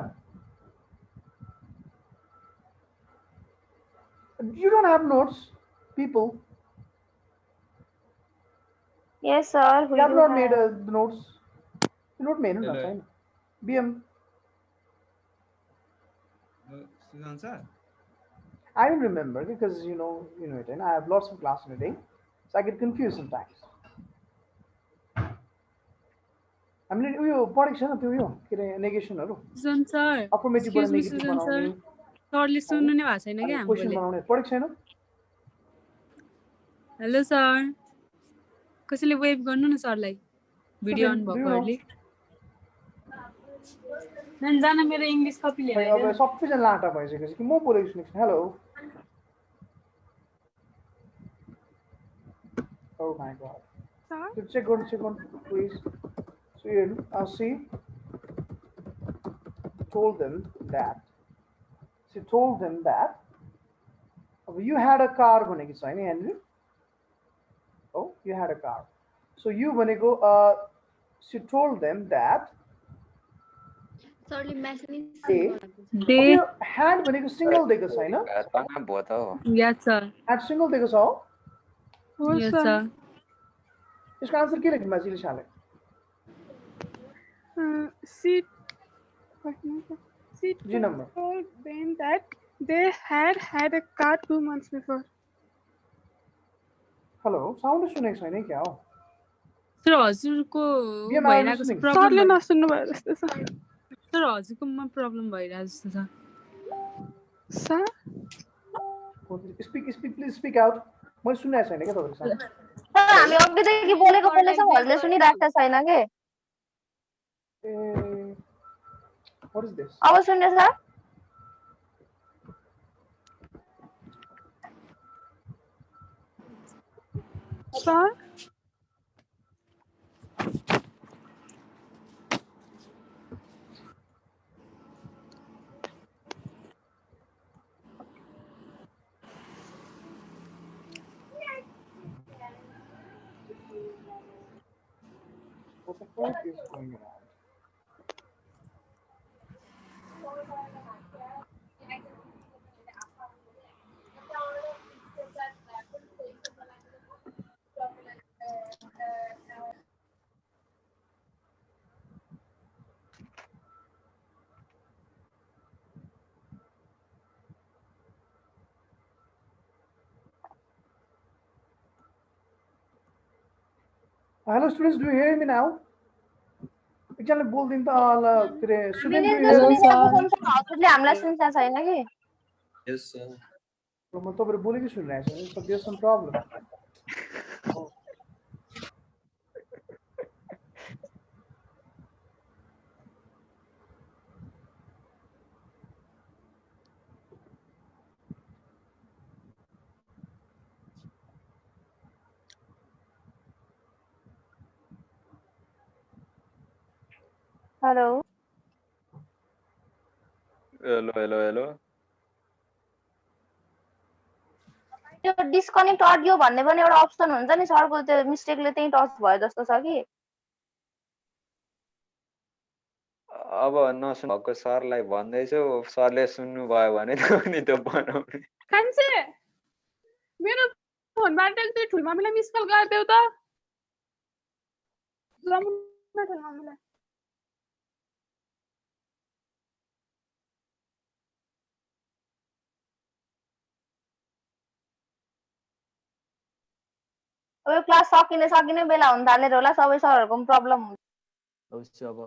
You don't have notes, people. Yes sir, we have not made the notes. Note made no time. BM. Sujan sir. I don't remember because you know it, and I have lots of class in a day, so I get confused sometimes. I mean, you prediction of you negation Sujan sir. Affirmative Excuse me, Sujan sir. सरले सुन्नु नै भएको छैन क्या हामीले. पढेको छैन? Hello sir, कसैले वेभ गर्नु न सरलाई. भिडियो अन भएकोहरूले नजान मेरो इङ्ग्लिस कपी खै लिएर अब सबैजना लाटा भइसकेपछि कि म बोलेको सुनेको छु hello Oh my God. Sir? So check on, please. So you see, told them that. She told them that. You had a car when you sign, Henry. Oh, you had a car. So you when you go, she told them that. सरले message they had when you single दिएको छैन तँगा भयो त हो यस sir had single दिएको छ हो हो यस सर सर यसको आन्सर के लेख्नु मान्छेले साले she G number. told them that they had a car 2 months before. Hello sound सुनेको छैन क्या हो सर हजुरको बिहान भइरहेको छ सुनेको। सरले प्रब्लम नसुन्नु भयो जस्तो छ सर हजुरकोमा प्रब्लम भइरहेको जस्तो छ sir speak please speak out मैले सुनेको छैन क्या तपाईँले साउन्ड सर हामी अघिदेखि बोलेको बोलेछौँ हजुरले सुनिरहेको छैन के ए व्हाट इज दिस अब सुन्यो sir sir What the fuck is going on? Hello students, do you hear me now? एकजनाले बोल्दिन त के रे स्टुडेन्ट हजुरले हामीलाई सुन्छ छैन कि Yes, sir. म तपाईहरु बोलेकै सुनिरहेको छु so there's some problem hello hello त्यो डिस्कनेक्ट अडियो भन्ने पनि एउटा अप्सन हुन्छ नि सरको त्यो मिस्टेकले त्यही टच भयो जस्तो छ कि अब नसुनेको सरलाई भन्दैछु सरले सुन्नु भयो भने त नि त बनाउने कान्छे मेरो फोनबाट एकचोटि ठुलो मम्मीलाई मिस कल गरिदेऊ त ल म ठुलो मम्मीलाई अब यो क्लास सकिने बेला हुन थालेर होला सबै सरहरूको पनि प्रब्लम हुन्छ अवश्य अब